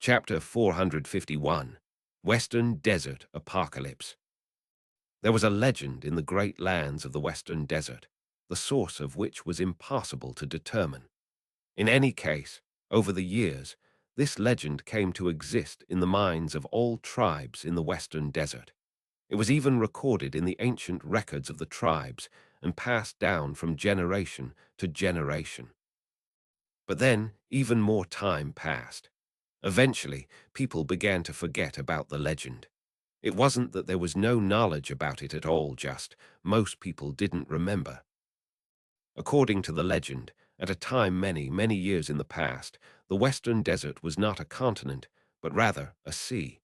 Chapter 451, Western Desert Apocalypse. There was a legend in the great lands of the Western Desert, the source of which was impossible to determine. In any case, over the years, this legend came to exist in the minds of all tribes in the Western Desert. It was even recorded in the ancient records of the tribes and passed down from generation to generation. But then, even more time passed. Eventually, people began to forget about the legend. It wasn't that there was no knowledge about it at all, just most people didn't remember. According to the legend, at a time many years in the past, the Western Desert was not a continent, but rather a sea.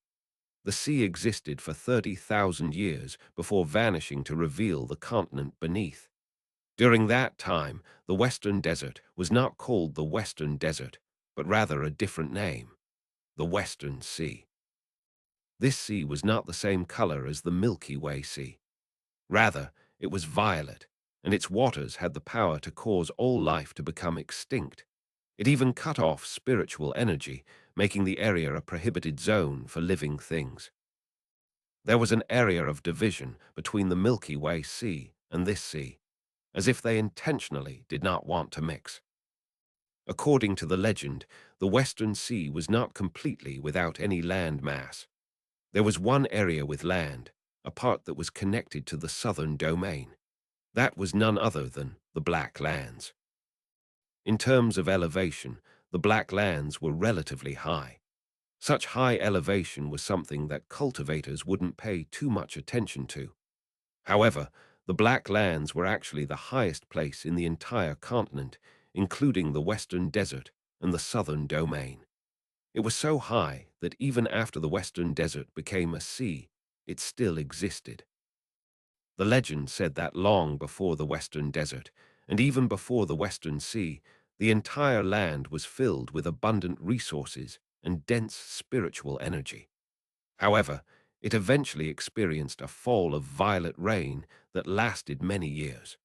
The sea existed for 30,000 years before vanishing to reveal the continent beneath. During that time, the Western Desert was not called the Western Desert, but rather a different name, the Western Sea. This sea was not the same color as the Milky Way Sea. Rather, it was violet, and its waters had the power to cause all life to become extinct. It even cut off spiritual energy, making the area a prohibited zone for living things. There was an area of division between the Milky Way Sea and this sea, as if they intentionally did not want to mix. According to the legend, the Western Sea was not completely without any land mass. There was one area with land, a part that was connected to the southern domain. That was none other than the Black Lands. In terms of elevation, the Black Lands were relatively high. Such high elevation was something that cultivators wouldn't pay too much attention to. However, the Black Lands were actually the highest place in the entire continent, including the Western Desert and the southern domain. It was so high that even after the Western Desert became a sea, it still existed. The legend said that long before the Western Desert, and even before the Western Sea, the entire land was filled with abundant resources and dense spiritual energy. However, it eventually experienced a fall of violet rain that lasted many years.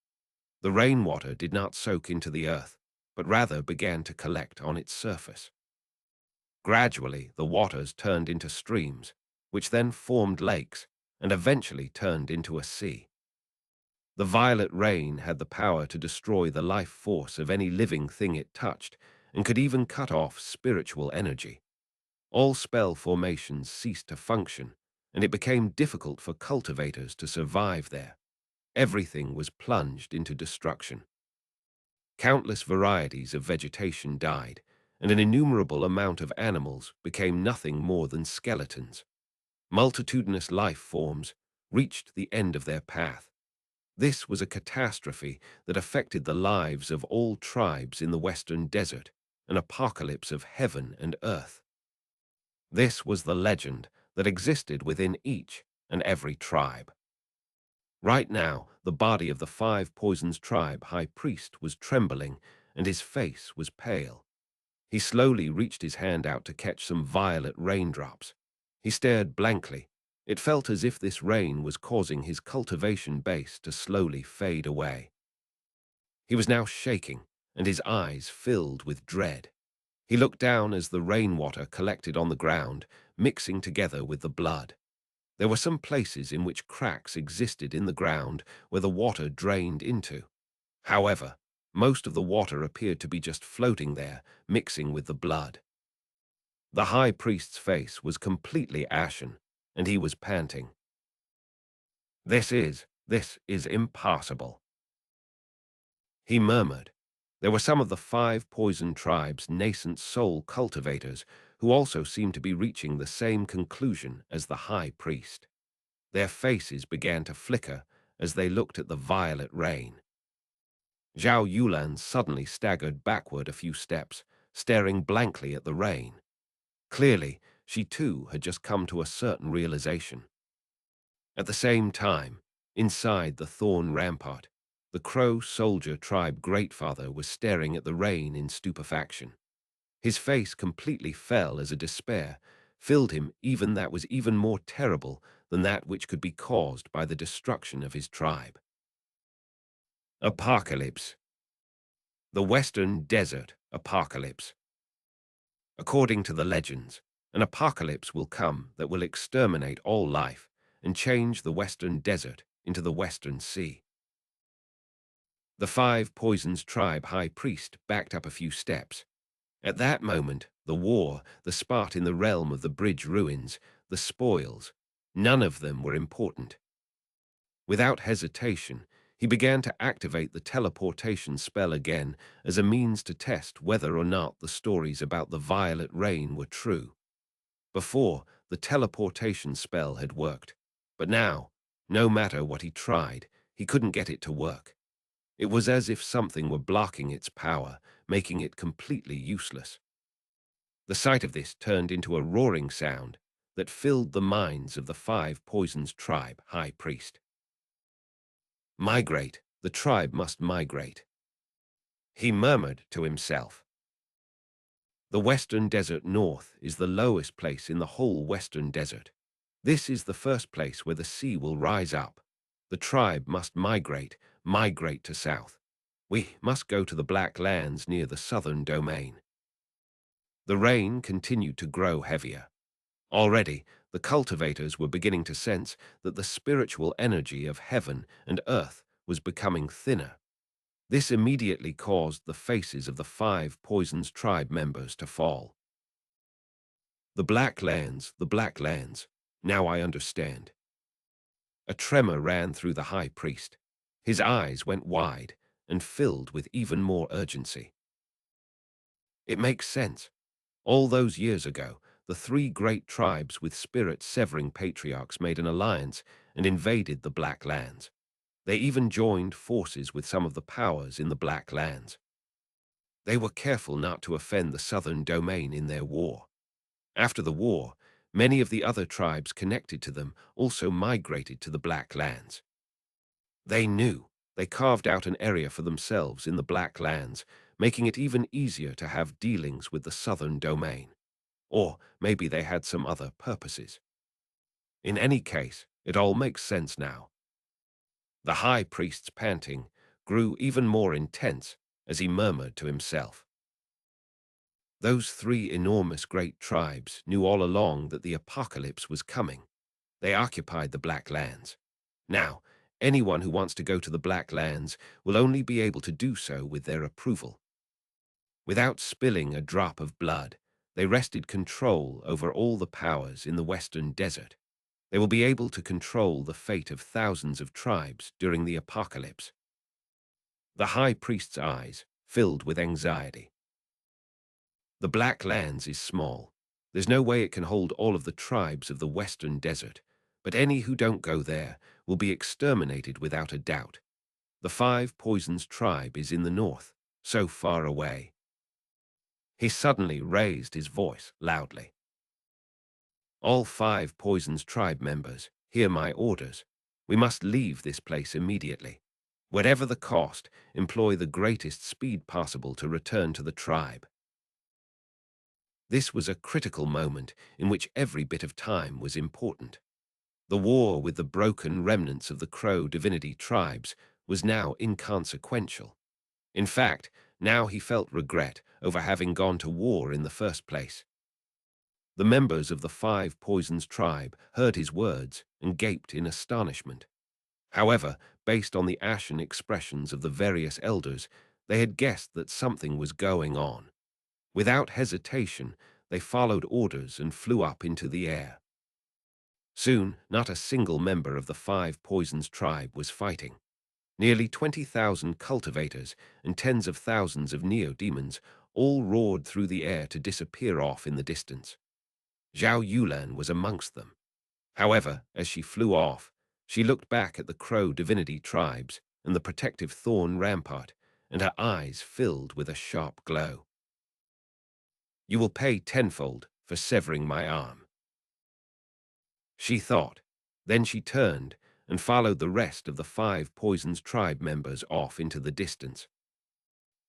The rainwater did not soak into the earth, but rather began to collect on its surface. Gradually, the waters turned into streams, which then formed lakes and eventually turned into a sea. The violet rain had the power to destroy the life force of any living thing it touched and could even cut off spiritual energy. All spell formations ceased to function, and it became difficult for cultivators to survive there. Everything was plunged into destruction. Countless varieties of vegetation died, and an innumerable amount of animals became nothing more than skeletons. Multitudinous life forms reached the end of their path. This was a catastrophe that affected the lives of all tribes in the Western Desert, an apocalypse of heaven and earth. This was the legend that existed within each and every tribe. Right now, the body of the Five Poisons tribe high priest was trembling, and his face was pale. He slowly reached his hand out to catch some violet raindrops. He stared blankly. It felt as if this rain was causing his cultivation base to slowly fade away. He was now shaking, and his eyes filled with dread. He looked down as the rainwater collected on the ground, mixing together with the blood. There were some places in which cracks existed in the ground where the water drained into. However, most of the water appeared to be just floating there, mixing with the blood. The high priest's face was completely ashen, and he was panting. This is impossible," he murmured. There were some of the Five Poison tribe's nascent soul cultivators who also seemed to be reaching the same conclusion as the high priest. Their faces began to flicker as they looked at the violet rain. Zhao Yulan suddenly staggered backward a few steps, staring blankly at the rain. Clearly, she too had just come to a certain realization. At the same time, inside the thorn rampart, the Crow soldier tribe greatfather was staring at the rain in stupefaction. His face completely fell as a despair filled him, even that was even more terrible than that which could be caused by the destruction of his tribe. Apocalypse. The Western Desert Apocalypse. According to the legends, An apocalypse will come that will exterminate all life and change the Western Desert into the Western Sea. The Five Poisons tribe high priest backed up a few steps. At that moment, the war, the spot in the realm of the bridge ruins, the spoils, none of them were important. Without hesitation, he began to activate the teleportation spell again as a means to test whether or not the stories about the violet rain were true. Before, the teleportation spell had worked, but now, no matter what he tried, he couldn't get it to work. It was as if something were blocking its power, making it completely useless. The sight of this turned into a roaring sound that filled the minds of the Five Poisons tribe high priest. Migrate, the tribe must migrate. He murmured to himself. The Western Desert North is the lowest place in the whole Western Desert. This is the first place where the sea will rise up. The tribe must migrate to south. We must go to the Black Lands near the southern domain. The rain continued to grow heavier. Already, the cultivators were beginning to sense that the spiritual energy of heaven and earth was becoming thinner. This immediately caused the faces of the Five Poisons tribe members to fall. The Black Lands, now I understand. A tremor ran through the high priest. His eyes went wide and filled with even more urgency. It makes sense. All those years ago, the three great tribes with spirit-severing patriarchs made an alliance and invaded the Black Lands. They even joined forces with some of the powers in the Black Lands. They were careful not to offend the southern domain in their war. After the war, many of the other tribes connected to them also migrated to the Black Lands. They knew they carved out an area for themselves in the Black Lands, making it even easier to have dealings with the southern domain. Or maybe they had some other purposes. In any case, it all makes sense now. The high priest's panting grew even more intense as he murmured to himself. Those three enormous great tribes knew all along that the apocalypse was coming. They occupied the Black Lands. Now, anyone who wants to go to the Black Lands will only be able to do so with their approval. Without spilling a drop of blood, they wrested control over all the powers in the Western Desert. They will be able to control the fate of thousands of tribes during the apocalypse. The high priest's eyes filled with anxiety. The Black Lands is small. There's no way it can hold all of the tribes of the Western Desert, but any who don't go there will be exterminated without a doubt. The Five Poisons tribe is in the north, so far away. He suddenly raised his voice loudly. All Five Poisons tribe members, hear my orders. We must leave this place immediately. Whatever the cost, employ the greatest speed possible to return to the tribe. This was a critical moment in which every bit of time was important. The war with the broken remnants of the Crow divinity tribes was now inconsequential. In fact, now he felt regret over having gone to war in the first place. The members of the Five Poisons tribe heard his words and gaped in astonishment. However, based on the ashen expressions of the various elders, they had guessed that something was going on. Without hesitation, they followed orders and flew up into the air. Soon, not a single member of the Five Poisons tribe was fighting. Nearly 20,000 cultivators and tens of thousands of neo-demons all roared through the air to disappear off in the distance. Zhao Yulan was amongst them. However, as she flew off, she looked back at the Crow divinity tribes and the protective thorn rampart, and her eyes filled with a sharp glow. You will pay tenfold for severing my arm, she thought. Then she turned and followed the rest of the Five Poisons tribe members off into the distance.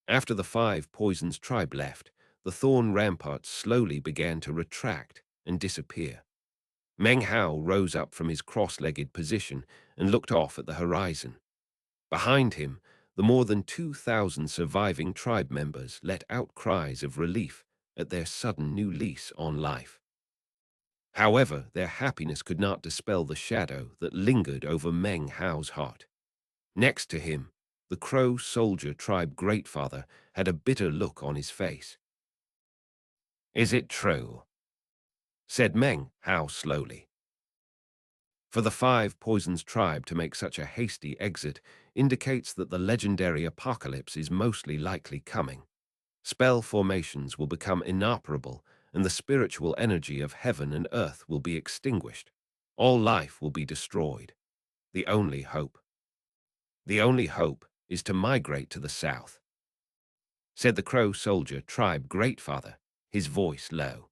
After the Five Poisons tribe left, the thorn rampart slowly began to retract and disappear. Meng Hao rose up from his cross-legged position and looked off at the horizon. Behind him, the more than 2,000 surviving tribe members let out cries of relief at their sudden new lease on life. However, their happiness could not dispel the shadow that lingered over Meng Hao's heart. Next to him, the Crow soldier tribe greatfather had a bitter look on his face. "Is it true?" said Meng Hao slowly. For the Five Poisons tribe to make such a hasty exit indicates that the legendary apocalypse is mostly likely coming. Spell formations will become inoperable, and the spiritual energy of heaven and earth will be extinguished. All life will be destroyed. The only hope. The only hope is to migrate to the south, said the Crow soldier tribe greatfather, his voice low.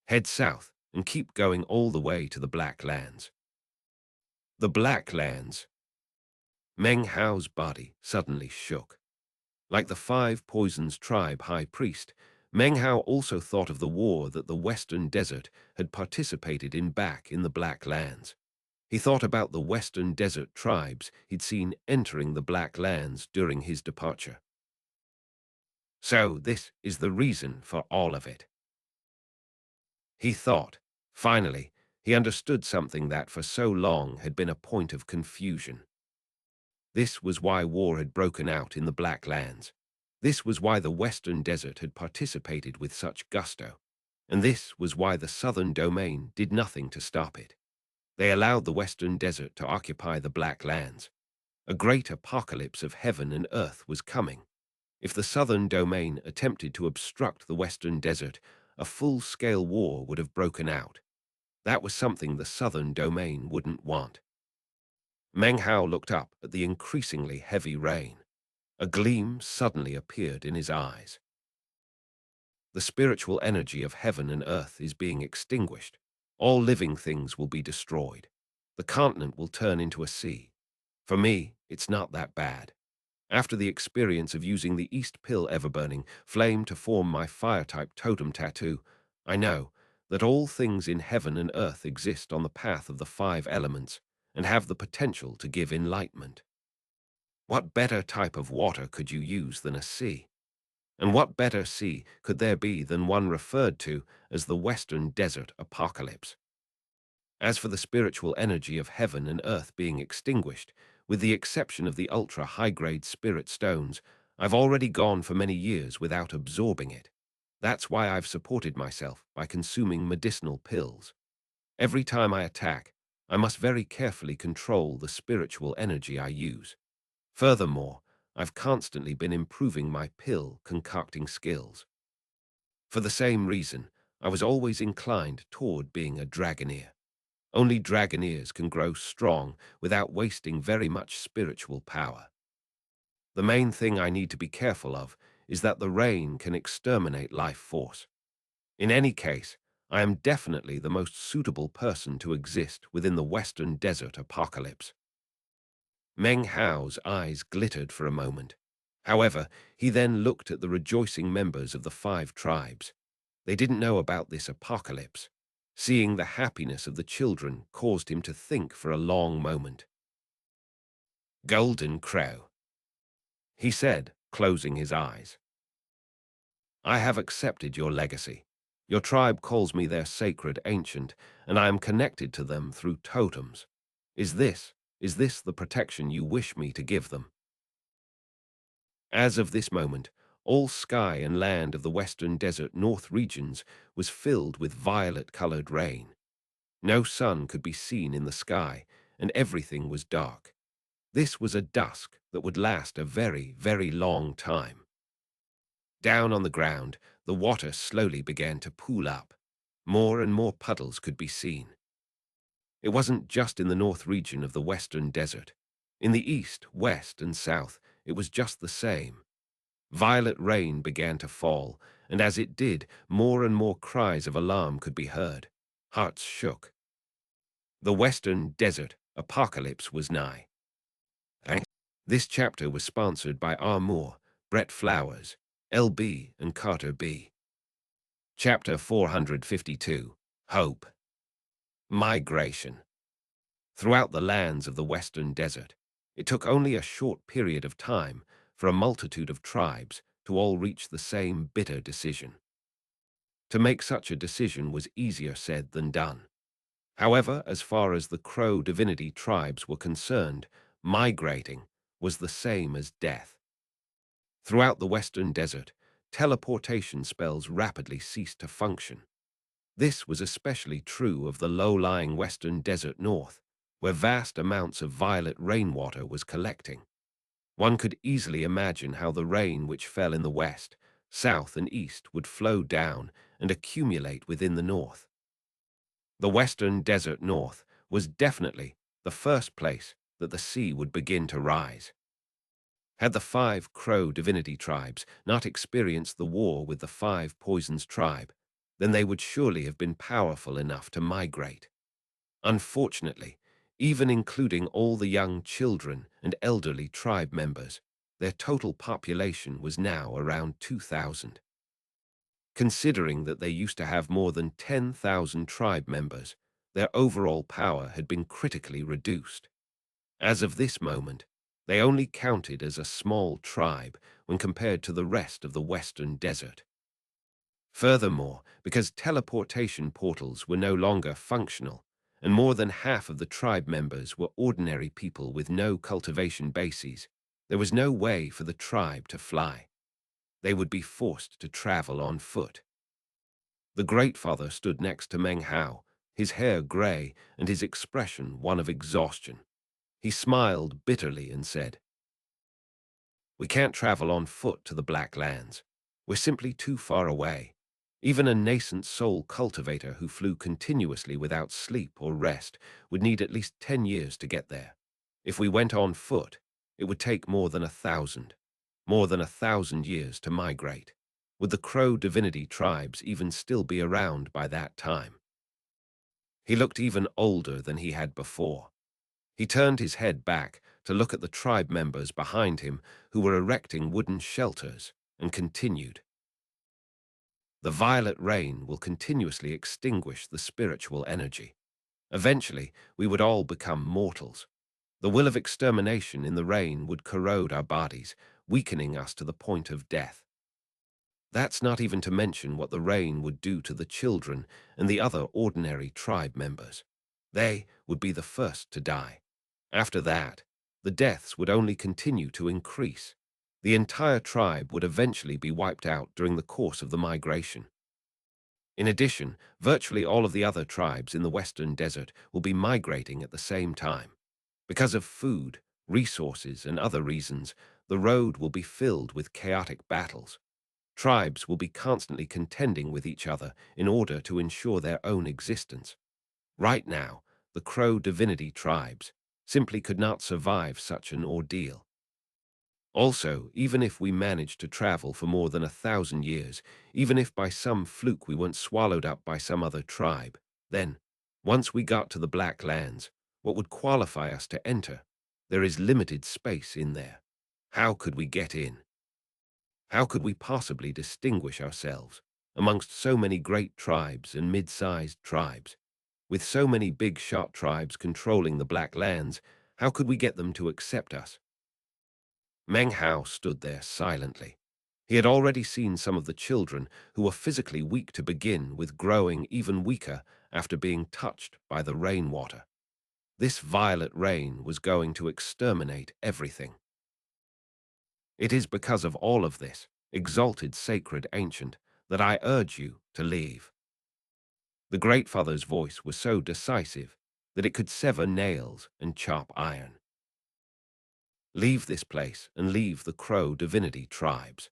Head south and keep going all the way to the Black Lands. The Black Lands. Meng Hao's body suddenly shook. Like the Five Poisons tribe high priest, Meng Hao also thought of the war that the Western Desert had participated in back in the Black Lands. He thought about the Western Desert tribes he'd seen entering the Black Lands during his departure. So this is the reason for all of it, he thought. Finally, he understood something that for so long had been a point of confusion. This was why war had broken out in the Black Lands. This was why the Western Desert had participated with such gusto. And this was why the Southern Domain did nothing to stop it. They allowed the Western Desert to occupy the Black Lands. A great apocalypse of heaven and earth was coming. If the Southern Domain attempted to obstruct the Western Desert, a full-scale war would have broken out. That was something the Southern Domain wouldn't want. Meng Hao looked up at the increasingly heavy rain. A gleam suddenly appeared in his eyes. The spiritual energy of heaven and earth is being extinguished. All living things will be destroyed. The continent will turn into a sea. For me, it's not that bad. After the experience of using the East Pill Everburning flame to form my fire-type totem tattoo, I know that all things in heaven and earth exist on the path of the five elements and have the potential to give enlightenment. What better type of water could you use than a sea? And what better sea could there be than one referred to as the Western Desert Apocalypse? As for the spiritual energy of heaven and earth being extinguished, with the exception of the ultra-high-grade spirit stones, I've already gone for many years without absorbing it. That's why I've supported myself by consuming medicinal pills. Every time I attack, I must very carefully control the spiritual energy I use. Furthermore, I've constantly been improving my pill concocting skills. For the same reason, I was always inclined toward being a dragoneer. Only dragoneers can grow strong without wasting very much spiritual power. The main thing I need to be careful of is that the rain can exterminate life force. In any case, I am definitely the most suitable person to exist within the Western Desert Apocalypse. Meng Hao's eyes glittered for a moment. However, he then looked at the rejoicing members of the five tribes. They didn't know about this apocalypse. Seeing the happiness of the children caused him to think for a long moment. "Golden Crow," he said, closing his eyes. "I have accepted your legacy. Your tribe calls me their sacred ancient, and I am connected to them through totems. Is this the protection you wish me to give them?" As of this moment, all sky and land of the Western Desert North regions was filled with violet-colored rain. No sun could be seen in the sky, and everything was dark. This was a dusk that would last a very, very long time. Down on the ground, the water slowly began to pool up. More and more puddles could be seen. It wasn't just in the north region of the Western Desert. In the east, west, and south, it was just the same. Violet rain began to fall, and as it did, more and more cries of alarm could be heard. Hearts shook. The Western Desert Apocalypse was nigh. This chapter was sponsored by R. Moore, Brett Flowers, L.B., and Carter B. Chapter 452, Hope. Migration. Throughout the lands of the Western Desert, it took only a short period of time for a multitude of tribes to all reach the same bitter decision. To make such a decision was easier said than done. However, as far as the Crow divinity tribes were concerned, migrating was the same as death. Throughout the Western Desert, teleportation spells rapidly ceased to function. This was especially true of the low-lying Western Desert North, where vast amounts of violet rainwater was collecting. One could easily imagine how the rain which fell in the west, south, and east would flow down and accumulate within the north. The Western Desert North was definitely the first place that the sea would begin to rise. Had the 5 Crow divinity tribes not experienced the war with the 5 Poisons tribe, then they would surely have been powerful enough to migrate. Unfortunately, even including all the young children and elderly tribe members, their total population was now around 2,000. Considering that they used to have more than 10,000 tribe members, their overall power had been critically reduced. As of this moment, they only counted as a small tribe when compared to the rest of the Western Desert. Furthermore, because teleportation portals were no longer functional, and more than half of the tribe members were ordinary people with no cultivation bases, there was no way for the tribe to fly. They would be forced to travel on foot. The Great Father stood next to Meng Hao, his hair gray and his expression one of exhaustion. He smiled bitterly and said, "We can't travel on foot to the Black Lands. We're simply too far away. Even a nascent soul cultivator who flew continuously without sleep or rest would need at least 10 years to get there. If we went on foot, it would take more than 1,000 years to migrate. Would the Crow divinity tribes even still be around by that time?" He looked even older than he had before. He turned his head back to look at the tribe members behind him who were erecting wooden shelters, and continued, "The violet rain will continuously extinguish the spiritual energy. Eventually, we would all become mortals. The will of extermination in the rain would corrode our bodies, weakening us to the point of death. That's not even to mention what the rain would do to the children and the other ordinary tribe members. They would be the first to die. After that, the deaths would only continue to increase. The entire tribe would eventually be wiped out during the course of the migration. In addition, virtually all of the other tribes in the Western Desert will be migrating at the same time. Because of food, resources, and other reasons, the road will be filled with chaotic battles. Tribes will be constantly contending with each other in order to ensure their own existence. Right now, the Crow divinity tribes simply could not survive such an ordeal. Also, even if we managed to travel for more than 1,000 years, even if by some fluke we weren't swallowed up by some other tribe, then, once we got to the Black Lands, what would qualify us to enter? There is limited space in there. How could we get in? How could we possibly distinguish ourselves amongst so many great tribes and mid-sized tribes? With so many big-shot tribes controlling the Black Lands, how could we get them to accept us? Meng Hao stood there silently. He had already seen some of the children who were physically weak to begin with growing even weaker after being touched by the rainwater. This violet rain was going to exterminate everything. It is because of all of this, exalted sacred ancient, that I urge you to leave. The Great Father's voice was so decisive that it could sever nails and chop iron. Leave this place and leave the Crow divinity tribes.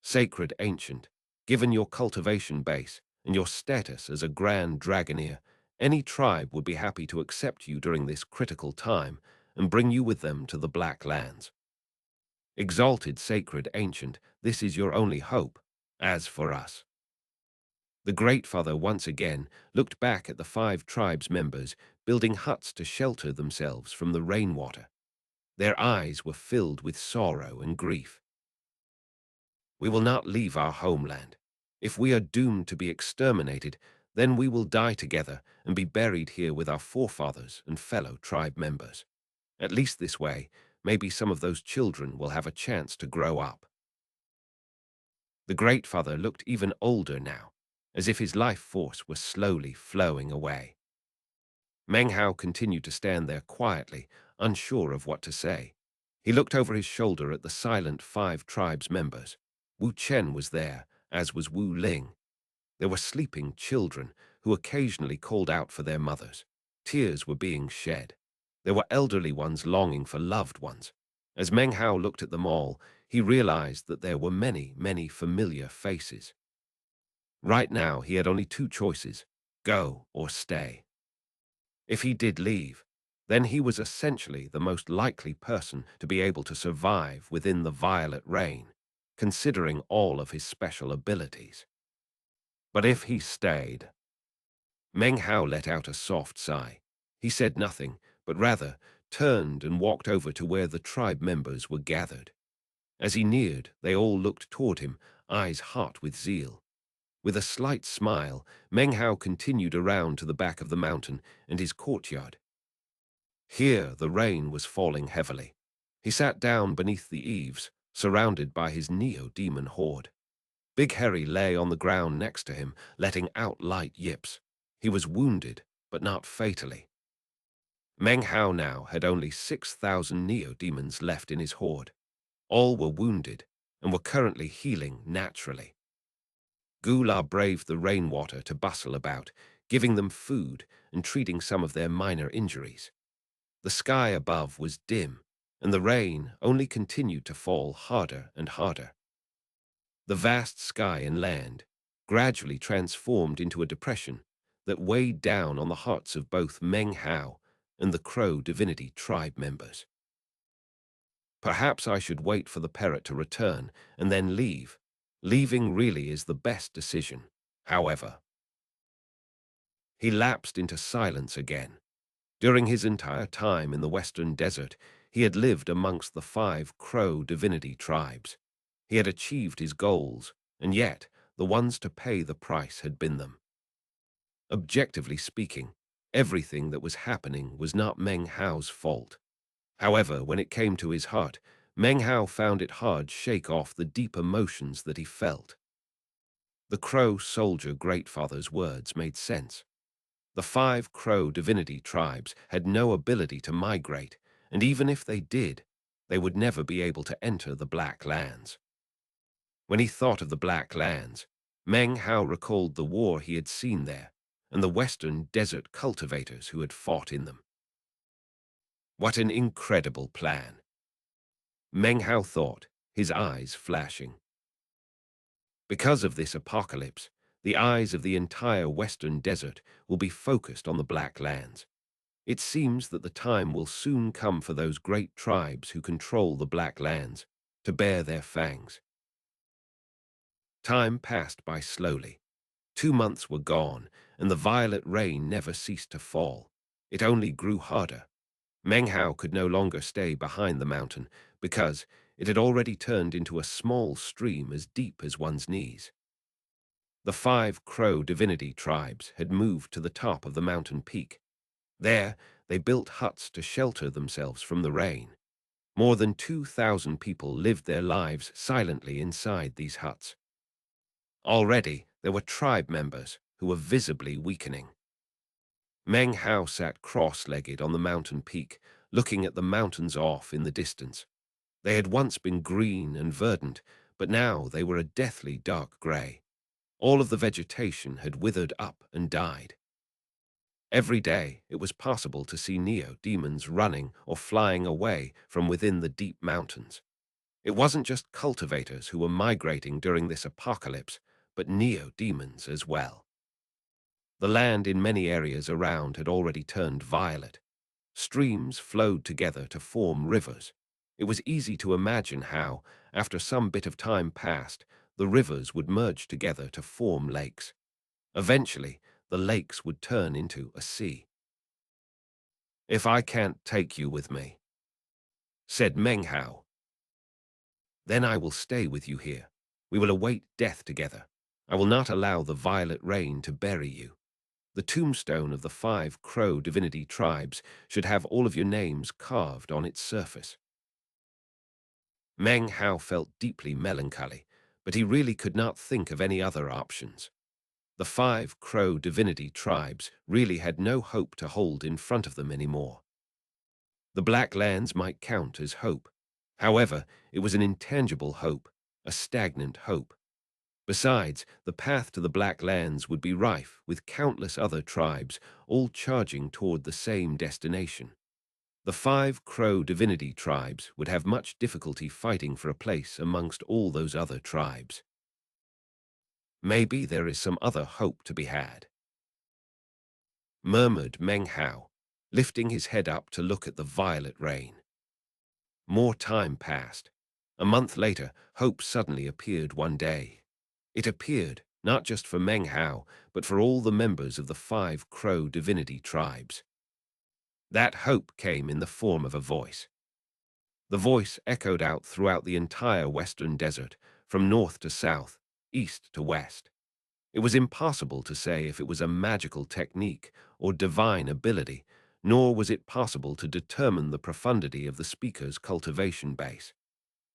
Sacred ancient, given your cultivation base and your status as a grand dragoneer, any tribe would be happy to accept you during this critical time and bring you with them to the Black Lands. Exalted sacred ancient, this is your only hope. As for us." The Great Father once again looked back at the 5 tribes members building huts to shelter themselves from the rainwater. Their eyes were filled with sorrow and grief. "We will not leave our homeland. If we are doomed to be exterminated, then we will die together and be buried here with our forefathers and fellow tribe members. At least this way, maybe some of those children will have a chance to grow up." The Great Father looked even older now, as if his life force were slowly flowing away. Meng Hao continued to stand there quietly, unsure of what to say. He looked over his shoulder at the silent 5 tribes members. Wu Chen was there, as was Wu Ling. There were sleeping children who occasionally called out for their mothers. Tears were being shed. There were elderly ones longing for loved ones. As Meng Hao looked at them all, he realized that there were many, many familiar faces. Right now, he had only 2 choices: go or stay. If he did leave, then he was essentially the most likely person to be able to survive within the violet rain, considering all of his special abilities. But if he stayed— Meng Hao let out a soft sigh. He said nothing, but rather turned and walked over to where the tribe members were gathered. As he neared, they all looked toward him, eyes hot with zeal. With a slight smile, Meng Hao continued around to the back of the mountain and his courtyard. Here the rain was falling heavily. He sat down beneath the eaves, surrounded by his neo-demon horde. Big Harry lay on the ground next to him, letting out light yips. He was wounded, but not fatally. Meng Hao now had only 6,000 neo-demons left in his horde. All were wounded and were currently healing naturally. Gula braved the rainwater to bustle about, giving them food and treating some of their minor injuries. The sky above was dim, and the rain only continued to fall harder and harder. The vast sky and land gradually transformed into a depression that weighed down on the hearts of both Meng Hao and the Crow Divinity tribe members. Perhaps I should wait for the parrot to return and then leave. Leaving really is the best decision, however. He lapsed into silence again. During his entire time in the Western Desert, he had lived amongst the 5 Crow Divinity tribes. He had achieved his goals, and yet the ones to pay the price had been them. Objectively speaking, everything that was happening was not Meng Hao's fault. However, when it came to his heart, Meng Hao found it hard to shake off the deep emotions that he felt. The Crow Soldier Greatfather's words made sense. The 5 Crow Divinity tribes had no ability to migrate, and even if they did, they would never be able to enter the Black Lands. When he thought of the Black Lands, Meng Hao recalled the war he had seen there, and the Western Desert cultivators who had fought in them. What an incredible plan! Meng Hao thought, his eyes flashing. Because of this apocalypse, the eyes of the entire Western Desert will be focused on the Black Lands. It seems that the time will soon come for those great tribes who control the Black Lands to bare their fangs. Time passed by slowly. 2 months were gone, and the violet rain never ceased to fall. It only grew harder. Meng Hao could no longer stay behind the mountain because it had already turned into a small stream as deep as one's knees. The 5 Crow Divinity tribes had moved to the top of the mountain peak. There, they built huts to shelter themselves from the rain. More than 2,000 people lived their lives silently inside these huts. Already, there were tribe members who were visibly weakening. Meng Hao sat cross-legged on the mountain peak, looking at the mountains off in the distance. They had once been green and verdant, but now they were a deathly dark gray. All of the vegetation had withered up and died. Every day, it was possible to see neo-demons running or flying away from within the deep mountains. It wasn't just cultivators who were migrating during this apocalypse, but neo-demons as well. The land in many areas around had already turned violet. Streams flowed together to form rivers. It was easy to imagine how, after some bit of time passed, the rivers would merge together to form lakes. Eventually, the lakes would turn into a sea. "If I can't take you with me," said Meng Hao, "then I will stay with you here. We will await death together. I will not allow the violet rain to bury you. The tombstone of the 5 Crow Divinity tribes should have all of your names carved on its surface." Meng Hao felt deeply melancholy, but he really could not think of any other options. The 5 Crow divinity tribes really had no hope to hold in front of them anymore. The Black Lands might count as hope. However, it was an intangible hope, a stagnant hope. Besides, the path to the Black Lands would be rife with countless other tribes, all charging toward the same destination. The 5 Crow divinity tribes would have much difficulty fighting for a place amongst all those other tribes. Maybe there is some other hope to be had, murmured Meng Hao, lifting his head up to look at the violet rain. More time passed. A month later, hope suddenly appeared one day. It appeared, not just for Meng Hao, but for all the members of the 5 Crow divinity tribes. That hope came in the form of a voice. The voice echoed out throughout the entire western desert, from north to south, east to west. It was impossible to say if it was a magical technique or divine ability, nor was it possible to determine the profundity of the speaker's cultivation base.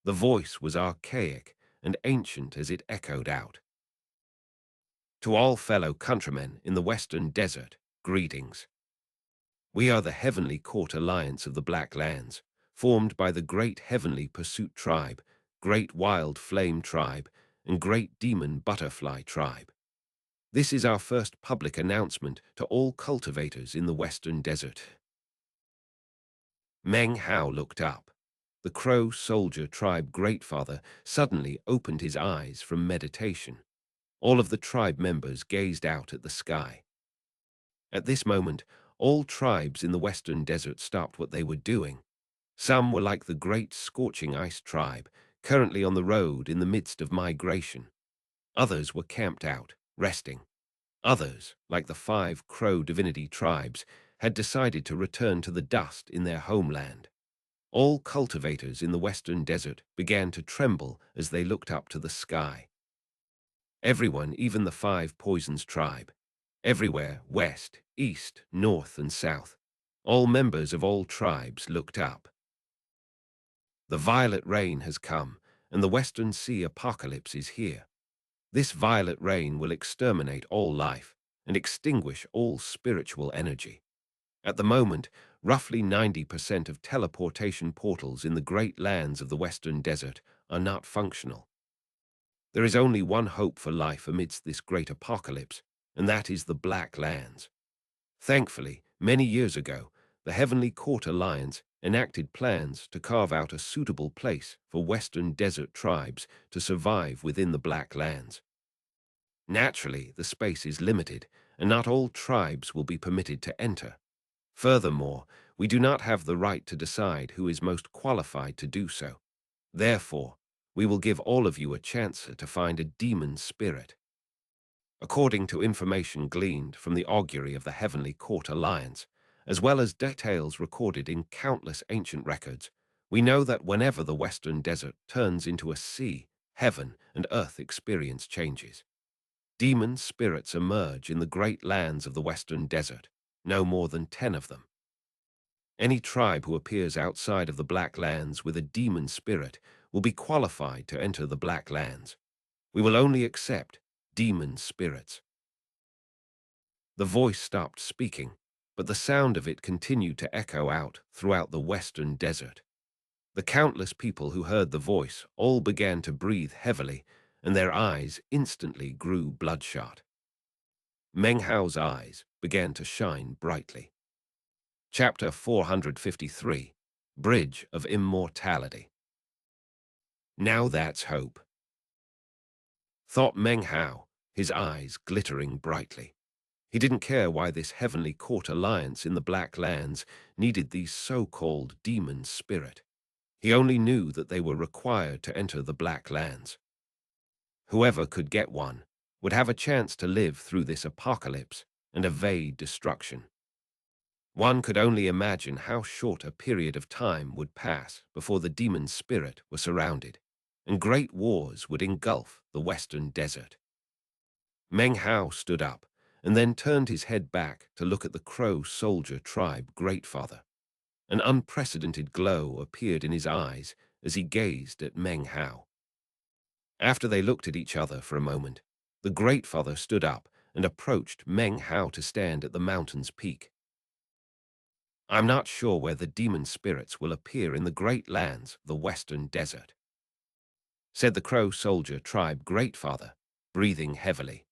The voice was archaic and ancient as it echoed out. To all fellow countrymen in the western desert, greetings. We are the Heavenly Court Alliance of the Black Lands, formed by the Great Heavenly Pursuit Tribe, Great Wild Flame Tribe, and Great Demon Butterfly Tribe. This is our first public announcement to all cultivators in the western desert. Meng Hao looked up. The Crow Soldier Tribe Greatfather suddenly opened his eyes from meditation. All of the tribe members gazed out at the sky. At this moment, all tribes in the western desert stopped what they were doing. Some were like the Great Scorching Ice Tribe, currently on the road in the midst of migration. Others were camped out, resting. Others, like the 5 Crow divinity tribes, had decided to return to the dust in their homeland. All cultivators in the western desert began to tremble as they looked up to the sky. Everyone, even the 5 Poisons tribe. Everywhere, west, east, north, and south. All members of all tribes looked up. The violet rain has come, and the Western Sea apocalypse is here. This violet rain will exterminate all life and extinguish all spiritual energy. At the moment, roughly 90% of teleportation portals in the great lands of the Western Desert are not functional. There is only one hope for life amidst this great apocalypse, and that is the Black Lands. Thankfully, many years ago, the Heavenly Court Alliance enacted plans to carve out a suitable place for Western Desert tribes to survive within the Black Lands. Naturally, the space is limited, and not all tribes will be permitted to enter. Furthermore, we do not have the right to decide who is most qualified to do so. Therefore, we will give all of you a chance to find a demon spirit. According to information gleaned from the augury of the Heavenly Court Alliance, as well as details recorded in countless ancient records, we know that whenever the Western Desert turns into a sea, heaven and earth experience changes. Demon spirits emerge in the great lands of the Western Desert, no more than 10 of them. Any tribe who appears outside of the Black Lands with a demon spirit will be qualified to enter the Black Lands. We will only accept demon spirits. The voice stopped speaking, but the sound of it continued to echo out throughout the Western Desert. The countless people who heard the voice all began to breathe heavily, and their eyes instantly grew bloodshot. Meng Hao's eyes began to shine brightly. Chapter 453, Bridge of Immortality. Now that's hope, thought Meng Hao, his eyes glittering brightly. He didn't care why this Heavenly Court Alliance in the Black Lands needed these so-called demon spirit. He only knew that they were required to enter the Black Lands. Whoever could get one would have a chance to live through this apocalypse and evade destruction. One could only imagine how short a period of time would pass before the demon spirit were surrounded, and great wars would engulf the Western Desert. Meng Hao stood up, and then turned his head back to look at the Crow Soldier Tribe Greatfather. An unprecedented glow appeared in his eyes as he gazed at Meng Hao. After they looked at each other for a moment, the Greatfather stood up and approached Meng Hao to stand at the mountain's peak. "I'm not sure where the demon spirits will appear in the great lands of the western desert," said the Crow Soldier Tribe Greatfather, breathing heavily.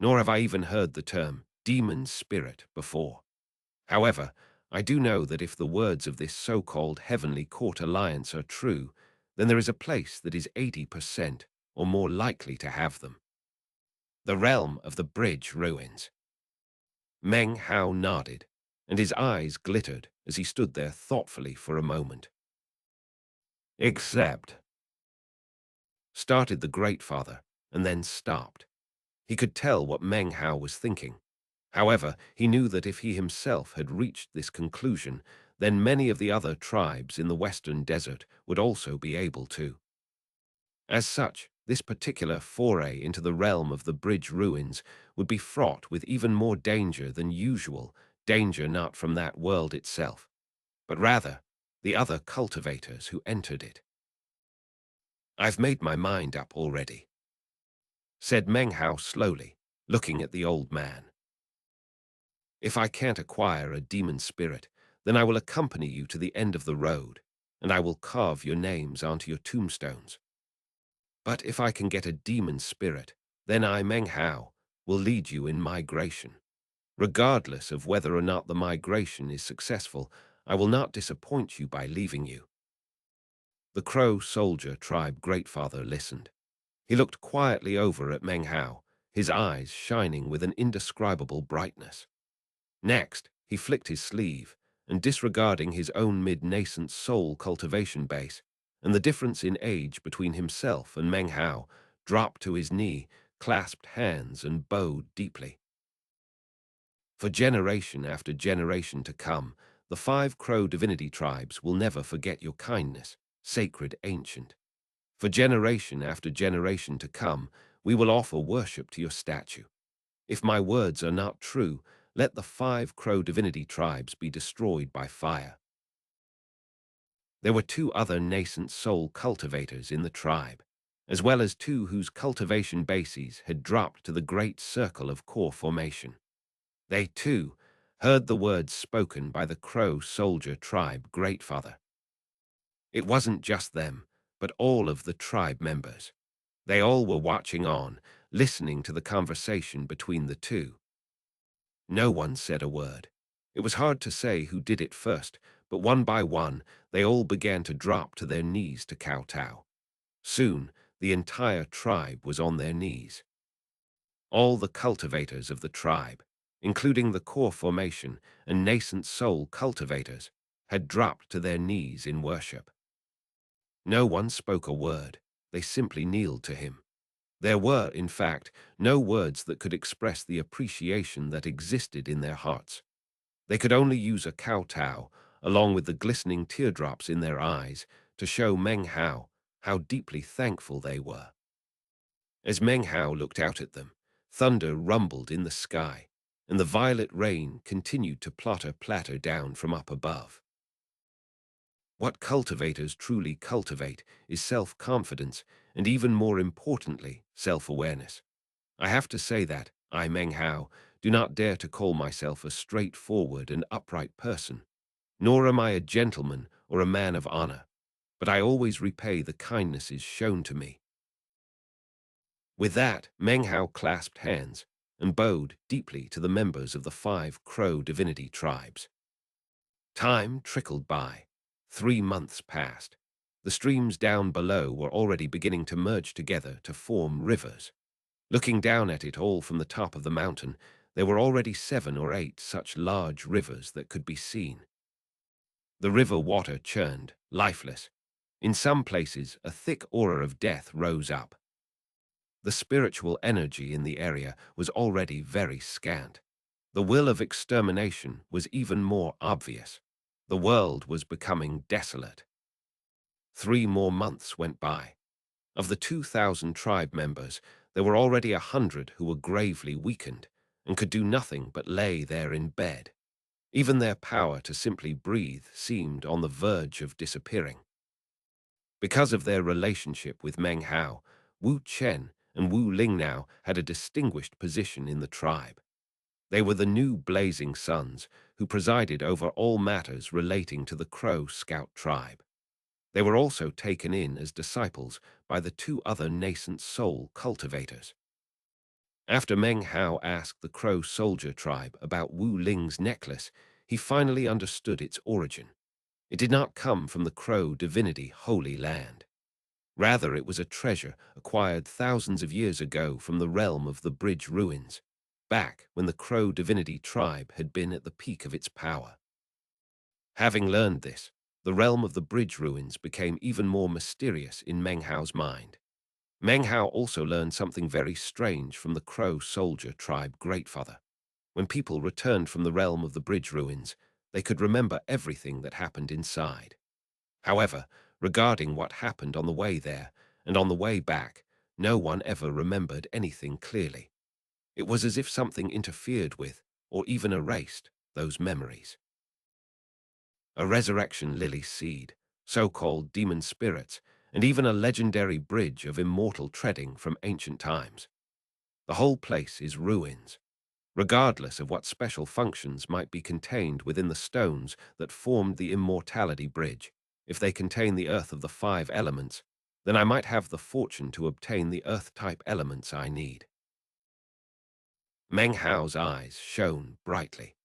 "Nor have I even heard the term demon spirit before. However, I do know that if the words of this so-called Heavenly Court Alliance are true, then there is a place that is 80% or more likely to have them. The realm of the bridge ruins." Meng Hao nodded, and his eyes glittered as he stood there thoughtfully for a moment. "Except," started the Great Father, and then stopped. He could tell what Meng Hao was thinking. However, he knew that if he himself had reached this conclusion, then many of the other tribes in the western desert would also be able to. As such, this particular foray into the realm of the bridge ruins would be fraught with even more danger than usual, danger not from that world itself, but rather the other cultivators who entered it. "I've made my mind up already," said Meng Hao slowly, looking at the old man. "If I can't acquire a demon spirit, then I will accompany you to the end of the road, and I will carve your names onto your tombstones. But if I can get a demon spirit, then I, Meng Hao, will lead you in migration. Regardless of whether or not the migration is successful, I will not disappoint you by leaving you." The Crow Soldier Tribe Greatfather listened. He looked quietly over at Meng Hao, his eyes shining with an indescribable brightness. Next, he flicked his sleeve, and disregarding his own mid-nascent soul cultivation base, and the difference in age between himself and Meng Hao, dropped to his knee, clasped hands, and bowed deeply. "For generation after generation to come, the 5 Crow divinity tribes will never forget your kindness, sacred ancient. For generation after generation to come, we will offer worship to your statue. If my words are not true, let the 5 Crow divinity tribes be destroyed by fire." There were 2 other nascent soul cultivators in the tribe, as well as 2 whose cultivation bases had dropped to the great circle of core formation. They, too, heard the words spoken by the Crow Soldier Tribe Greatfather. It wasn't just them, but all of the tribe members. They all were watching on, listening to the conversation between the 2. No one said a word. It was hard to say who did it first, but one by one, they all began to drop to their knees to kowtow. Soon, the entire tribe was on their knees. All the cultivators of the tribe, including the core formation and nascent soul cultivators, had dropped to their knees in worship. No one spoke a word. They simply kneeled to him. There were, in fact, no words that could express the appreciation that existed in their hearts. They could only use a kowtow, along with the glistening teardrops in their eyes, to show Meng Hao how deeply thankful they were. As Meng Hao looked out at them, thunder rumbled in the sky, and the violet rain continued to platter down from up above. What cultivators truly cultivate is self-confidence and, even more importantly, self-awareness. I have to say that I, Meng Hao, do not dare to call myself a straightforward and upright person, nor am I a gentleman or a man of honor, but I always repay the kindnesses shown to me. With that, Meng Hao clasped hands and bowed deeply to the members of the 5 Crow divinity tribes. Time trickled by. 3 months passed. The streams down below were already beginning to merge together to form rivers. Looking down at it all from the top of the mountain, there were already 7 or 8 such large rivers that could be seen. The river water churned, lifeless. In some places, a thick aura of death rose up. The spiritual energy in the area was already very scant. The will of extermination was even more obvious. The world was becoming desolate. 3 more months went by. Of the 2,000 tribe members, there were already 100 who were gravely weakened and could do nothing but lay there in bed. Even their power to simply breathe seemed on the verge of disappearing. Because of their relationship with Meng Hao, Wu Chen and Wu Ling now had a distinguished position in the tribe. They were the new Blazing Sons, who presided over all matters relating to the Crow Scout tribe. They were also taken in as disciples by the two other nascent soul cultivators. After Meng Hao asked the Crow Soldier tribe about Wu Ling's necklace, he finally understood its origin. It did not come from the Crow divinity Holy Land. Rather, it was a treasure acquired thousands of years ago from the realm of the Bridge Ruins, back when the Crow divinity tribe had been at the peak of its power. Having learned this, the realm of the Bridge Ruins became even more mysterious in Meng Hao's mind. Meng Hao also learned something very strange from the Crow Soldier tribe greatfather. When people returned from the realm of the Bridge Ruins, they could remember everything that happened inside. However, regarding what happened on the way there and on the way back, no one ever remembered anything clearly. It was as if something interfered with, or even erased, those memories. A resurrection lily seed, so-called demon spirits, and even a legendary bridge of immortal treading from ancient times. The whole place is ruins, regardless of what special functions might be contained within the stones that formed the immortality bridge. If they contain the earth of the 5 elements, then I might have the fortune to obtain the earth-type elements I need. Meng Hao's eyes shone brightly.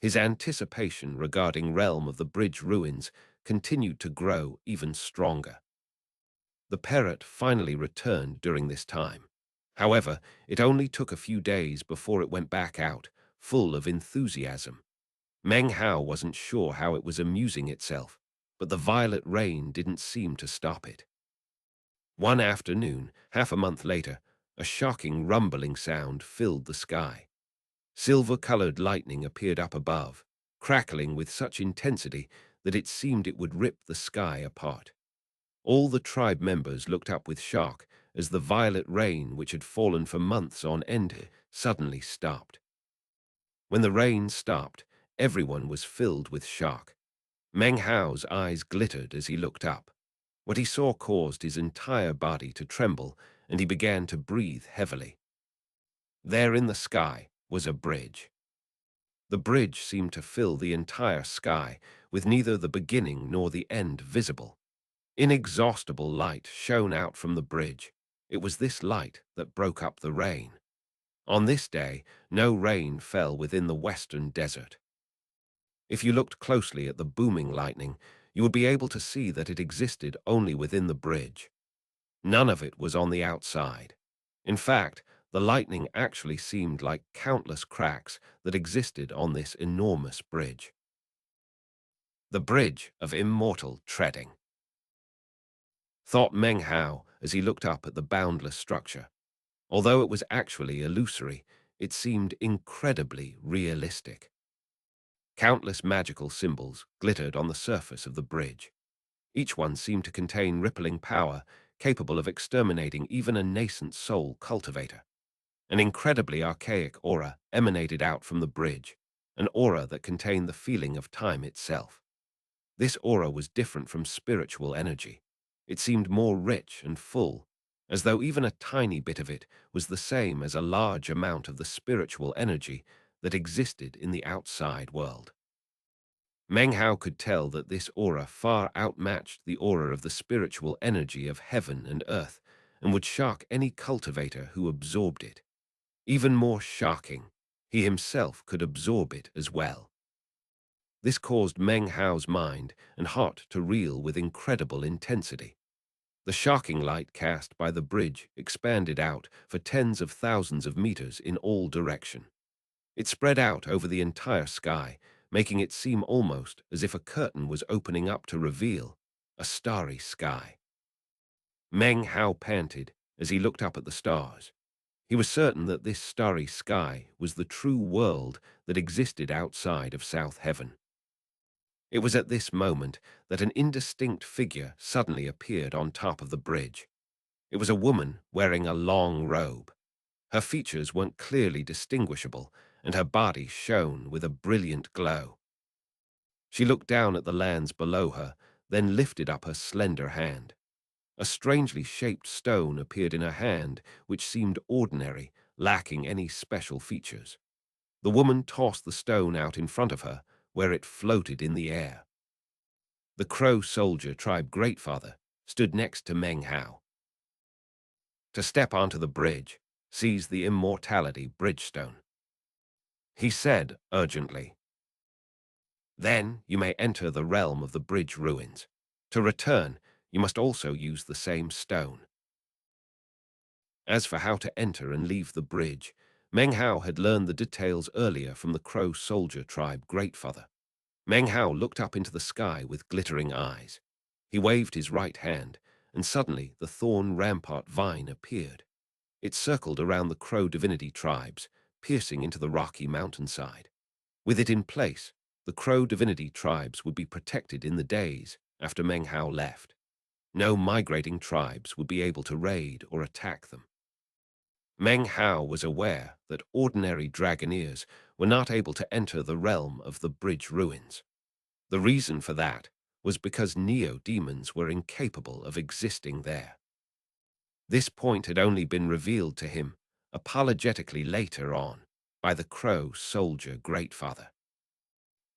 His anticipation regarding realm of the bridge ruins continued to grow even stronger. The parrot finally returned during this time. However, it only took a few days before it went back out, full of enthusiasm. Meng Hao wasn't sure how it was amusing itself, but the violet rain didn't seem to stop it. One afternoon, half a month later, a shocking rumbling sound filled the sky. Silver-colored lightning appeared up above, crackling with such intensity that it seemed it would rip the sky apart. All the tribe members looked up with shock as the violet rain, which had fallen for months on end, suddenly stopped. When the rain stopped, everyone was filled with shock. Meng Hao's eyes glittered as he looked up. What he saw caused his entire body to tremble, and he began to breathe heavily. There in the sky was a bridge. The bridge seemed to fill the entire sky, with neither the beginning nor the end visible. Inexhaustible light shone out from the bridge. It was this light that broke up the rain. On this day, no rain fell within the western desert. If you looked closely at the booming lightning, you would be able to see that it existed only within the bridge. None of it was on the outside. In fact, the lightning actually seemed like countless cracks that existed on this enormous bridge. The Bridge of Immortal Treading, thought Meng Hao as he looked up at the boundless structure. Although it was actually illusory, it seemed incredibly realistic. Countless magical symbols glittered on the surface of the bridge. Each one seemed to contain rippling power, capable of exterminating even a nascent soul cultivator. An incredibly archaic aura emanated out from the bridge, an aura that contained the feeling of time itself. This aura was different from spiritual energy. It seemed more rich and full, as though even a tiny bit of it was the same as a large amount of the spiritual energy that existed in the outside world. Meng Hao could tell that this aura far outmatched the aura of the spiritual energy of heaven and earth, and would shock any cultivator who absorbed it. Even more shocking, he himself could absorb it as well. This caused Meng Hao's mind and heart to reel with incredible intensity. The shocking light cast by the bridge expanded out for tens of thousands of meters in all directions. It spread out over the entire sky, making it seem almost as if a curtain was opening up to reveal a starry sky. Meng Hao panted as he looked up at the stars. He was certain that this starry sky was the true world that existed outside of South Heaven. It was at this moment that an indistinct figure suddenly appeared on top of the bridge. It was a woman wearing a long robe. Her features weren't clearly distinguishable, and her body shone with a brilliant glow. She looked down at the lands below her, then lifted up her slender hand. A strangely shaped stone appeared in her hand, which seemed ordinary, lacking any special features. The woman tossed the stone out in front of her, where it floated in the air. The Crow Soldier Tribe Greatfather stood next to Meng Hao. To step onto the bridge, seize the immortality bridgestone. He said urgently. Then you may enter the realm of the bridge ruins. To return, you must also use the same stone. As for how to enter and leave the bridge, Meng Hao had learned the details earlier from the Crow Soldier Tribe Greatfather. Meng Hao looked up into the sky with glittering eyes. He waved his right hand, and suddenly the thorn rampart vine appeared. It circled around the Crow divinity tribes, piercing into the rocky mountainside. With it in place, the Crow divinity tribes would be protected in the days after Meng Hao left. No migrating tribes would be able to raid or attack them. Meng Hao was aware that ordinary dragoneers were not able to enter the realm of the bridge ruins. The reason for that was because neo-demons were incapable of existing there. This point had only been revealed to him apologetically later on by the Crow Soldier Greatfather.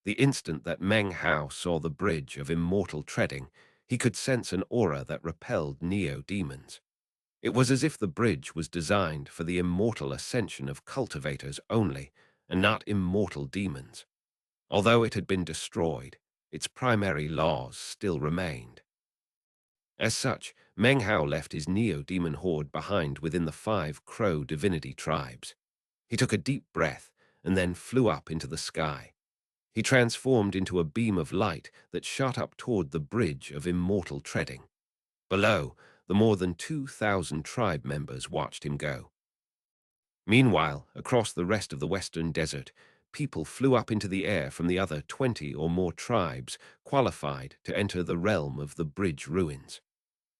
The instant that Meng Hao saw the bridge of immortal treading, he could sense an aura that repelled neo-demons. It was as if the bridge was designed for the immortal ascension of cultivators only, and not immortal demons. Although it had been destroyed, its primary laws still remained. As such, Meng Hao left his neo-demon horde behind within the 5 Crow divinity tribes. He took a deep breath and then flew up into the sky. He transformed into a beam of light that shot up toward the bridge of immortal treading. Below, the more than 2,000 tribe members watched him go. Meanwhile, across the rest of the Western Desert, people flew up into the air from the other 20 or more tribes qualified to enter the realm of the bridge ruins.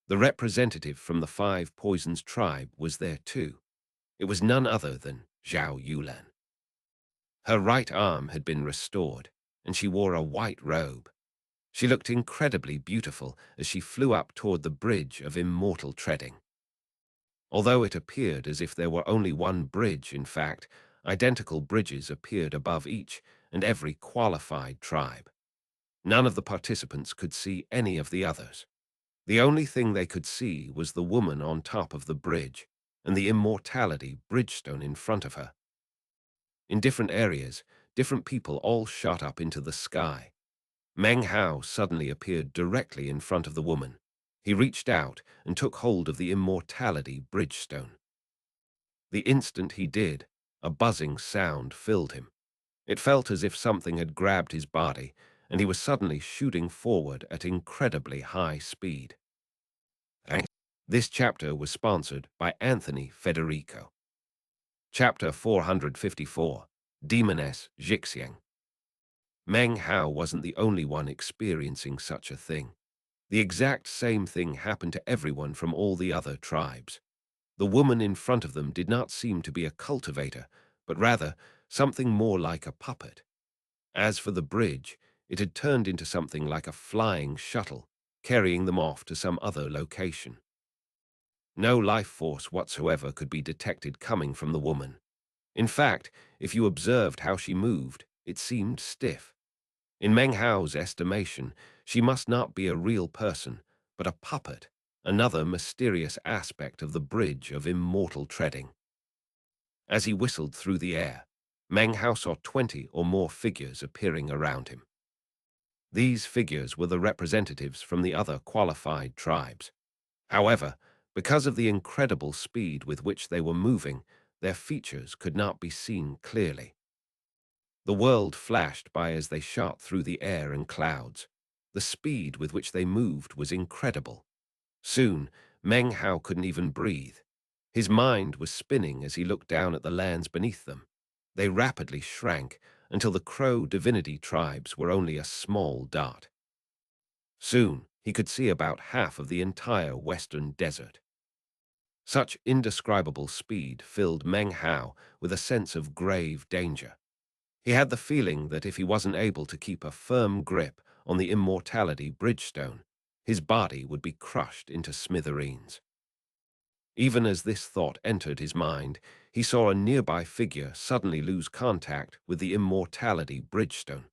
The representative from the 5 Poisons tribe was there too. It was none other than Zhao Yulan. Her right arm had been restored, and she wore a white robe. She looked incredibly beautiful as she flew up toward the bridge of immortal treading. Although it appeared as if there were only one bridge, in fact, identical bridges appeared above each and every qualified tribe. None of the participants could see any of the others. The only thing they could see was the woman on top of the bridge and the immortality bridgestone in front of her. In different areas, different people all shot up into the sky. Meng Hao suddenly appeared directly in front of the woman. He reached out and took hold of the immortality bridgestone. The instant he did, a buzzing sound filled him. It felt as if something had grabbed his body, and he was suddenly shooting forward at incredibly high speed. This chapter was sponsored by Anthony Federico. Chapter 454, Demoness Xianxia. Meng Hao wasn't the only one experiencing such a thing. The exact same thing happened to everyone from all the other tribes. The woman in front of them did not seem to be a cultivator, but rather something more like a puppet. As for the bridge, it had turned into something like a flying shuttle, carrying them off to some other location. No life force whatsoever could be detected coming from the woman. In fact, if you observed how she moved, it seemed stiff. In Meng Hao's estimation, she must not be a real person, but a puppet, another mysterious aspect of the bridge of immortal treading. As he whistled through the air, Meng Hao saw 20 or more figures appearing around him. These figures were the representatives from the other qualified tribes. However, because of the incredible speed with which they were moving, their features could not be seen clearly. The world flashed by as they shot through the air and clouds. The speed with which they moved was incredible. Soon, Meng Hao couldn't even breathe. His mind was spinning as he looked down at the lands beneath them. They rapidly shrank until the Crow divinity tribes were only a small dot. Soon, he could see about half of the entire Western Desert. Such indescribable speed filled Meng Hao with a sense of grave danger. He had the feeling that if he wasn't able to keep a firm grip on the immortality bridgestone, his body would be crushed into smithereens. Even as this thought entered his mind, he saw a nearby figure suddenly lose contact with the immortality bridgestone.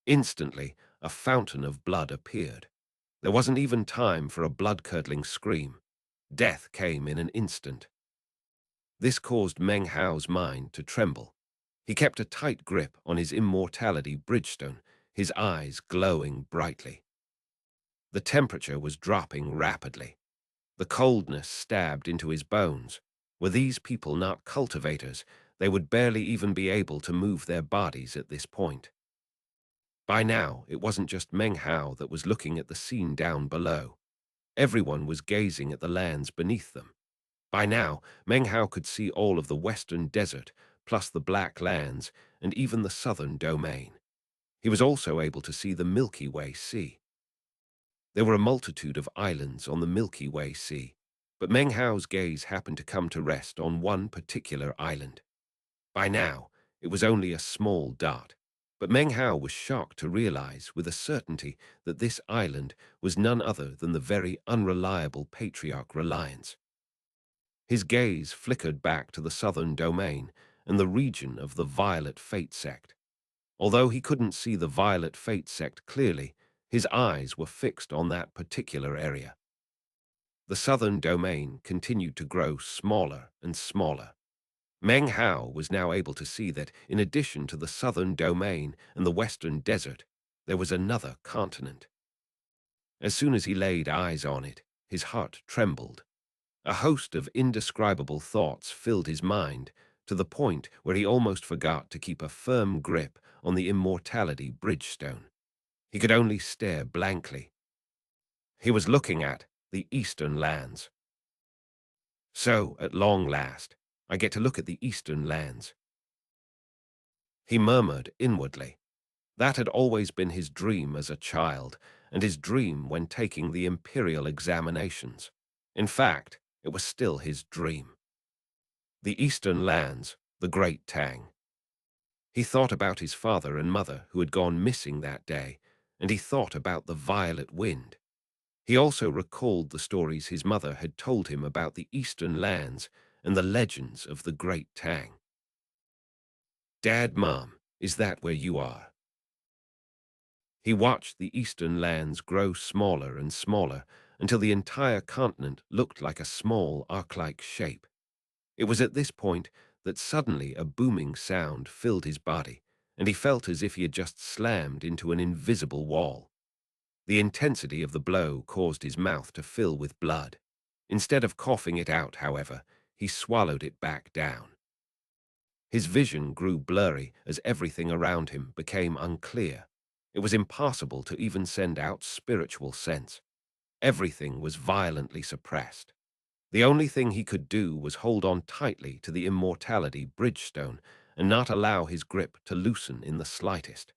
Instantly, a fountain of blood appeared. There wasn't even time for a blood-curdling scream. Death came in an instant. This caused Meng Hao's mind to tremble. He kept a tight grip on his immortality bridgestone, his eyes glowing brightly. The temperature was dropping rapidly. The coldness stabbed into his bones. Were these people not cultivators, they would barely even be able to move their bodies at this point. By now, it wasn't just Meng Hao that was looking at the scene down below. Everyone was gazing at the lands beneath them. By now, Meng Hao could see all of the western desert, plus the Black Lands, and even the southern domain. He was also able to see the Milky Way Sea. There were a multitude of islands on the Milky Way Sea, but Meng Hao's gaze happened to come to rest on one particular island. By now, it was only a small dot, but Meng Hao was shocked to realize with a certainty that this island was none other than the very unreliable Patriarch Reliance. His gaze flickered back to the southern domain and the region of the Violet Fate Sect. Although he couldn't see the Violet Fate Sect clearly, his eyes were fixed on that particular area. The southern domain continued to grow smaller and smaller. Meng Hao was now able to see that, in addition to the southern domain and the western desert, there was another continent. As soon as he laid eyes on it, his heart trembled. A host of indescribable thoughts filled his mind, to the point where he almost forgot to keep a firm grip on the immortality bridgestone. He could only stare blankly. He was looking at the eastern lands. So, at long last, I get to look at the eastern lands. He murmured inwardly. That had always been his dream as a child, and his dream when taking the imperial examinations. In fact, it was still his dream. The eastern lands, the Great Tang. He thought about his father and mother who had gone missing that day, and he thought about the violet wind. He also recalled the stories his mother had told him about the eastern lands and the legends of the Great Tang. "Dad, Mom, is that where you are?" He watched the eastern lands grow smaller and smaller until the entire continent looked like a small arc-like shape. It was at this point that suddenly a booming sound filled his body, and he felt as if he had just slammed into an invisible wall. The intensity of the blow caused his mouth to fill with blood. Instead of coughing it out, however, he swallowed it back down. His vision grew blurry as everything around him became unclear. It was impossible to even send out spiritual sense. Everything was violently suppressed. The only thing he could do was hold on tightly to the immortality bridgestone and not allow his grip to loosen in the slightest.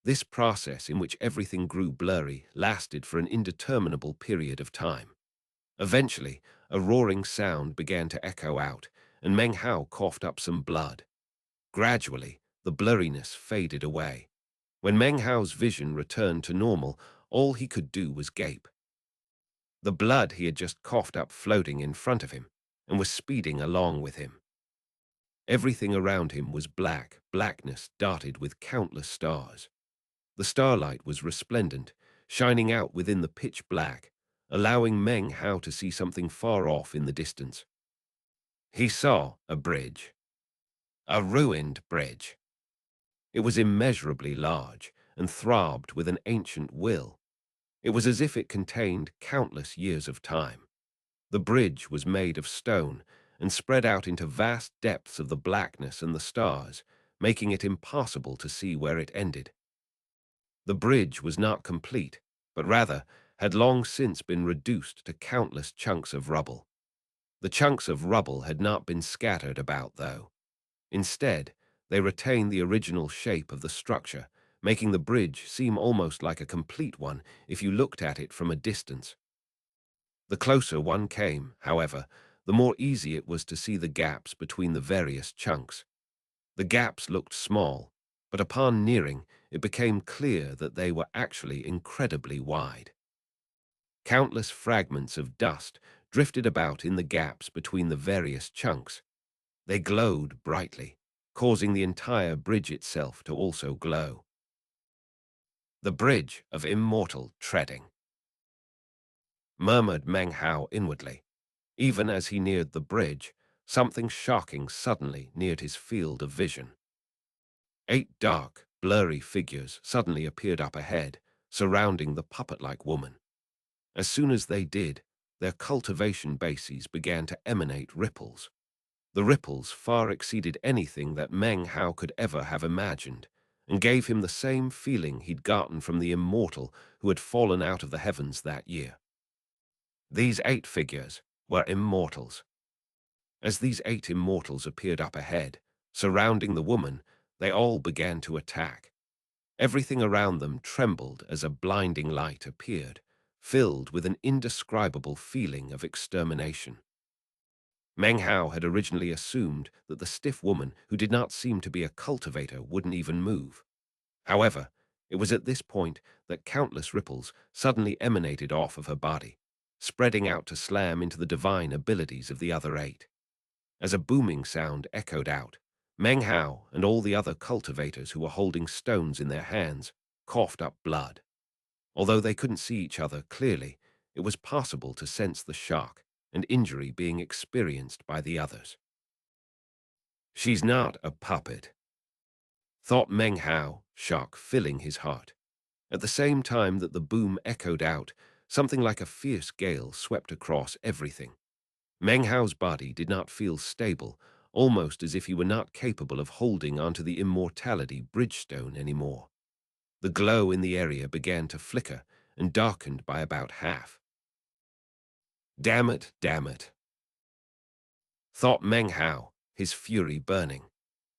This process in which everything grew blurry lasted for an indeterminable period of time. Eventually, a roaring sound began to echo out, and Meng Hao coughed up some blood. Gradually, the blurriness faded away. When Meng Hao's vision returned to normal, all he could do was gape. The blood he had just coughed up floating in front of him and was speeding along with him. Everything around him was black, blackness dotted with countless stars. The starlight was resplendent, shining out within the pitch black, allowing Meng Hao to see something far off in the distance. He saw a bridge. A ruined bridge. It was immeasurably large and throbbed with an ancient will. It was as if it contained countless years of time. The bridge was made of stone and spread out into vast depths of the blackness and the stars, making it impossible to see where it ended. The bridge was not complete, but rather had long since been reduced to countless chunks of rubble. The chunks of rubble had not been scattered about, though. Instead, they retained the original shape of the structure, making the bridge seem almost like a complete one if you looked at it from a distance. The closer one came, however, the more easy it was to see the gaps between the various chunks. The gaps looked small, but upon nearing, it became clear that they were actually incredibly wide. Countless fragments of dust drifted about in the gaps between the various chunks. They glowed brightly, causing the entire bridge itself to also glow. The bridge of immortal treading, murmured Meng Hao inwardly. Even as he neared the bridge, something shocking suddenly neared his field of vision. 8 dark, blurry figures suddenly appeared up ahead, surrounding the puppet-like woman. As soon as they did, their cultivation bases began to emanate ripples. The ripples far exceeded anything that Meng Hao could ever have imagined, and gave him the same feeling he'd gotten from the immortal who had fallen out of the heavens that year. These 8 figures were immortals. As these 8 immortals appeared up ahead, surrounding the woman, they all began to attack. Everything around them trembled as a blinding light appeared, filled with an indescribable feeling of extermination. Meng Hao had originally assumed that the stiff woman who did not seem to be a cultivator wouldn't even move. However, it was at this point that countless ripples suddenly emanated off of her body, spreading out to slam into the divine abilities of the other 8. As a booming sound echoed out, Meng Hao and all the other cultivators who were holding stones in their hands coughed up blood. Although they couldn't see each other clearly, it was possible to sense the shock and injury being experienced by the others. She's not a puppet, thought Meng Hao, shock filling his heart. At the same time that the boom echoed out, something like a fierce gale swept across everything. Meng Hao's body did not feel stable, almost as if he were not capable of holding onto the immortality bridgestone anymore. The glow in the area began to flicker and darkened by about half. Damn it, thought Meng Hao, his fury burning.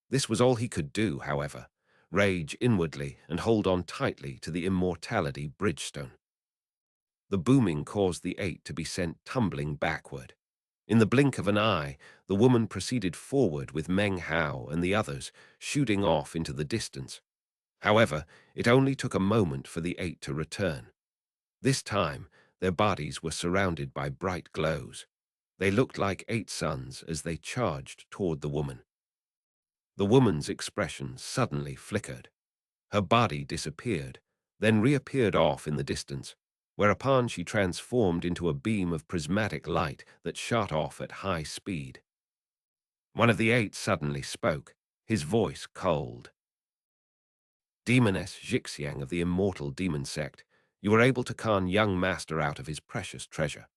This was all he could do, however, rage inwardly and hold on tightly to the immortality bridgestone. The booming caused the 8 to be sent tumbling backward. In the blink of an eye, the woman proceeded forward with Meng Hao and the others shooting off into the distance. However, it only took a moment for the 8 to return. This time, their bodies were surrounded by bright glows. They looked like 8 suns as they charged toward the woman. The woman's expression suddenly flickered. Her body disappeared, then reappeared off in the distance, whereupon she transformed into a beam of prismatic light that shot off at high speed. One of the 8 suddenly spoke, his voice cold. Demoness xianxia of the immortal demon sect, you were able to con young master out of his precious treasure.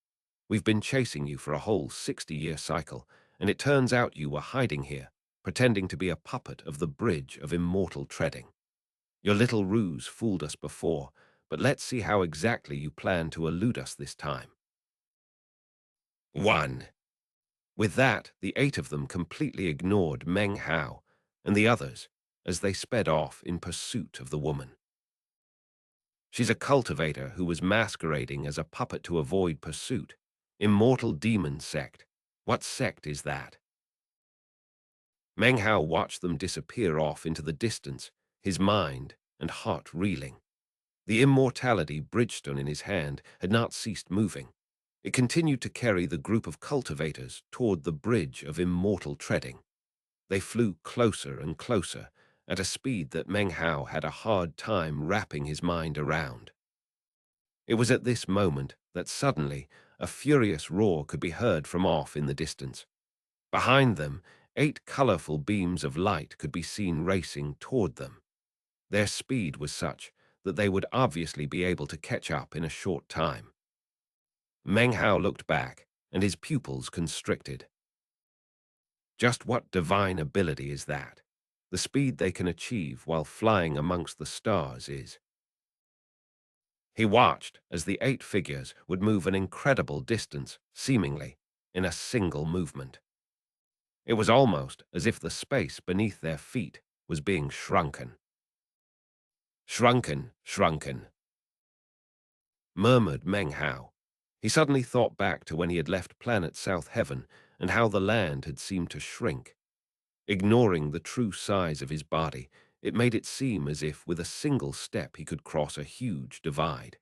We've been chasing you for a whole 60-year cycle, and it turns out you were hiding here, pretending to be a puppet of the bridge of immortal treading. Your little ruse fooled us before, but let's see how exactly you plan to elude us this time. 1. With that, the 8 of them completely ignored Meng Hao and the others as they sped off in pursuit of the woman. She's a cultivator who was masquerading as a puppet to avoid pursuit. Immortal demon sect. What sect is that? Meng Hao watched them disappear off into the distance, his mind and heart reeling. The immortality bridgestone in his hand had not ceased moving. It continued to carry the group of cultivators toward the bridge of immortal treading. They flew closer and closer, at a speed that Meng Hao had a hard time wrapping his mind around. It was at this moment that suddenly a furious roar could be heard from off in the distance. Behind them, 8 colorful beams of light could be seen racing toward them. Their speed was such that they would obviously be able to catch up in a short time. Meng Hao looked back, and his pupils constricted. Just what divine ability is that? The speed they can achieve while flying amongst the stars is. He watched as the 8 figures would move an incredible distance, seemingly, in a single movement. It was almost as if the space beneath their feet was being shrunken. Shrunken, murmured Meng Hao. He suddenly thought back to when he had left planet South Heaven and how the land had seemed to shrink. Ignoring the true size of his body, it made it seem as if with a single step he could cross a huge divide.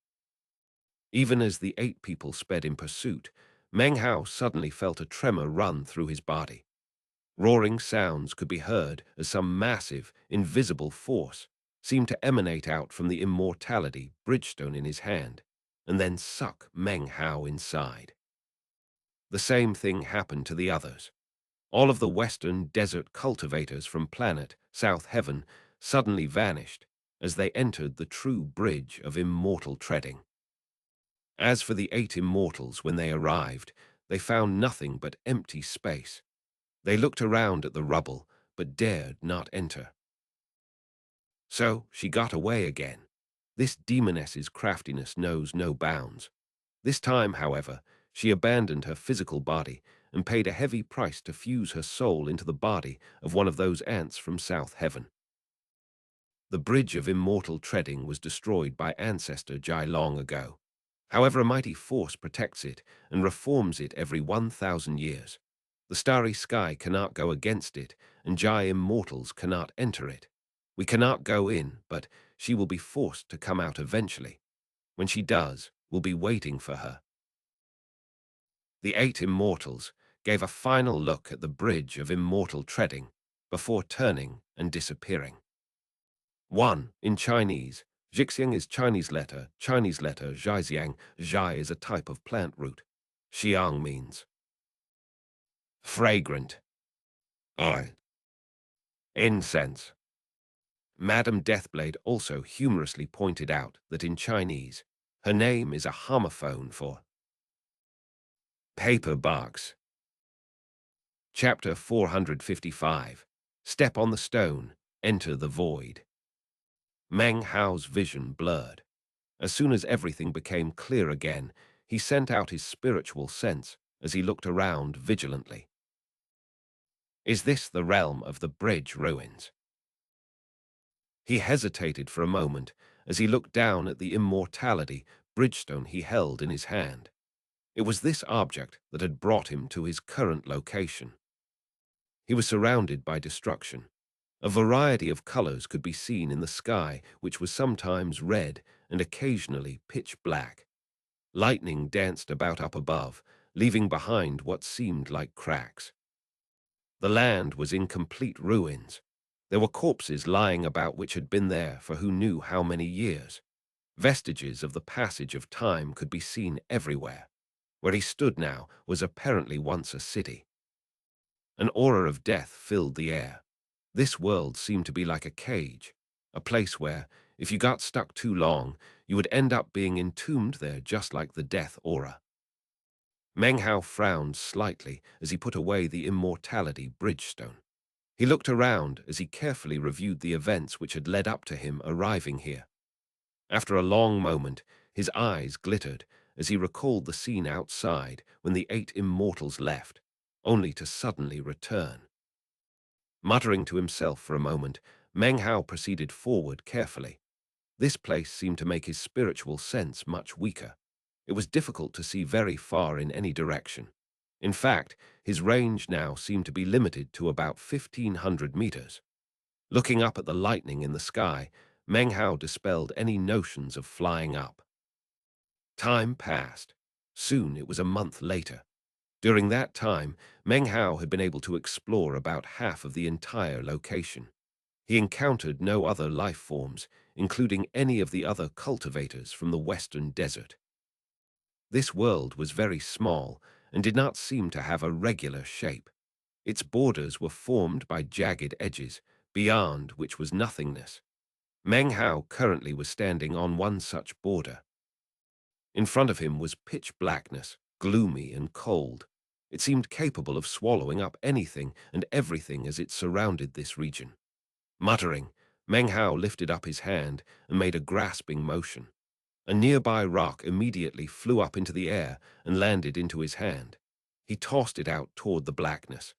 Even as the 8 people sped in pursuit, Meng Hao suddenly felt a tremor run through his body. Roaring sounds could be heard as some massive, invisible force seemed to emanate out from the immortality bridgestone in his hand, and then suck Meng Hao inside. The same thing happened to the others. All of the Western Desert cultivators from planet South Heaven suddenly vanished as they entered the true bridge of immortal treading. As for the 8 immortals, when they arrived, they found nothing but empty space. They looked around at the rubble, but dared not enter. So she got away again. This demoness's craftiness knows no bounds. This time, however, she abandoned her physical body and paid a heavy price to fuse her soul into the body of one of those ants from South Heaven. The bridge of immortal treading was destroyed by ancestor Jai long ago. However, a mighty force protects it and reforms it every 1,000 years. The starry sky cannot go against it, and Jai immortals cannot enter it. We cannot go in, but she will be forced to come out eventually. When she does, we'll be waiting for her. The 8 immortals gave a final look at the bridge of immortal treading before turning and disappearing. 1. In Chinese, xianxia is Chinese letter xiang. Zhai is a type of plant root. Xiang means fragrant. I. Incense. Madame Deathblade also humorously pointed out that in Chinese, her name is a homophone for paper box. Chapter 455. Step on the stone, enter the void. Meng Hao's vision blurred. As soon as everything became clear again, he sent out his spiritual sense as he looked around vigilantly. Is this the realm of the bridge ruins? He hesitated for a moment as he looked down at the immortality bridgestone he held in his hand. It was this object that had brought him to his current location. He was surrounded by destruction. A variety of colors could be seen in the sky, which was sometimes red and occasionally pitch black. Lightning danced about up above, leaving behind what seemed like cracks. The land was in complete ruins. There were corpses lying about which had been there for who knew how many years. Vestiges of the passage of time could be seen everywhere. Where he stood now was apparently once a city. An aura of death filled the air. This world seemed to be like a cage, a place where, if you got stuck too long, you would end up being entombed there just like the death aura. Meng Hao frowned slightly as he put away the immortality bridgestone. He looked around as he carefully reviewed the events which had led up to him arriving here. After a long moment, his eyes glittered as he recalled the scene outside when the 8 immortals left, only to suddenly return. Muttering to himself for a moment, Meng Hao proceeded forward carefully. This place seemed to make his spiritual sense much weaker. It was difficult to see very far in any direction. In fact, his range now seemed to be limited to about 1,500 meters. Looking up at the lightning in the sky, Meng Hao dispelled any notions of flying up. Time passed. Soon it was a month later. During that time, Meng Hao had been able to explore about half of the entire location. He encountered no other life forms, including any of the other cultivators from the Western Desert. This world was very small and did not seem to have a regular shape. Its borders were formed by jagged edges, beyond which was nothingness. Meng Hao currently was standing on one such border. In front of him was pitch blackness, gloomy and cold. It seemed capable of swallowing up anything and everything as it surrounded this region. Muttering, Meng Hao lifted up his hand and made a grasping motion. A nearby rock immediately flew up into the air and landed into his hand. He tossed it out toward the blackness.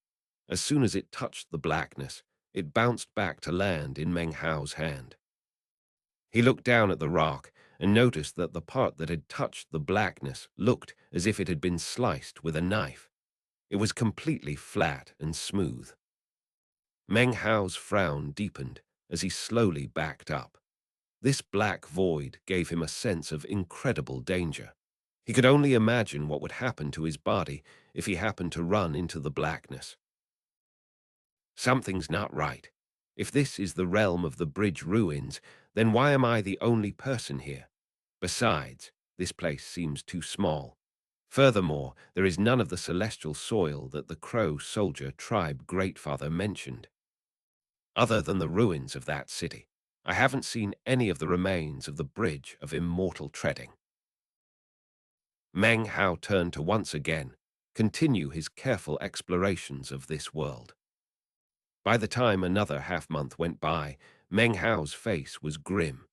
As soon as it touched the blackness, it bounced back to land in Meng Hao's hand. He looked down at the rock and noticed that the part that had touched the blackness looked as if it had been sliced with a knife. It was completely flat and smooth. Meng Hao's frown deepened as he slowly backed up. This black void gave him a sense of incredible danger. He could only imagine what would happen to his body if he happened to run into the blackness. Something's not right. If this is the realm of the bridge ruins, then why am I the only person here? Besides, this place seems too small. Furthermore, there is none of the celestial soil that the Crow soldier tribe Greatfather mentioned. Other than the ruins of that city, I haven't seen any of the remains of the bridge of immortal treading. Meng Hao turned to once again continue his careful explorations of this world. By the time another half-month went by, Meng Hao's face was grim.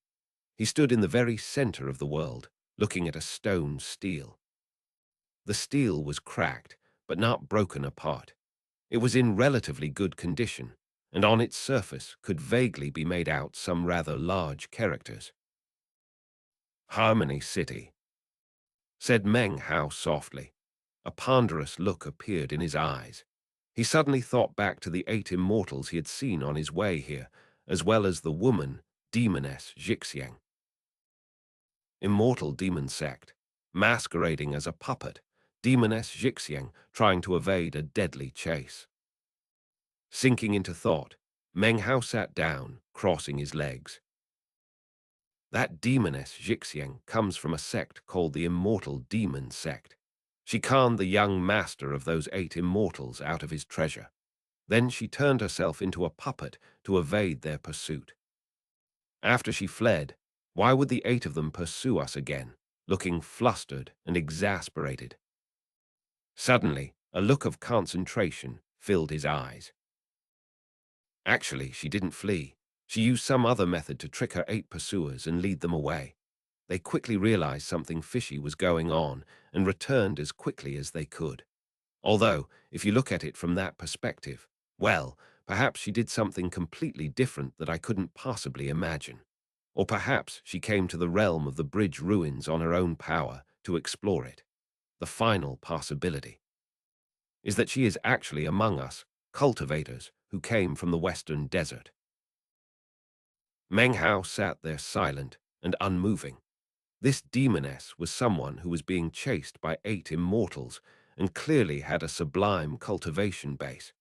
He stood in the very center of the world, looking at a stone stele. The stele was cracked, but not broken apart. It was in relatively good condition, and on its surface could vaguely be made out some rather large characters. "Harmony City," said Meng Hao softly. A ponderous look appeared in his eyes. He suddenly thought back to the 8 immortals he had seen on his way here, as well as the woman, demoness xianxia. Immortal demon sect, masquerading as a puppet, demoness xianxia trying to evade a deadly chase. Sinking into thought, Meng Hao sat down, crossing his legs. That demoness xianxia comes from a sect called the Immortal Demon Sect. She conned the young master of those 8 immortals out of his treasure. Then she turned herself into a puppet to evade their pursuit. After she fled, why would the 8 of them pursue us again, looking flustered and exasperated? Suddenly, a look of concentration filled his eyes. Actually, she didn't flee. She used some other method to trick her 8 pursuers and lead them away. They quickly realized something fishy was going on and returned as quickly as they could. Although, if you look at it from that perspective, well, perhaps she did something completely different that I couldn't possibly imagine. Or perhaps she came to the realm of the bridge ruins on her own power to explore it. The final possibility is that she is actually among us, cultivators who came from the western desert. Meng Hao sat there silent and unmoving. This demoness was someone who was being chased by 8 immortals and clearly had a sublime cultivation base.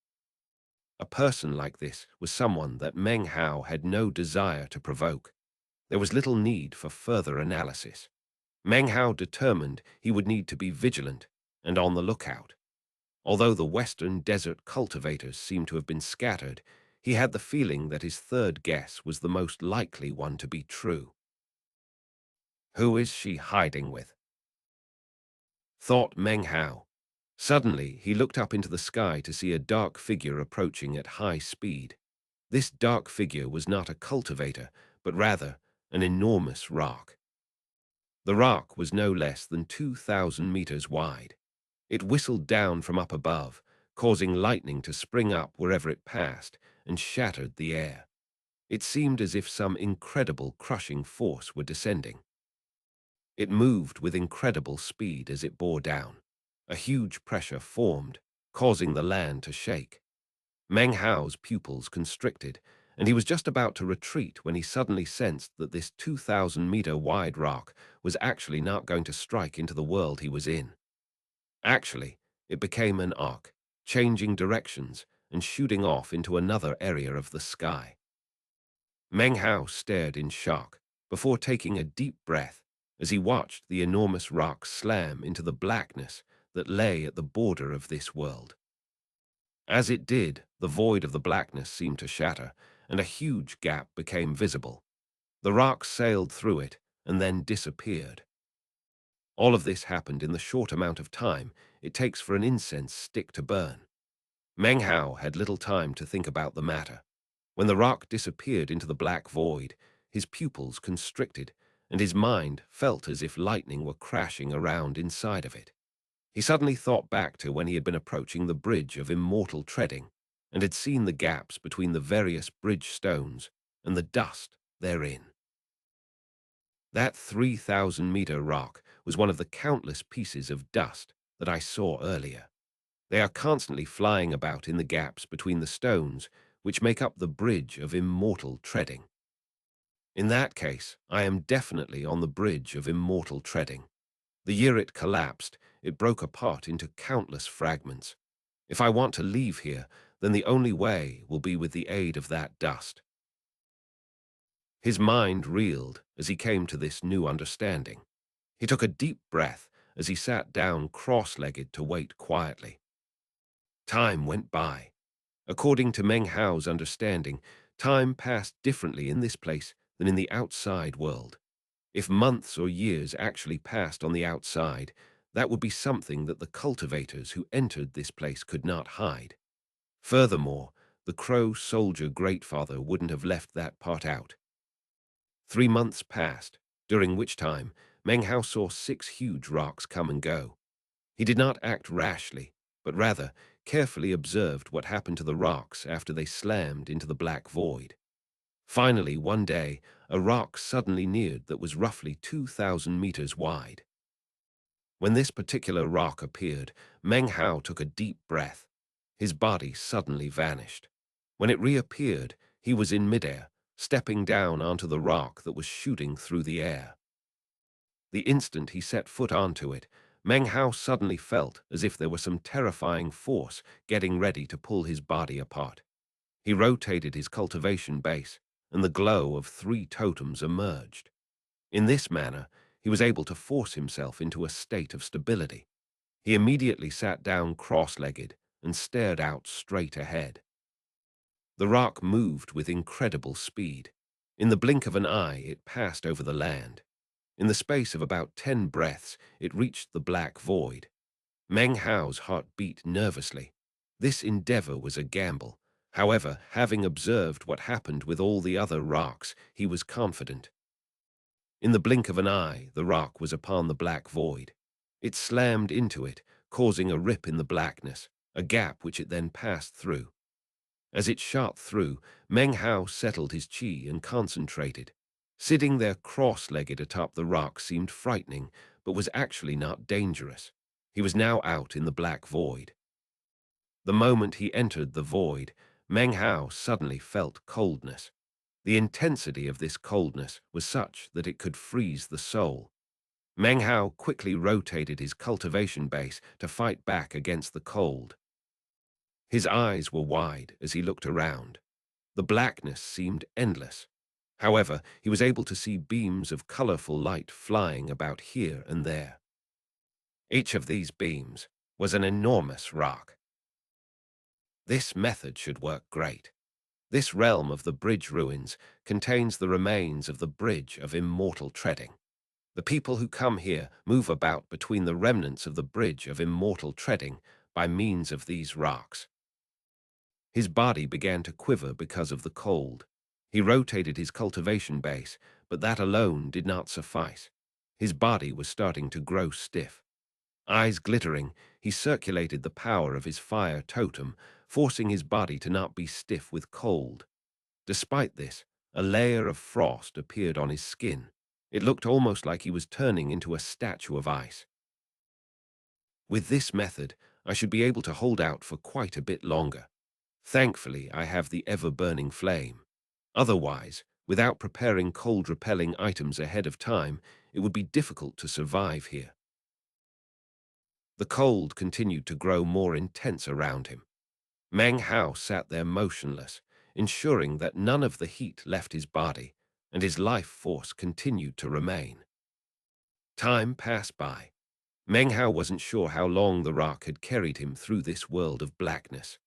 A person like this was someone that Meng Hao had no desire to provoke. There was little need for further analysis. Meng Hao determined he would need to be vigilant and on the lookout. Although the western desert cultivators seemed to have been scattered, he had the feeling that his third guess was the most likely one to be true. Who is she hiding with? Thought Meng Hao. Suddenly, he looked up into the sky to see a dark figure approaching at high speed. This dark figure was not a cultivator, but rather an enormous rock. The rock was no less than 2,000 meters wide. It whistled down from up above, causing lightning to spring up wherever it passed, and shattered the air. It seemed as if some incredible crushing force were descending. It moved with incredible speed as it bore down. A huge pressure formed, causing the land to shake. Meng Hao's pupils constricted, and he was just about to retreat when he suddenly sensed that this 2,000-meter wide rock was actually not going to strike into the world he was in. Actually, it became an arc, changing directions and shooting off into another area of the sky. Meng Hao stared in shock before taking a deep breath as he watched the enormous rock slam into the blackness that lay at the border of this world. As it did, the void of the blackness seemed to shatter, and a huge gap became visible. The rock sailed through it and then disappeared. All of this happened in the short amount of time it takes for an incense stick to burn. Meng Hao had little time to think about the matter. When the rock disappeared into the black void, his pupils constricted, and his mind felt as if lightning were crashing around inside of it. He suddenly thought back to when he had been approaching the bridge of immortal treading, and had seen the gaps between the various bridge stones and the dust therein. That 3,000-meter rock was one of the countless pieces of dust that I saw earlier. They are constantly flying about in the gaps between the stones, which make up the bridge of immortal treading. In that case, I am definitely on the bridge of immortal treading. The year it collapsed, it broke apart into countless fragments. If I want to leave here, then the only way will be with the aid of that dust. His mind reeled as he came to this new understanding. He took a deep breath as he sat down cross-legged to wait quietly. Time went by. According to Meng Hao's understanding, time passed differently in this place than in the outside world. If months or years actually passed on the outside, that would be something that the cultivators who entered this place could not hide. Furthermore, the Crow soldier greatfather wouldn't have left that part out. 3 months passed, during which time Meng Hao saw 6 huge rocks come and go. He did not act rashly, but rather carefully observed what happened to the rocks after they slammed into the black void. Finally, one day, a rock suddenly neared that was roughly 2,000 meters wide. When this particular rock appeared, Meng Hao took a deep breath. His body suddenly vanished. When it reappeared, he was in midair, stepping down onto the rock that was shooting through the air. The instant he set foot onto it, Meng Hao suddenly felt as if there was some terrifying force getting ready to pull his body apart. He rotated his cultivation base, and the glow of 3 totems emerged. In this manner, he was able to force himself into a state of stability. He immediately sat down cross-legged and stared out straight ahead. The rock moved with incredible speed. In the blink of an eye, it passed over the land. In the space of about 10 breaths, it reached the black void. Meng Hao's heart beat nervously. This endeavor was a gamble. However, having observed what happened with all the other rocks, he was confident. In the blink of an eye, the rock was upon the black void. It slammed into it, causing a rip in the blackness, a gap which it then passed through. As it shot through, Meng Hao settled his qi and concentrated. Sitting there cross-legged atop the rock seemed frightening, but was actually not dangerous. He was now out in the black void. The moment he entered the void, Meng Hao suddenly felt coldness. The intensity of this coldness was such that it could freeze the soul. Meng Hao quickly rotated his cultivation base to fight back against the cold. His eyes were wide as he looked around. The blackness seemed endless. However, he was able to see beams of colorful light flying about here and there. Each of these beams was an enormous rock. This method should work great. This realm of the bridge ruins contains the remains of the bridge of immortal treading. The people who come here move about between the remnants of the bridge of immortal treading by means of these rocks. His body began to quiver because of the cold. He rotated his cultivation base, but that alone did not suffice. His body was starting to grow stiff. Eyes glittering, he circulated the power of his fire totem, forcing his body to not be stiff with cold. Despite this, a layer of frost appeared on his skin. It looked almost like he was turning into a statue of ice. With this method, I should be able to hold out for quite a bit longer. Thankfully, I have the ever-burning flame. Otherwise, without preparing cold-repelling items ahead of time, it would be difficult to survive here. The cold continued to grow more intense around him. Meng Hao sat there motionless, ensuring that none of the heat left his body, and his life force continued to remain. Time passed by. Meng Hao wasn't sure how long the rock had carried him through this world of blackness.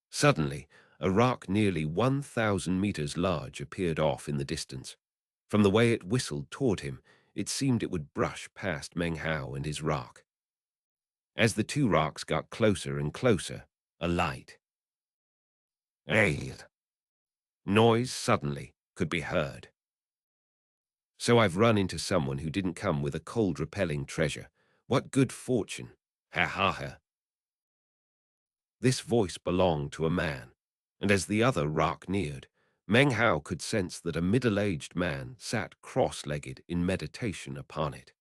Suddenly, a rock nearly 1,000 meters large appeared off in the distance. From the way it whistled toward him, it seemed it would brush past Meng Hao and his rock. As the 2 rocks got closer and closer, a light noise suddenly could be heard. So I've run into someone who didn't come with a cold-repelling treasure. What good fortune! Ha ha ha! This voice belonged to a man, and as the other rock neared, Meng Hao could sense that a middle-aged man sat cross-legged in meditation upon it.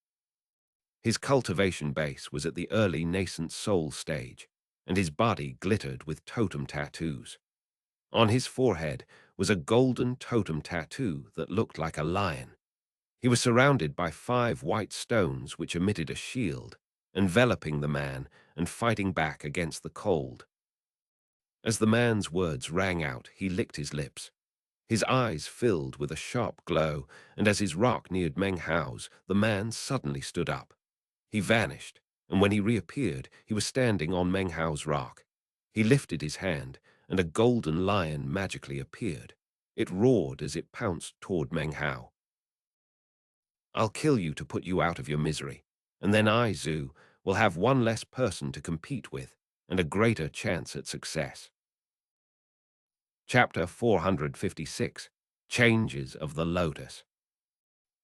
His cultivation base was at the early nascent soul stage, and his body glittered with totem tattoos. On his forehead was a golden totem tattoo that looked like a lion. He was surrounded by 5 white stones which emitted a shield, enveloping the man and fighting back against the cold. As the man's words rang out, he licked his lips. His eyes filled with a sharp glow, and as his rock neared Meng Hao's, the man suddenly stood up. He vanished, and when he reappeared, he was standing on Meng Hao's rock. He lifted his hand, and a golden lion magically appeared. It roared as it pounced toward Meng Hao. "I'll kill you to put you out of your misery, and then I, Zhu, will have one less person to compete with, and a greater chance at success." Chapter 456. Changes of the Lotus.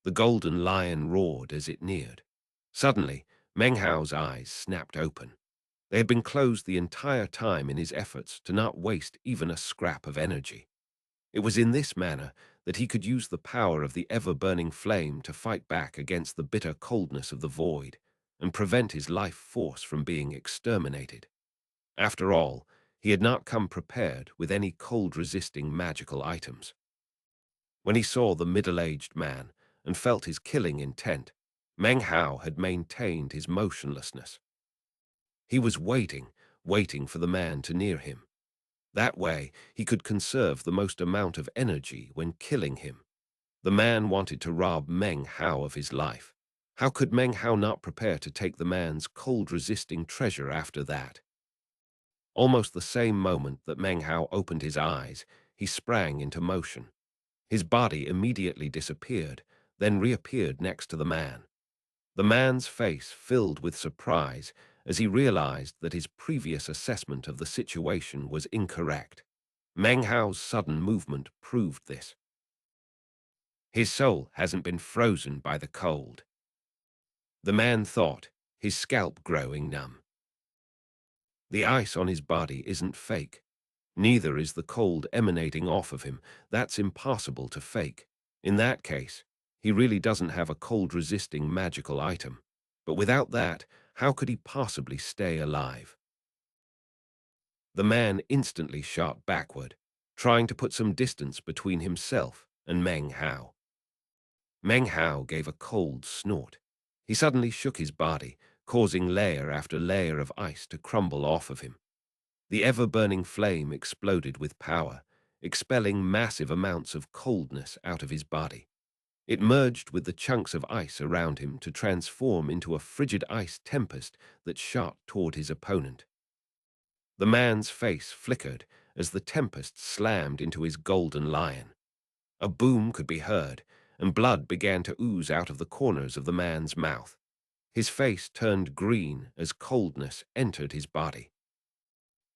The golden lion roared as it neared. Suddenly, Meng Hao's eyes snapped open. They had been closed the entire time in his efforts to not waste even a scrap of energy. It was in this manner that he could use the power of the ever-burning flame to fight back against the bitter coldness of the void and prevent his life force from being exterminated. After all, he had not come prepared with any cold-resisting magical items. When he saw the middle-aged man and felt his killing intent, Meng Hao had maintained his motionlessness. He was waiting for the man to near him. That way, he could conserve the most amount of energy when killing him. The man wanted to rob Meng Hao of his life. How could Meng Hao not prepare to take the man's cold-resisting treasure after that? Almost the same moment that Meng Hao opened his eyes, he sprang into motion. His body immediately disappeared, then reappeared next to the man. The man's face filled with surprise as he realized that his previous assessment of the situation was incorrect. Meng Hao's sudden movement proved this. His soul hasn't been frozen by the cold, the man thought, his scalp growing numb. The ice on his body isn't fake. Neither is the cold emanating off of him. That's impossible to fake. In that case, he really doesn't have a cold-resisting magical item. But without that, how could he possibly stay alive? The man instantly shot backward, trying to put some distance between himself and Meng Hao. Meng Hao gave a cold snort. He suddenly shook his body, causing layer after layer of ice to crumble off of him. The ever-burning flame exploded with power, expelling massive amounts of coldness out of his body. It merged with the chunks of ice around him to transform into a frigid ice tempest that shot toward his opponent. The man's face flickered as the tempest slammed into his golden lion. A boom could be heard, and blood began to ooze out of the corners of the man's mouth. His face turned green as coldness entered his body.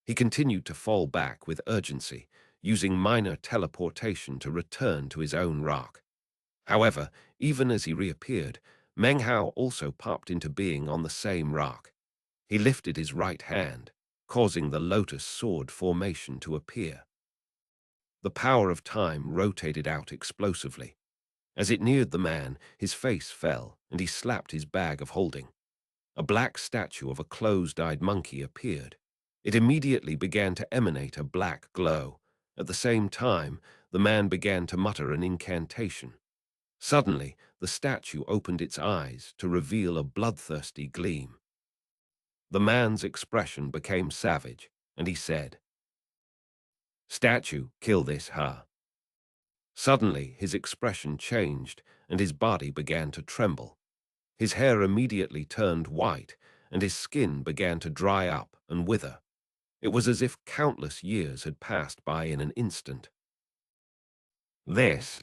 He continued to fall back with urgency, using minor teleportation to return to his own rock. However, even as he reappeared, Meng Hao also popped into being on the same rock. He lifted his right hand, causing the lotus sword formation to appear. The power of time rotated out explosively. As it neared the man, his face fell, and he slapped his bag of holding. A black statue of a closed-eyed monkey appeared. It immediately began to emanate a black glow. At the same time, the man began to mutter an incantation. Suddenly, the statue opened its eyes to reveal a bloodthirsty gleam. The man's expression became savage, and he said, "Statue, kill this, huh?" Suddenly, his expression changed, and his body began to tremble. His hair immediately turned white, and his skin began to dry up and wither. It was as if countless years had passed by in an instant. This.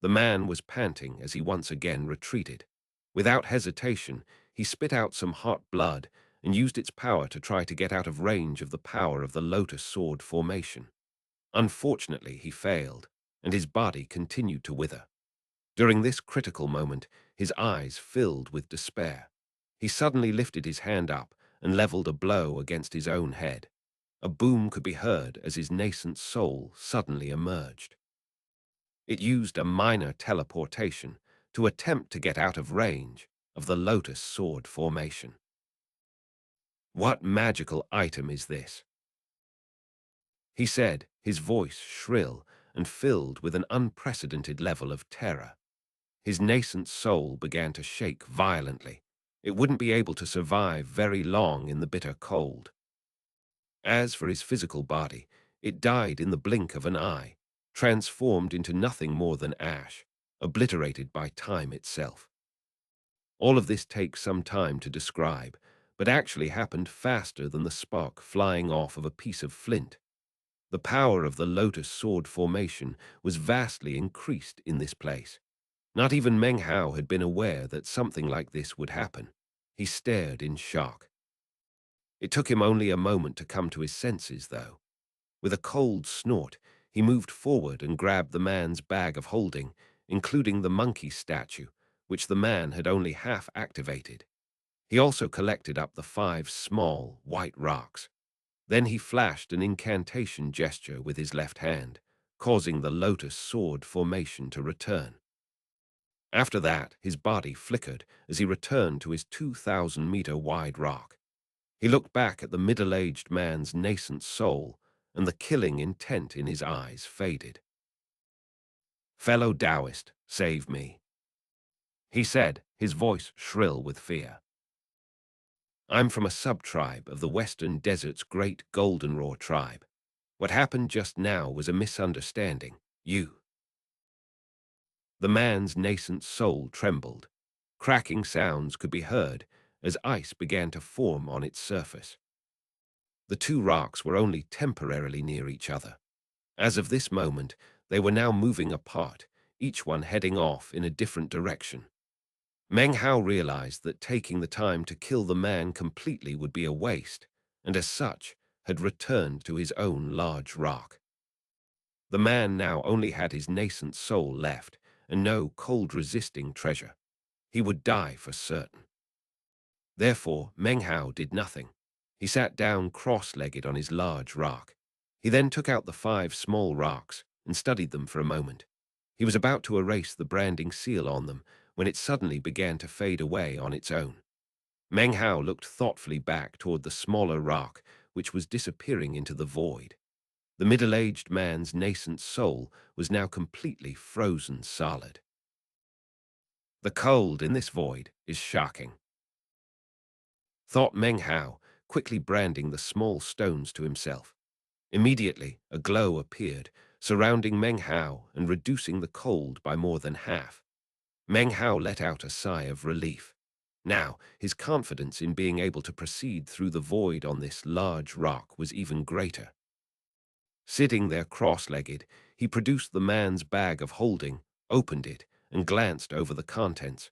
The man was panting as he once again retreated. Without hesitation, he spit out some hot blood and used its power to try to get out of range of the power of the lotus sword formation. Unfortunately, he failed, and his body continued to wither. During this critical moment, his eyes filled with despair. He suddenly lifted his hand up and leveled a blow against his own head. A boom could be heard as his nascent soul suddenly emerged. It used a minor teleportation to attempt to get out of range of the lotus sword formation. "What magical item is this?" he said, his voice shrill and filled with an unprecedented level of terror. His nascent soul began to shake violently. It wouldn't be able to survive very long in the bitter cold. As for his physical body, it died in the blink of an eye, transformed into nothing more than ash, obliterated by time itself. All of this takes some time to describe, but actually happened faster than the spark flying off of a piece of flint. The power of the lotus sword formation was vastly increased in this place. Not even Meng Hao had been aware that something like this would happen. He stared in shock. It took him only a moment to come to his senses, though. With a cold snort, he moved forward and grabbed the man's bag of holding, including the monkey statue, which the man had only half activated. He also collected up the 5 small, white rocks. Then he flashed an incantation gesture with his left hand, causing the lotus sword formation to return. After that, his body flickered as he returned to his 2,000-meter wide rock. He looked back at the middle-aged man's nascent soul, and the killing intent in his eyes faded. "Fellow Taoist, save me," he said, his voice shrill with fear. "I'm from a sub-tribe of the Western Desert's great Goldenroar tribe. What happened just now was a misunderstanding. The man's nascent soul trembled. Cracking sounds could be heard as ice began to form on its surface. The 2 rocks were only temporarily near each other. As of this moment, they were now moving apart, each one heading off in a different direction. Meng Hao realized that taking the time to kill the man completely would be a waste, and as such, had returned to his own large rock. The man now only had his nascent soul left, and no cold-resisting treasure. He would die for certain. Therefore, Meng Hao did nothing. He sat down cross-legged on his large rock. He then took out the 5 small rocks and studied them for a moment. He was about to erase the branding seal on them when it suddenly began to fade away on its own. Meng Hao looked thoughtfully back toward the smaller rock, which was disappearing into the void. The middle-aged man's nascent soul was now completely frozen solid. The cold in this void is shocking, thought Meng Hao, quickly branding the small stones to himself. Immediately, a glow appeared, surrounding Meng Hao and reducing the cold by more than half. Meng Hao let out a sigh of relief. Now, his confidence in being able to proceed through the void on this large rock was even greater. Sitting there cross-legged, he produced the man's bag of holding, opened it, and glanced over the contents.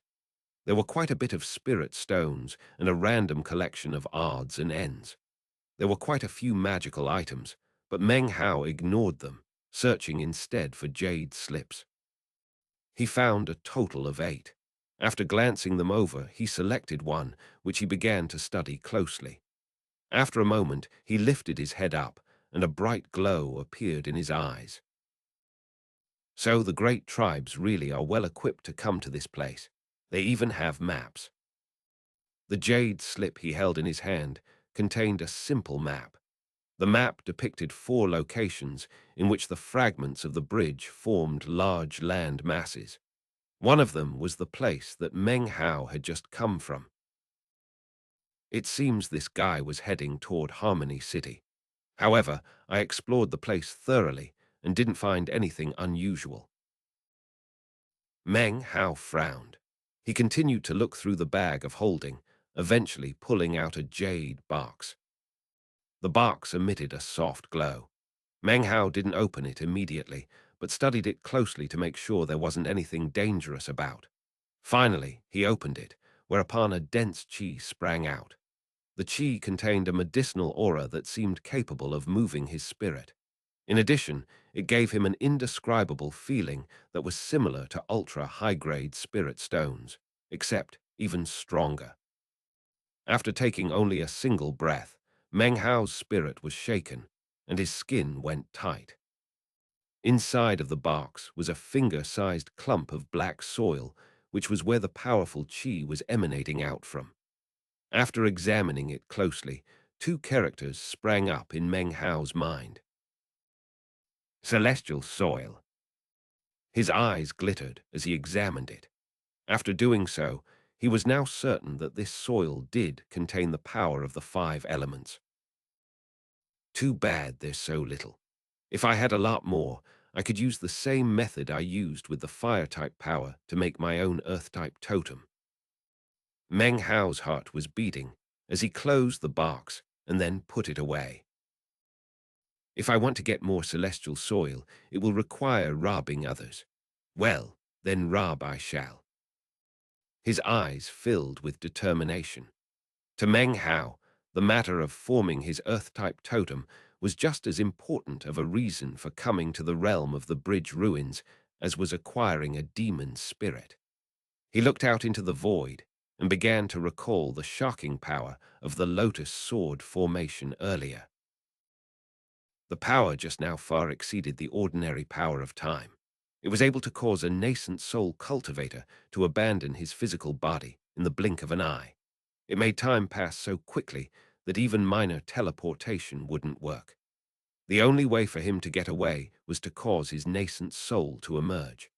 There were quite a bit of spirit stones and a random collection of odds and ends. There were quite a few magical items, but Meng Hao ignored them, searching instead for jade slips. He found a total of 8. After glancing them over, he selected one, which he began to study closely. After a moment, he lifted his head up, and a bright glow appeared in his eyes. So the great tribes really are well equipped to come to this place. They even have maps. The jade slip he held in his hand contained a simple map. The map depicted 4 locations in which the fragments of the bridge formed large land masses. One of them was the place that Meng Hao had just come from. It seems this guy was heading toward Harmony City. However, I explored the place thoroughly and didn't find anything unusual. Meng Hao frowned. He continued to look through the bag of holding, eventually pulling out a jade box. The box emitted a soft glow. Meng Hao didn't open it immediately, but studied it closely to make sure there wasn't anything dangerous about. Finally, he opened it, whereupon a dense qi sprang out. The qi contained a medicinal aura that seemed capable of moving his spirit. In addition, it gave him an indescribable feeling that was similar to ultra-high-grade spirit stones, except even stronger. After taking only a single breath, Meng Hao's spirit was shaken, and his skin went tight. Inside of the box was a finger-sized clump of black soil, which was where the powerful qi was emanating out from. After examining it closely, 2 characters sprang up in Meng Hao's mind. Celestial soil. His eyes glittered as he examined it. After doing so, he was now certain that this soil did contain the power of the 5 elements. Too bad there's so little. If I had a lot more, I could use the same method I used with the fire-type power to make my own earth-type totem. Meng Hao's heart was beating as he closed the box and then put it away. If I want to get more celestial soil, it will require robbing others. Well, then rob I shall. His eyes filled with determination. To Meng Hao, the matter of forming his Earth-type totem was just as important of a reason for coming to the realm of the bridge ruins as was acquiring a demon spirit. He looked out into the void and began to recall the shocking power of the lotus sword formation earlier. The power just now far exceeded the ordinary power of time. It was able to cause a nascent soul cultivator to abandon his physical body in the blink of an eye. It made time pass so quickly that even minor teleportation wouldn't work. The only way for him to get away was to cause his nascent soul to emerge.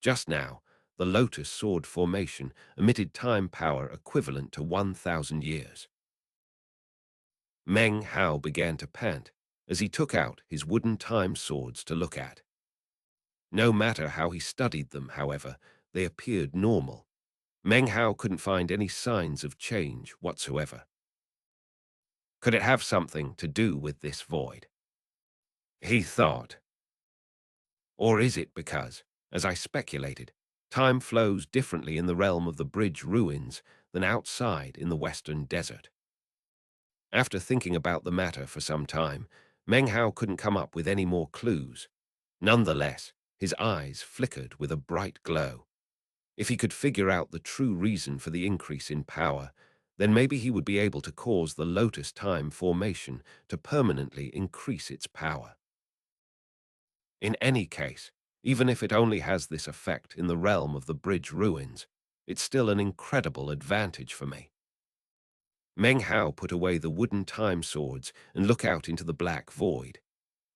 Just now, the lotus sword formation emitted time power equivalent to 1,000 years. Meng Hao began to pant as he took out his wooden time swords to look at. No matter how he studied them, however, they appeared normal. Meng Hao couldn't find any signs of change whatsoever. Could it have something to do with this void? He thought. Or is it because, as I speculated, time flows differently in the realm of the bridge ruins than outside in the western desert? After thinking about the matter for some time, Meng Hao couldn't come up with any more clues. Nonetheless, his eyes flickered with a bright glow. If he could figure out the true reason for the increase in power, then maybe he would be able to cause the lotus time formation to permanently increase its power. In any case, even if it only has this effect in the realm of the bridge ruins, it's still an incredible advantage for me. Meng Hao put away the wooden time swords and looked out into the black void.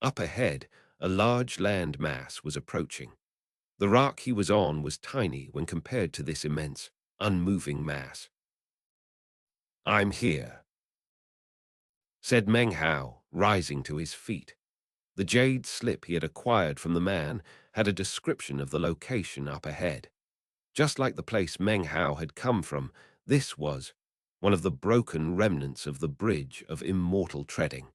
Up ahead, a large land mass was approaching. The rock he was on was tiny when compared to this immense, unmoving mass. "I'm here," said Meng Hao, rising to his feet. The jade slip he had acquired from the man had a description of the location up ahead. Just like the place Meng Hao had come from, this was one of the broken remnants of the Bridge of Immortal Treading.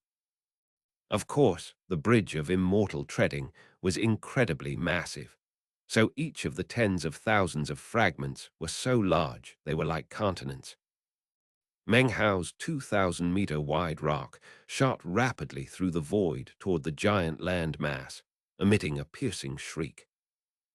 Of course, the Bridge of Immortal Treading was incredibly massive, so each of the tens of thousands of fragments were so large they were like continents. Meng Hao's 2,000-meter wide rock shot rapidly through the void toward the giant land mass, emitting a piercing shriek.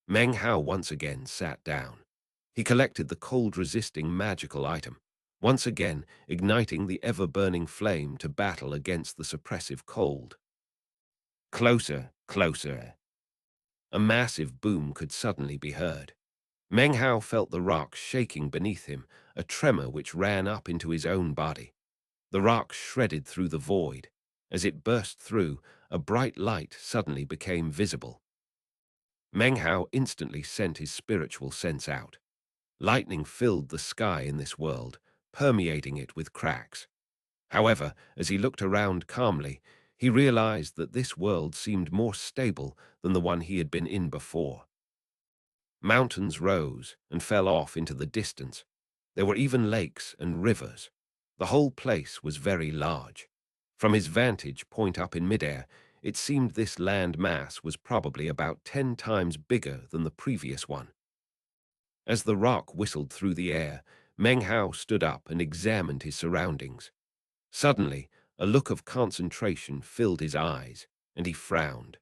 Meng Hao once again sat down. He collected the cold-resisting magical item, once again igniting the ever-burning flame to battle against the suppressive cold. Closer, closer. A massive boom could suddenly be heard. Meng Hao felt the rock shaking beneath him, a tremor which ran up into his own body. The rock shredded through the void. As it burst through, a bright light suddenly became visible. Meng Hao instantly sent his spiritual sense out. Lightning filled the sky in this world, permeating it with cracks. However, as he looked around calmly, he realized that this world seemed more stable than the one he had been in before. Mountains rose and fell off into the distance. There were even lakes and rivers. The whole place was very large. From his vantage point up in midair, it seemed this land mass was probably about 10 times bigger than the previous one. As the rock whistled through the air, Meng Hao stood up and examined his surroundings. Suddenly, a look of concentration filled his eyes, and he frowned.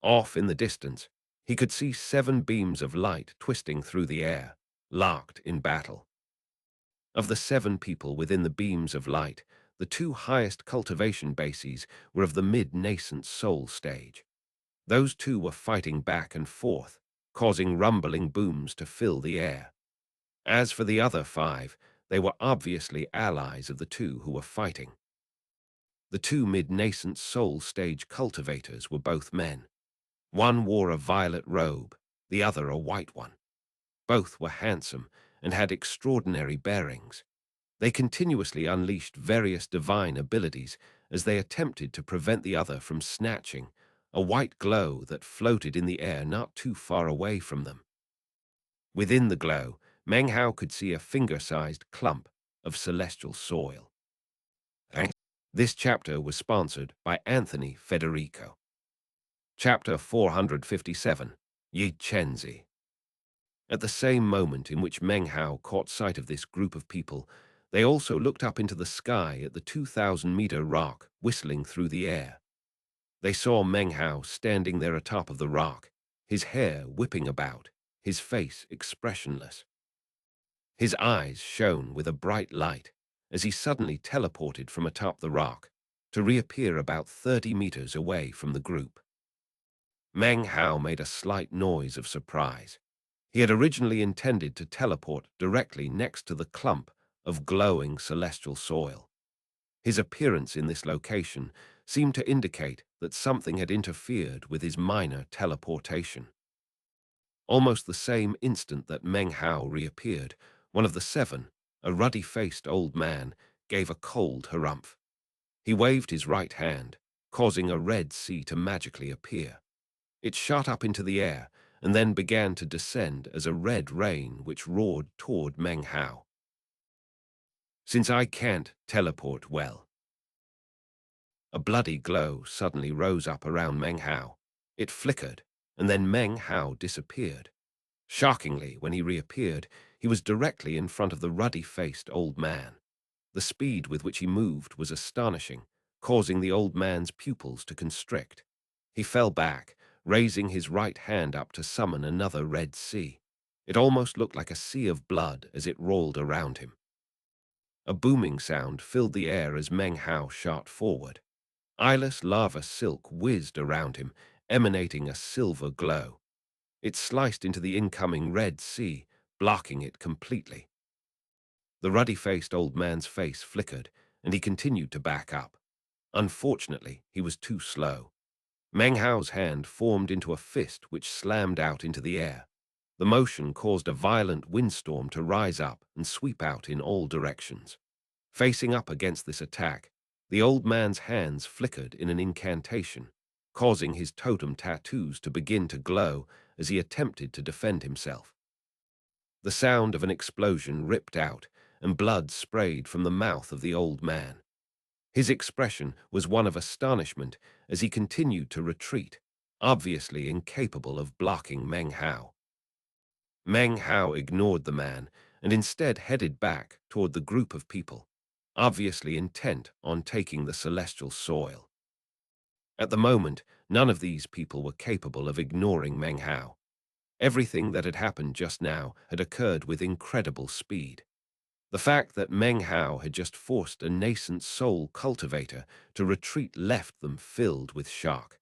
Off in the distance, he could see 7 beams of light twisting through the air, locked in battle. Of the 7 people within the beams of light, the 2 highest cultivation bases were of the mid-nascent soul stage. Those 2 were fighting back and forth, causing rumbling booms to fill the air. As for the other 5, they were obviously allies of the 2 who were fighting. The 2 mid-nascent soul stage cultivators were both men. One wore a violet robe, the other a white one. Both were handsome and had extraordinary bearings. They continuously unleashed various divine abilities as they attempted to prevent the other from snatching a white glow that floated in the air not too far away from them. Within the glow, Meng Hao could see a finger-sized clump of celestial soil. This chapter was sponsored by Anthony Federico. Chapter 457, xianxia. At the same moment in which Meng Hao caught sight of this group of people, they also looked up into the sky at the 2,000-meter rock whistling through the air. They saw Meng Hao standing there atop of the rock, his hair whipping about, his face expressionless. His eyes shone with a bright light as he suddenly teleported from atop the rock to reappear about 30 meters away from the group. Meng Hao made a slight noise of surprise. He had originally intended to teleport directly next to the clump of glowing celestial soil. His appearance in this location seemed to indicate that something had interfered with his minor teleportation. Almost the same instant that Meng Hao reappeared, one of the seven, a ruddy-faced old man, gave a cold harumph. He waved his right hand, causing a red sea to magically appear. It shot up into the air and then began to descend as a red rain which roared toward Meng Hao. Since I can't teleport well. A bloody glow suddenly rose up around Meng Hao. It flickered, and then Meng Hao disappeared. Shockingly, when he reappeared, he was directly in front of the ruddy-faced old man. The speed with which he moved was astonishing, causing the old man's pupils to constrict. He fell back, raising his right hand up to summon another red sea. It almost looked like a sea of blood as it rolled around him. A booming sound filled the air as Meng Hao shot forward. Eyeless lava silk whizzed around him, emanating a silver glow. It sliced into the incoming red sea, blocking it completely. The ruddy-faced old man's face flickered, and he continued to back up. Unfortunately, he was too slow. Meng Hao's hand formed into a fist which slammed out into the air. The motion caused a violent windstorm to rise up and sweep out in all directions. Facing up against this attack, the old man's hands flickered in an incantation, causing his totem tattoos to begin to glow as he attempted to defend himself. The sound of an explosion ripped out, and blood sprayed from the mouth of the old man. His expression was one of astonishment as he continued to retreat, obviously incapable of blocking Meng Hao. Meng Hao ignored the man and instead headed back toward the group of people, obviously intent on taking the celestial soil. At the moment, none of these people were capable of ignoring Meng Hao. Everything that had happened just now had occurred with incredible speed. The fact that Meng Hao had just forced a nascent soul cultivator to retreat left them filled with shock.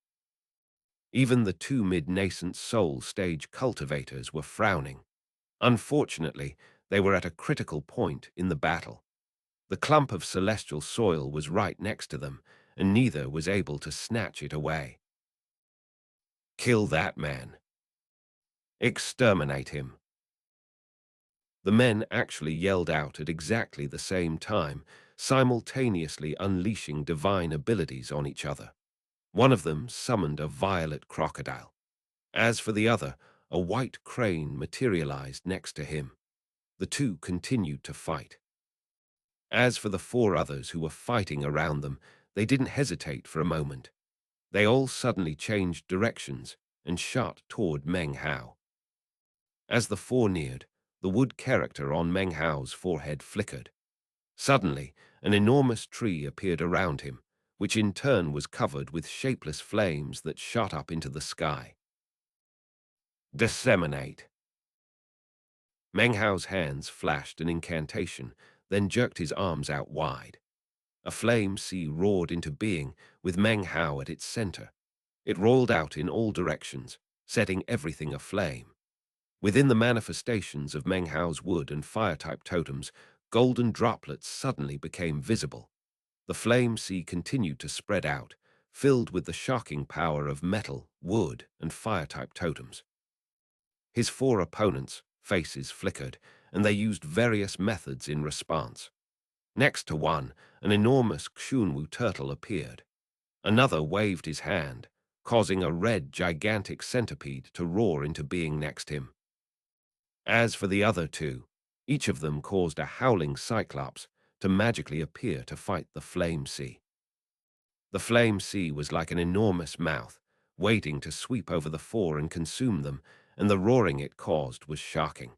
Even the two mid-nascent soul stage cultivators were frowning. Unfortunately, they were at a critical point in the battle. The clump of celestial soil was right next to them, and neither was able to snatch it away. Kill that man. Exterminate him. The men actually yelled out at exactly the same time, simultaneously unleashing divine abilities on each other. One of them summoned a violet crocodile. As for the other, a white crane materialized next to him. The two continued to fight. As for the four others who were fighting around them, they didn't hesitate for a moment. They all suddenly changed directions and shot toward Meng Hao. As the four neared, the wood character on Meng Hao's forehead flickered. Suddenly, an enormous tree appeared around him, which in turn was covered with shapeless flames that shot up into the sky. Disseminate. Meng Hao's hands flashed an incantation, then jerked his arms out wide. A flame sea roared into being, with Meng Hao at its center. It rolled out in all directions, setting everything aflame. Within the manifestations of Meng Hao's wood and fire-type totems, golden droplets suddenly became visible. The flame sea continued to spread out, filled with the shocking power of metal, wood, and fire-type totems. His four opponents, faces flickered, and they used various methods in response. Next to one, an enormous xianxia turtle appeared. Another waved his hand, causing a red, gigantic centipede to roar into being next him. As for the other two, each of them caused a howling cyclops to magically appear to fight the flame sea. The flame sea was like an enormous mouth, waiting to sweep over the four and consume them, and the roaring it caused was shocking.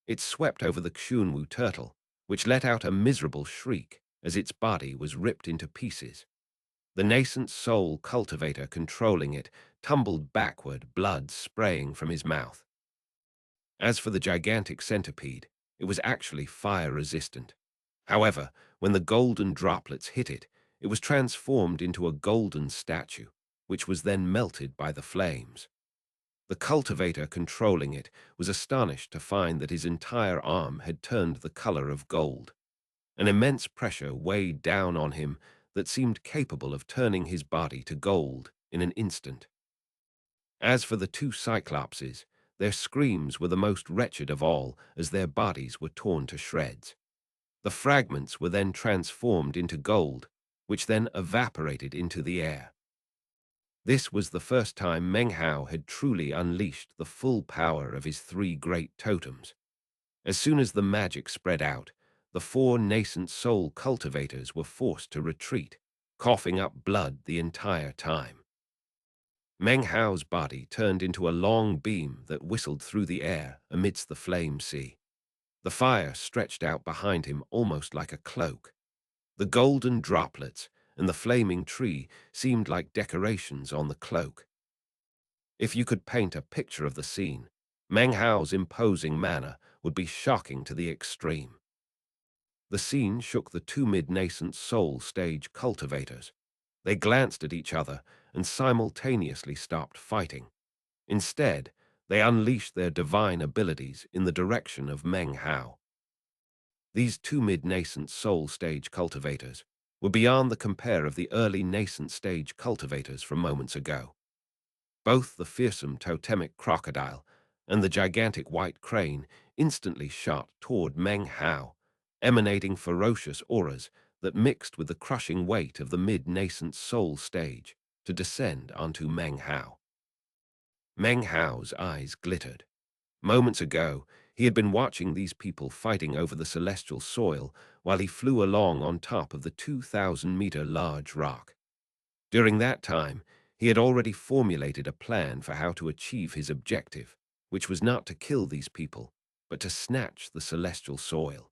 It swept over the xianxia turtle, which let out a miserable shriek as its body was ripped into pieces. The nascent soul cultivator controlling it tumbled backward, blood spraying from his mouth. As for the gigantic centipede, it was actually fire-resistant. However, when the golden droplets hit it, it was transformed into a golden statue, which was then melted by the flames. The cultivator controlling it was astonished to find that his entire arm had turned the color of gold. An immense pressure weighed down on him that seemed capable of turning his body to gold in an instant. As for the two cyclopses, their screams were the most wretched of all as their bodies were torn to shreds. The fragments were then transformed into gold, which then evaporated into the air. This was the first time Meng Hao had truly unleashed the full power of his three great totems. As soon as the magic spread out, the four nascent soul cultivators were forced to retreat, coughing up blood the entire time. Meng Hao's body turned into a long beam that whistled through the air amidst the flame sea. The fire stretched out behind him almost like a cloak. The golden droplets and the flaming tree seemed like decorations on the cloak. If you could paint a picture of the scene, Meng Hao's imposing manner would be shocking to the extreme. The scene shook the two mid-nascent soul stage cultivators. They glanced at each other and simultaneously stopped fighting. Instead, they unleashed their divine abilities in the direction of Meng Hao. These two mid-nascent soul stage cultivators were beyond the compare of the early nascent stage cultivators from moments ago. Both the fearsome totemic crocodile and the gigantic white crane instantly shot toward Meng Hao, emanating ferocious auras that mixed with the crushing weight of the mid-nascent soul stage to descend onto Meng Hao. Meng Hao's eyes glittered. Moments ago, he had been watching these people fighting over the celestial soil while he flew along on top of the 2,000-meter large rock. During that time, he had already formulated a plan for how to achieve his objective, which was not to kill these people, but to snatch the celestial soil.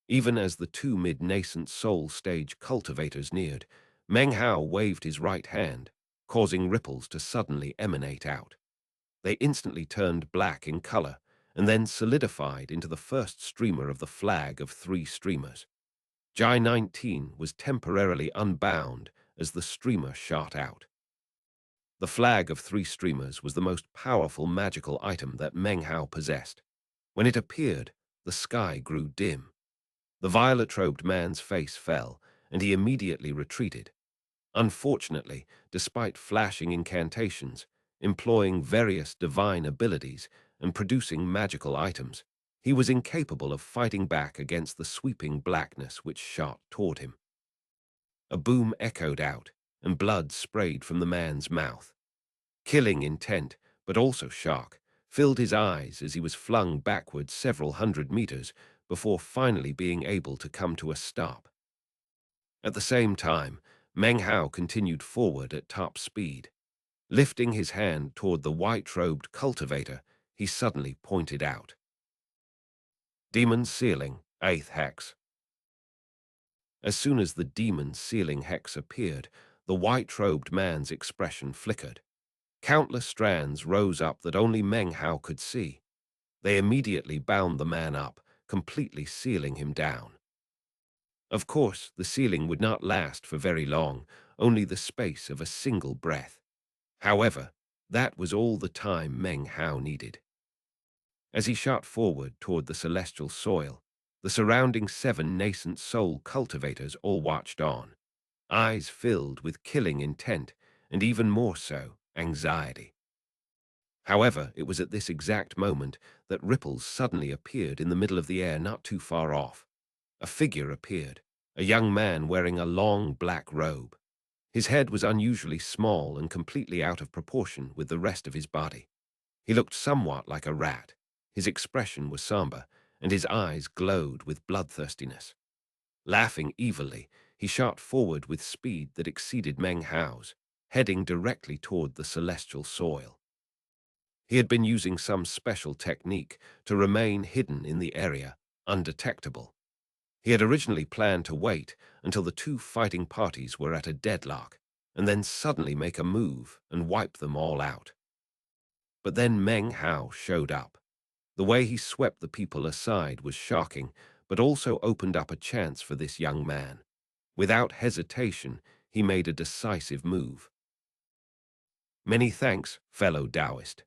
Even as the two mid-nascent soul stage cultivators neared, Meng Hao waved his right hand, causing ripples to suddenly emanate out. They instantly turned black in color and then solidified into the first streamer of the flag of three streamers. ğÉÉ was temporarily unbound as the streamer shot out. The flag of three streamers was the most powerful magical item that Meng Hao possessed. When it appeared, the sky grew dim. The violet-robed man's face fell, and he immediately retreated. Unfortunately, despite flashing incantations, employing various divine abilities, and producing magical items, he was incapable of fighting back against the sweeping blackness which shot toward him. A boom echoed out, and blood sprayed from the man's mouth. Killing intent, but also shock, filled his eyes as he was flung backward several hundred meters before finally being able to come to a stop. At the same time, Meng Hao continued forward at top speed. Lifting his hand toward the white-robed cultivator, he suddenly pointed out. Demon Sealing, 8th Hex. As soon as the Demon Sealing Hex appeared, the white-robed man's expression flickered. Countless strands rose up that only Meng Hao could see. They immediately bound the man up, completely sealing him down. Of course, the sealing would not last for very long, only the space of a single breath. However, that was all the time Meng Hao needed. As he shot forward toward the celestial soil, the surrounding 7 nascent soul cultivators all watched on, eyes filled with killing intent, and even more so, anxiety. However, it was at this exact moment that ripples suddenly appeared in the middle of the air not too far off. A figure appeared, a young man wearing a long black robe. His head was unusually small and completely out of proportion with the rest of his body. He looked somewhat like a rat. His expression was somber, and his eyes glowed with bloodthirstiness. Laughing evilly, he shot forward with speed that exceeded Meng Hao's, heading directly toward the celestial soil. He had been using some special technique to remain hidden in the area, undetectable. He had originally planned to wait until the two fighting parties were at a deadlock, and then suddenly make a move and wipe them all out. But then Meng Hao showed up. The way he swept the people aside was shocking, but also opened up a chance for this young man. Without hesitation, he made a decisive move. "Many thanks, fellow Taoist,"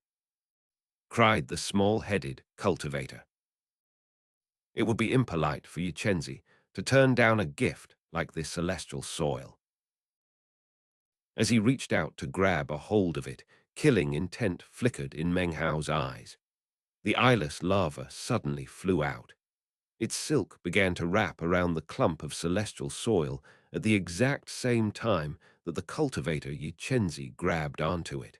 cried the small-headed cultivator. "It would be impolite for Yu to turn down a gift like this celestial soil." As he reached out to grab a hold of it, killing intent flickered in Meng Hao's eyes. The eyeless lava suddenly flew out. Its silk began to wrap around the clump of celestial soil at the exact same time that the cultivator Yu grabbed onto it.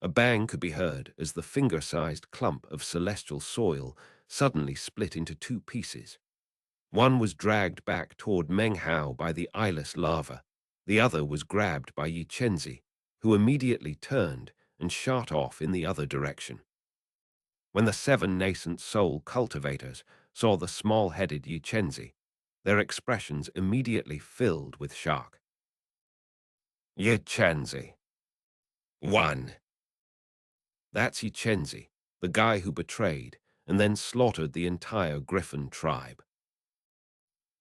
A bang could be heard as the finger-sized clump of celestial soil suddenly split into two pieces. One was dragged back toward Meng Hao by the eyeless lava. The other was grabbed by Yu, who immediately turned and shot off in the other direction. When the 7 nascent soul cultivators saw the small-headed Yu, their expressions immediately filled with shock. "Yu, 1. That's Yu, the guy who betrayed and then slaughtered the entire Griffin tribe.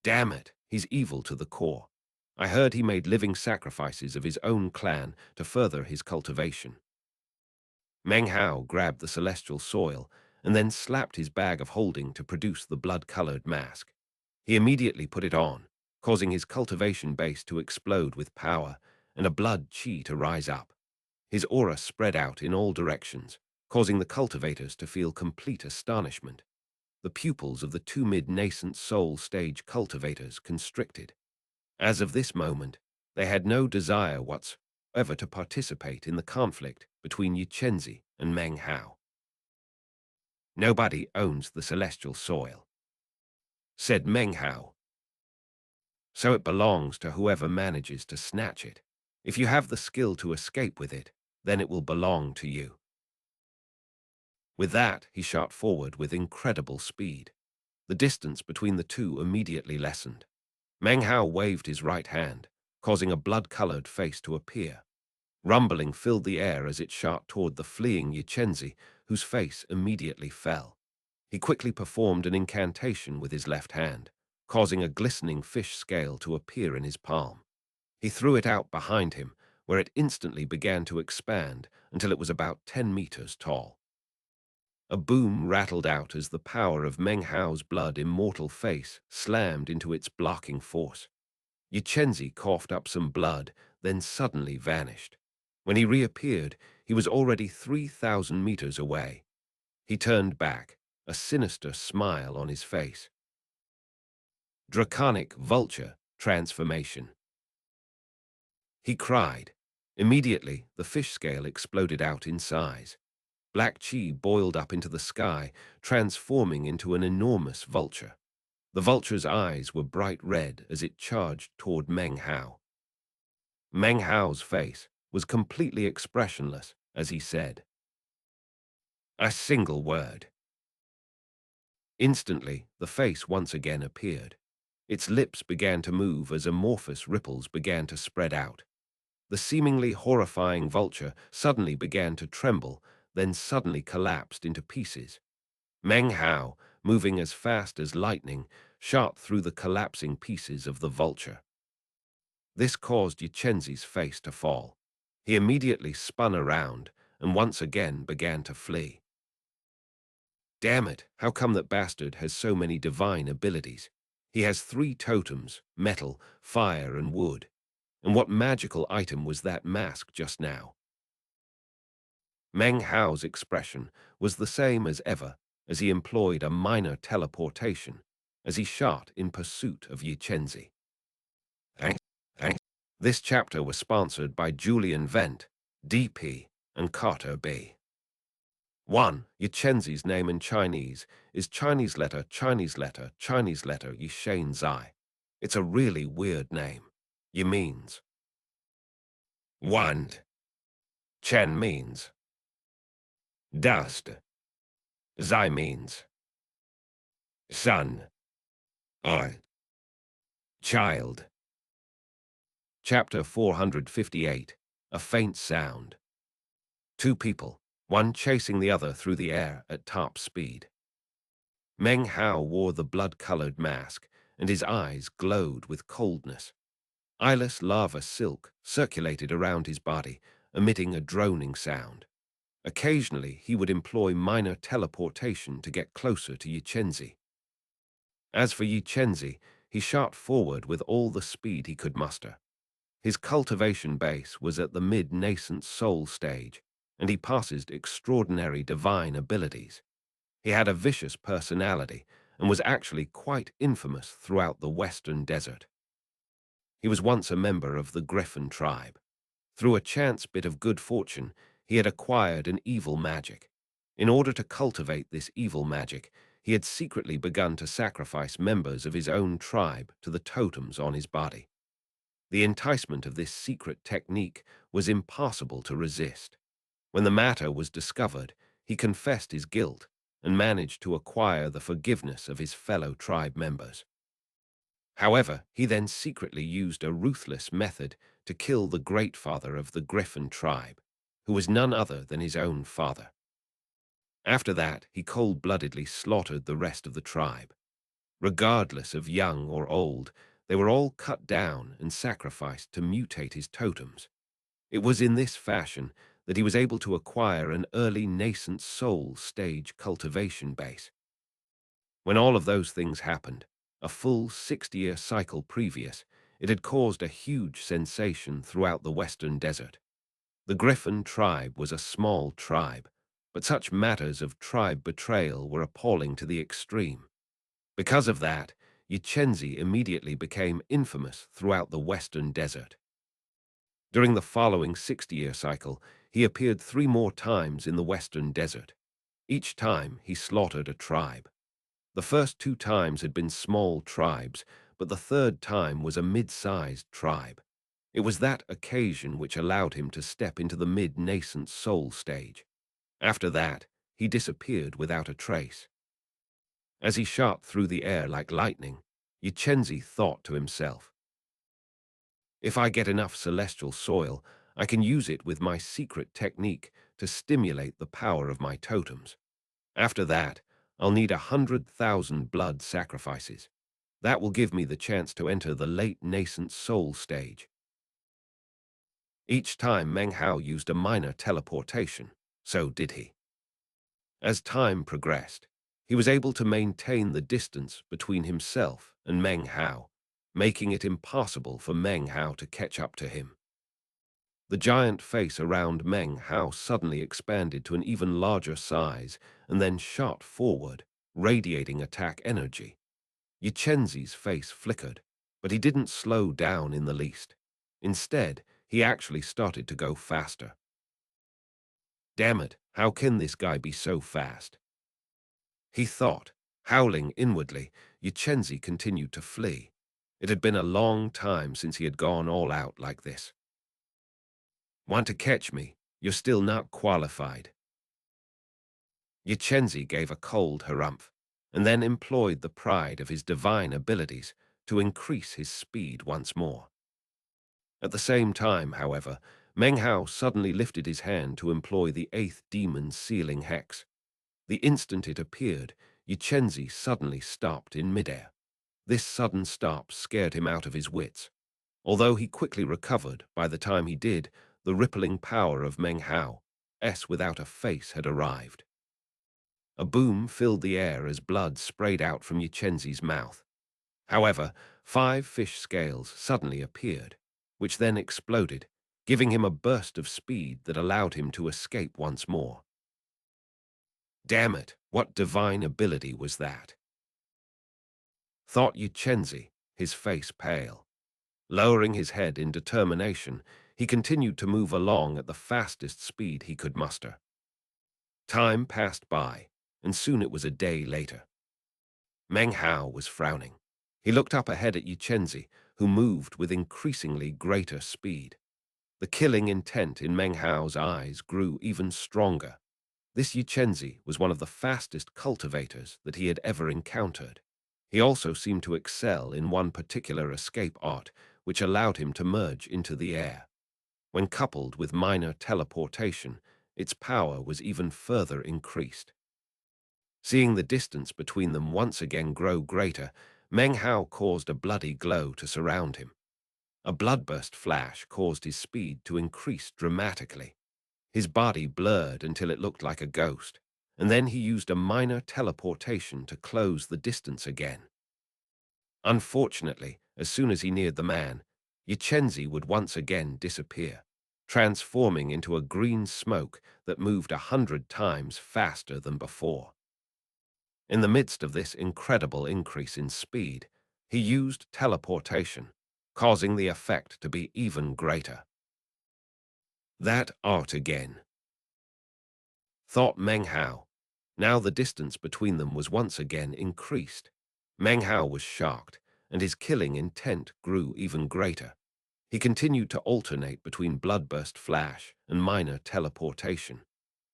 Damn it, he's evil to the core. I heard he made living sacrifices of his own clan to further his cultivation." Meng Hao grabbed the celestial soil and then slapped his bag of holding to produce the blood-colored mask. He immediately put it on, causing his cultivation base to explode with power and a blood qi to rise up. His aura spread out in all directions, causing the cultivators to feel complete astonishment. The pupils of the 2 mid-nascent soul stage cultivators constricted. As of this moment, they had no desire whatsoever to participate in the conflict between Yu and Meng Hao. "Nobody owns the celestial soil," said Meng Hao, "so it belongs to whoever manages to snatch it. If you have the skill to escape with it, then it will belong to you." With that, he shot forward with incredible speed. The distance between the two immediately lessened. Meng Hao waved his right hand, causing a blood-colored face to appear. Rumbling filled the air as it shot toward the fleeing Yu, whose face immediately fell. He quickly performed an incantation with his left hand, causing a glistening fish scale to appear in his palm. He threw it out behind him, where it instantly began to expand until it was about 10 meters tall. A boom rattled out as the power of Meng Hao's blood immortal face slammed into its blocking force. Yu coughed up some blood, then suddenly vanished. When he reappeared, he was already 3,000 meters away. He turned back, a sinister smile on his face. "Draconic vulture transformation," he cried. Immediately, the fish scale exploded out in size. Black chi boiled up into the sky, transforming into an enormous vulture. The vulture's eyes were bright red as it charged toward Meng Hao. Meng Hao's face was completely expressionless as he said, "A single word." Instantly, the face once again appeared. Its lips began to move as amorphous ripples began to spread out. The seemingly horrifying vulture suddenly began to tremble, then suddenly collapsed into pieces. Meng Hao, moving as fast as lightning, shot through the collapsing pieces of the vulture. This caused Yu face to fall. He immediately spun around and once again began to flee. Damn it, how come that bastard has so many divine abilities? He has 3 totems, metal, fire, and wood. And what magical item was that mask just now? Meng Hao's expression was the same as ever as he employed a minor teleportation as he shot in pursuit of Yczhenzi. This chapter was sponsored by Julian Vent, DP, and Carter B. 1. Yczhenzi's name in Chinese is Chinese letter, Chinese letter, Chinese letter, xianxia. It's a really weird name. Yi means 1. Chen means dust. Zai means sun. I. Child. Chapter 458. A faint sound. Two people, one chasing the other through the air at top speed. Meng Hao wore the blood-colored mask, and his eyes glowed with coldness. Eyeless lava silk circulated around his body, emitting a droning sound. Occasionally, he would employ minor teleportation to get closer to Yczhenzi. As for Yczhenzi, he shot forward with all the speed he could muster. His cultivation base was at the mid-nascent soul stage, and he possessed extraordinary divine abilities. He had a vicious personality and was actually quite infamous throughout the Western Desert. He was once a member of the Griffin tribe. Through a chance bit of good fortune, he had acquired an evil magic. In order to cultivate this evil magic, he had secretly begun to sacrifice members of his own tribe to the totems on his body. The enticement of this secret technique was impossible to resist. When the matter was discovered, he confessed his guilt and managed to acquire the forgiveness of his fellow tribe members. However, he then secretly used a ruthless method to kill the great father of the Griffin tribe, who was none other than his own father. After that, he cold-bloodedly slaughtered the rest of the tribe. Regardless of young or old, they were all cut down and sacrificed to mutate his totems. It was in this fashion that he was able to acquire an early nascent soul stage cultivation base. When all of those things happened, a full 60-year cycle previous, it had caused a huge sensation throughout the Western Desert. The Griffin tribe was a small tribe, but such matters of tribe betrayal were appalling to the extreme. Because of that, Yczhenzi immediately became infamous throughout the Western Desert. During the following 60-year cycle, he appeared 3 more times in the Western Desert. Each time, he slaughtered a tribe. The first 2 times had been small tribes, but the third time was a mid-sized tribe. It was that occasion which allowed him to step into the mid-nascent soul stage. After that, he disappeared without a trace. As he shot through the air like lightning, Yczhenzi thought to himself, "If I get enough celestial soil, I can use it with my secret technique to stimulate the power of my totems. After that, I'll need 100,000 blood sacrifices. That will give me the chance to enter the late nascent soul stage." Each time Meng Hao used a minor teleportation, so did he. As time progressed, he was able to maintain the distance between himself and Meng Hao, making it impossible for Meng Hao to catch up to him. The giant face around Meng Hao suddenly expanded to an even larger size and then shot forward, radiating attack energy. Yczhenzi's face flickered, but he didn't slow down in the least. Instead, he actually started to go faster. Damn it, how can this guy be so fast? He thought. Howling inwardly, Yczhenzi continued to flee. It had been a long time since he had gone all out like this. "Want to catch me? You're still not qualified." Yczhenzi gave a cold harumph, and then employed the pride of his divine abilities to increase his speed once more. At the same time, however, Meng Hao suddenly lifted his hand to employ the 8th demon's sealing hex. The instant it appeared, Yczhenzi suddenly stopped in midair. This sudden stop scared him out of his wits. Although he quickly recovered, by the time he did, the rippling power of Meng Hao's without a face had arrived. A boom filled the air as blood sprayed out from Yczhenzi's mouth. However, 5 fish scales suddenly appeared, which then exploded, giving him a burst of speed that allowed him to escape once more. Damn it, what divine ability was that? Thought xianxia, his face pale. Lowering his head in determination, he continued to move along at the fastest speed he could muster. Time passed by, and soon it was a day later. Meng Hao was frowning. He looked up ahead at xianxia, who moved with increasingly greater speed. The killing intent in Meng Hao's eyes grew even stronger. This xianxia was one of the fastest cultivators that he had ever encountered. He also seemed to excel in one particular escape art, which allowed him to merge into the air. When coupled with minor teleportation, its power was even further increased. Seeing the distance between them once again grow greater, Meng Hao caused a bloody glow to surround him. A bloodburst flash caused his speed to increase dramatically. His body blurred until it looked like a ghost, and then he used a minor teleportation to close the distance again. Unfortunately, as soon as he neared the man, xianxia would once again disappear, transforming into a green smoke that moved 100 times faster than before. In the midst of this incredible increase in speed, he used teleportation, causing the effect to be even greater. That art again, thought Meng Hao. Now the distance between them was once again increased. Meng Hao was shocked, and his killing intent grew even greater. He continued to alternate between bloodburst flash and minor teleportation.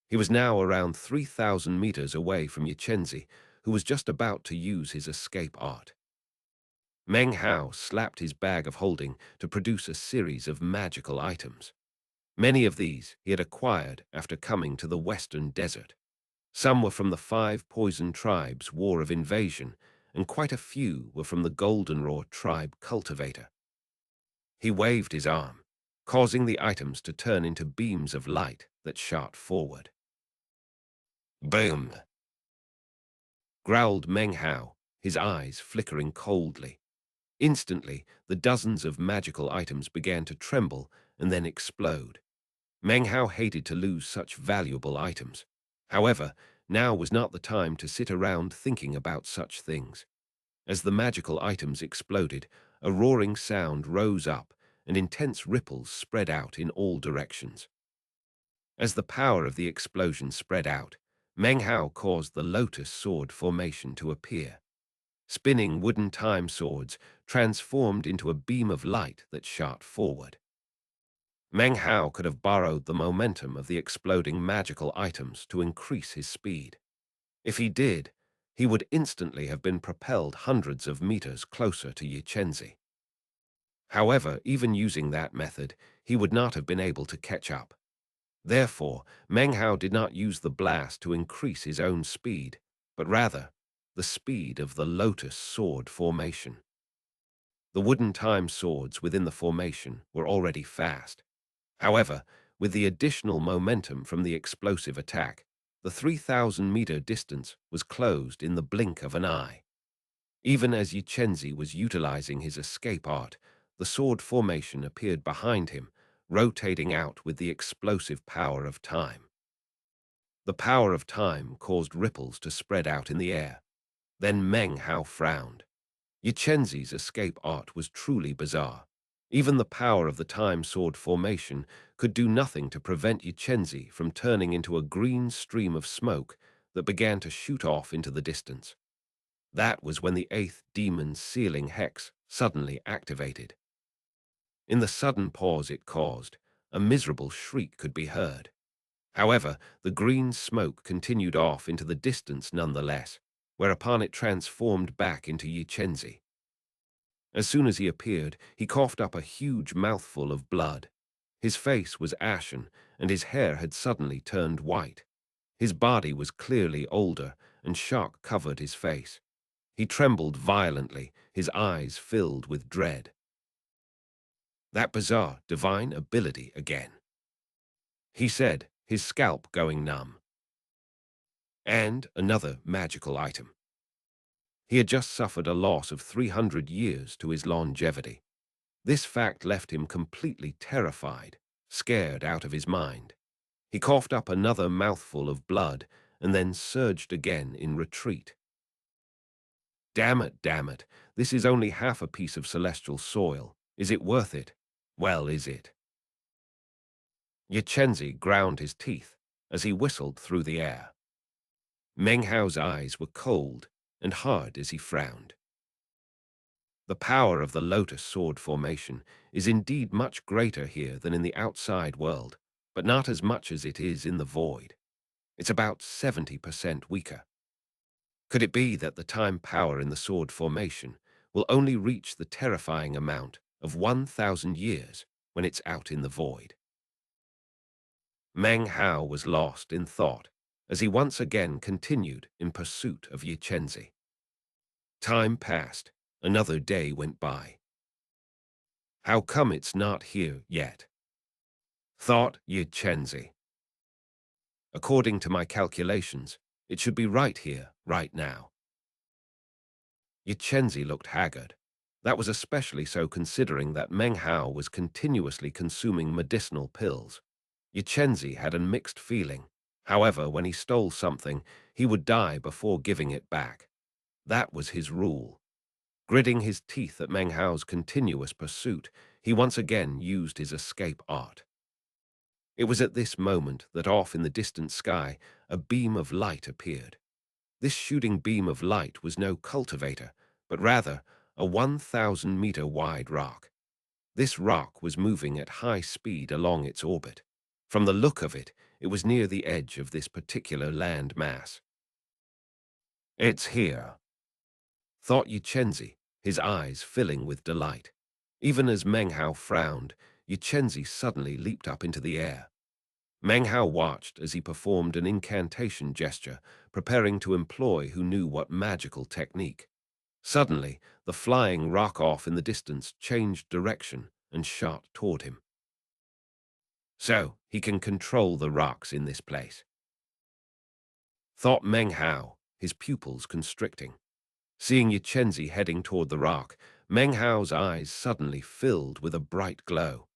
He was now around 3,000 meters away from xianxia, who was just about to use his escape art. Meng Hao slapped his bag of holding to produce a series of magical items. Many of these he had acquired after coming to the Western Desert. Some were from the 5 Poison Tribes' War of Invasion, and quite a few were from the Goldenroar tribe cultivator. He waved his arm, causing the items to turn into beams of light that shot forward. Boom! Growled Meng Hao, his eyes flickering coldly. Instantly, the dozens of magical items began to tremble and then explode. Meng Hao hated to lose such valuable items. However, now was not the time to sit around thinking about such things. As the magical items exploded, a roaring sound rose up and intense ripples spread out in all directions. As the power of the explosion spread out, Meng Hao caused the lotus sword formation to appear. Spinning wooden time swords transformed into a beam of light that shot forward. Meng Hao could have borrowed the momentum of the exploding magical items to increase his speed. If he did, he would instantly have been propelled hundreds of meters closer to xianxia. However, even using that method, he would not have been able to catch up. Therefore, Meng Hao did not use the blast to increase his own speed, but rather the speed of the lotus sword formation. The wooden time swords within the formation were already fast. However, with the additional momentum from the explosive attack, the 3,000-meter distance was closed in the blink of an eye. Even as xianxia was utilizing his escape art, the sword formation appeared behind him, rotating out with the explosive power of time. The power of time caused ripples to spread out in the air. Then Meng Hao frowned. xianxia's escape art was truly bizarre. Even the power of the time sword formation could do nothing to prevent xianxia from turning into a green stream of smoke that began to shoot off into the distance. That was when the 8th demon's sealing hex suddenly activated. In the sudden pause it caused, a miserable shriek could be heard. However, the green smoke continued off into the distance nonetheless, whereupon it transformed back into xianxia. As soon as he appeared, he coughed up a huge mouthful of blood. His face was ashen, and his hair had suddenly turned white. His body was clearly older, and shock covered his face. He trembled violently, his eyes filled with dread. That bizarre, divine ability again, he said, his scalp going numb. And another magical item. He had just suffered a loss of 300 years to his longevity. This fact left him completely terrified. scared out of his mind. He coughed up another mouthful of blood and then surged again in retreat. Damn it, this is only half a piece of celestial soil. Is it worth it? Well, is it? ğÄÉ ground his teeth as he whistled through the air. Meng Hao's eyes were cold and hard as he frowned. The power of the lotus sword formation is indeed much greater here than in the outside world, but not as much as it is in the void. It's about 70% weaker. Could it be that the time power in the sword formation will only reach the terrifying amount of 1,000 years when it's out in the void? Meng Hao was lost in thought as he once again continued in pursuit of ğÄÉ. Time passed. Another day went by. How come it's not here yet? Thought ğÄÉ. According to my calculations, it should be right here, right now. ğÄÉ looked haggard. That was especially so considering that Meng Hao was continuously consuming medicinal pills. ğÄÉ had a mixed feeling. However, when he stole something, he would die before giving it back. That was his rule. Gritting his teeth at Meng Hao's continuous pursuit, he once again used his escape art. It was at this moment that off in the distant sky, a beam of light appeared. This shooting beam of light was no cultivator, but rather a 1,000-meter wide rock. This rock was moving at high speed along its orbit. From the look of it, it was near the edge of this particular land mass. It's here, thought ğÄÉ, his eyes filling with delight. Even as Meng Hao frowned, ğÄÉ suddenly leaped up into the air. Meng Hao watched as he performed an incantation gesture, preparing to employ who knew what magical technique. Suddenly, the flying rock off in the distance changed direction and shot toward him. So, he can control the rocks in this place, thought Meng Hao, his pupils constricting. Seeing ğÄÉ heading toward the rock, Meng Hao's eyes suddenly filled with a bright glow.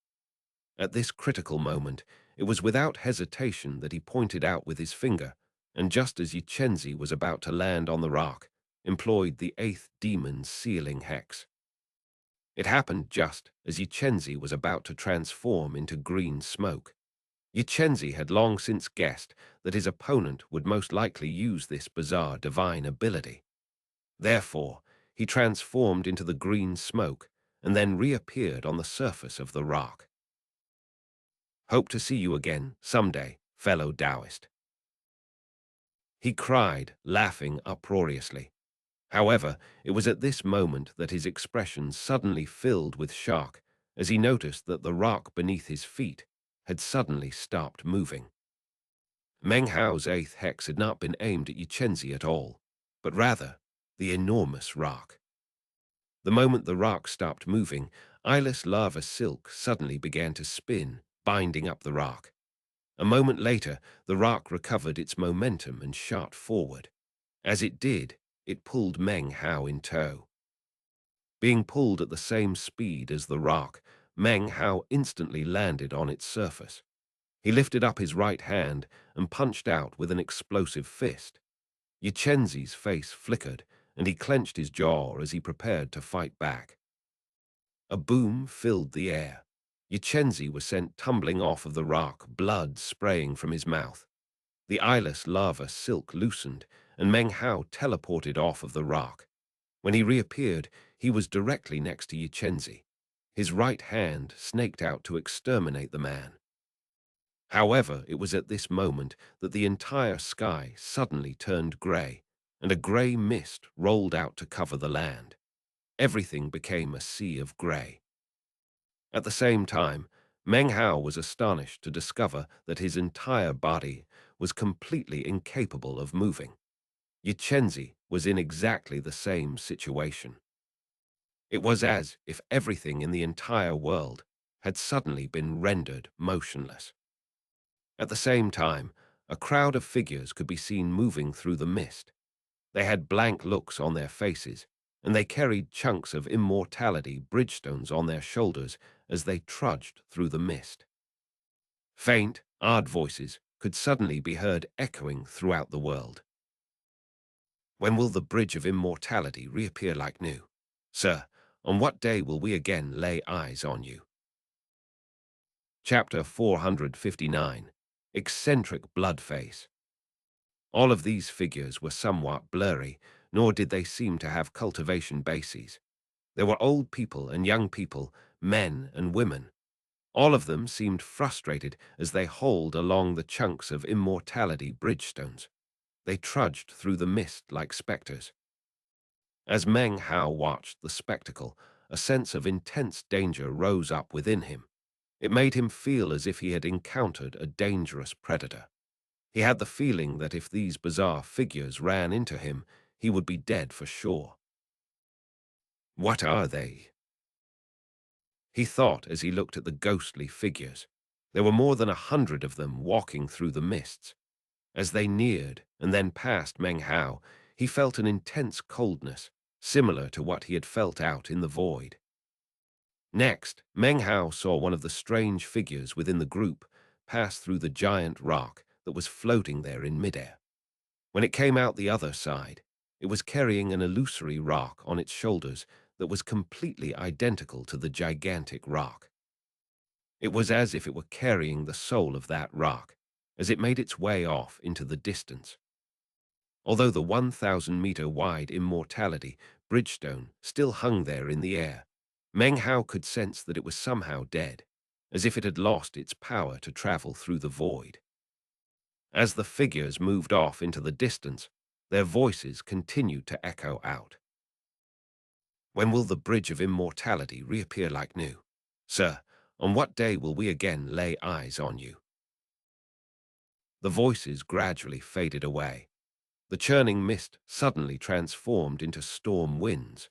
At this critical moment, it was without hesitation that he pointed out with his finger, and just as ğÄÉ was about to land on the rock, employed the 8th demon's sealing hex. It happened just as ğÄÉ was about to transform into green smoke. ğÄÉ had long since guessed that his opponent would most likely use this bizarre divine ability. Therefore, he transformed into the green smoke and then reappeared on the surface of the rock. Hope to see you again someday, fellow Taoist, he cried, laughing uproariously. However, it was at this moment that his expression suddenly filled with shock as he noticed that the rock beneath his feet had suddenly stopped moving. Meng Hao's 8th hex had not been aimed at ğÄÉ at all, but rather the enormous rock. The moment the rock stopped moving, eyeless lava silk suddenly began to spin, binding up the rock. A moment later, the rock recovered its momentum and shot forward. As it did, it pulled Meng Hao in tow. Being pulled at the same speed as the rock, Meng Hao instantly landed on its surface. He lifted up his right hand and punched out with an explosive fist. ğÄÉ's face flickered, and he clenched his jaw as he prepared to fight back. A boom filled the air. ğÄÉ was sent tumbling off of the rock, blood spraying from his mouth. The eyeless lava silk loosened, and Meng Hao teleported off of the rock. When he reappeared, he was directly next to ğÄÉ. His right hand snaked out to exterminate the man. However, it was at this moment that the entire sky suddenly turned grey, and a grey mist rolled out to cover the land. Everything became a sea of grey. At the same time, Meng Hao was astonished to discover that his entire body was completely incapable of moving. ğÄÉ was in exactly the same situation. It was as if everything in the entire world had suddenly been rendered motionless. At the same time, a crowd of figures could be seen moving through the mist. They had blank looks on their faces, and they carried chunks of immortality bridgestones on their shoulders as they trudged through the mist. Faint, odd voices could suddenly be heard echoing throughout the world. When will the bridge of immortality reappear like new? Sir, on what day will we again lay eyes on you? Chapter 459. Eccentric Bloodface. All of these figures were somewhat blurry, nor did they seem to have cultivation bases. There were old people and young people, men and women. All of them seemed frustrated as they hauled along the chunks of immortality bridgestones. They trudged through the mist like specters. As Meng Hao watched the spectacle, a sense of intense danger rose up within him. It made him feel as if he had encountered a dangerous predator. He had the feeling that if these bizarre figures ran into him, he would be dead for sure. What are they? He thought as he looked at the ghostly figures. There were more than 100 of them walking through the mists. As they neared and then passed Meng Hao, he felt an intense coldness, similar to what he had felt out in the void. Next, Meng Hao saw one of the strange figures within the group pass through the giant rock that was floating there in midair. When it came out the other side, it was carrying an illusory rock on its shoulders that was completely identical to the gigantic rock. It was as if it were carrying the soul of that rock, as it made its way off into the distance. Although the 1,000-meter wide immortality bridgestone still hung there in the air, Meng Hao could sense that it was somehow dead, as if it had lost its power to travel through the void. As the figures moved off into the distance, their voices continued to echo out. When will the bridge of immortality reappear like new? Sir, on what day will we again lay eyes on you? The voices gradually faded away. The churning mist suddenly transformed into storm winds.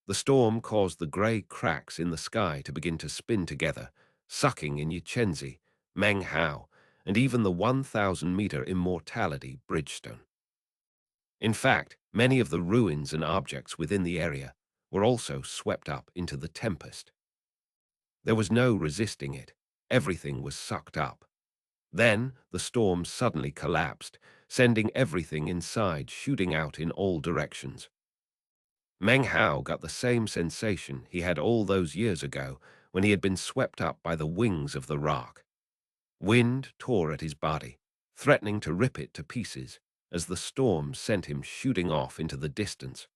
The storm caused the grey cracks in the sky to begin to spin together, sucking in xianxia, Meng Hao, and even the 1,000-meter immortality bridgestone. In fact, many of the ruins and objects within the area were also swept up into the tempest. There was no resisting it. Everything was sucked up. Then the storm suddenly collapsed, sending everything inside shooting out in all directions. Meng Hao got the same sensation he had all those years ago when he had been swept up by the wings of the rock. Wind tore at his body, threatening to rip it to pieces as the storm sent him shooting off into the distance.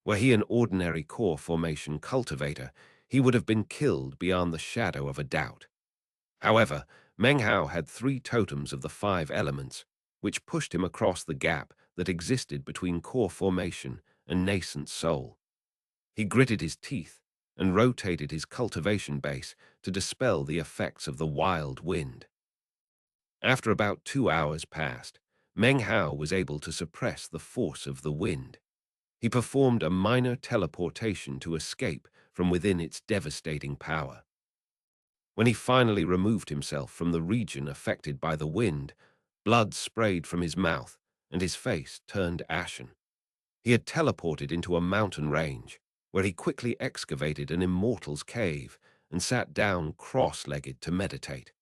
Were he an ordinary core formation cultivator, he would have been killed beyond the shadow of a doubt. However, Meng Hao had 3 totems of the 5 elements, which pushed him across the gap that existed between core formation and nascent soul. He gritted his teeth and rotated his cultivation base to dispel the effects of the wild wind. After about 2 hours passed, Meng Hao was able to suppress the force of the wind. He performed a minor teleportation to escape from within its devastating power. When he finally removed himself from the region affected by the wind, blood sprayed from his mouth and his face turned ashen. He had teleported into a mountain range, where he quickly excavated an immortal's cave and sat down cross-legged to meditate.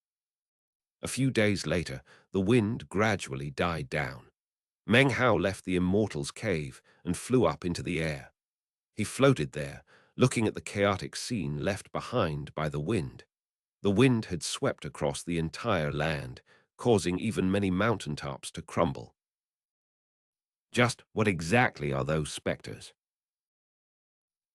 A few days later, the wind gradually died down. Meng Hao left the immortal's cave and flew up into the air. He floated there, looking at the chaotic scene left behind by the wind. The wind had swept across the entire land, causing even many mountaintops to crumble. Just what exactly are those specters?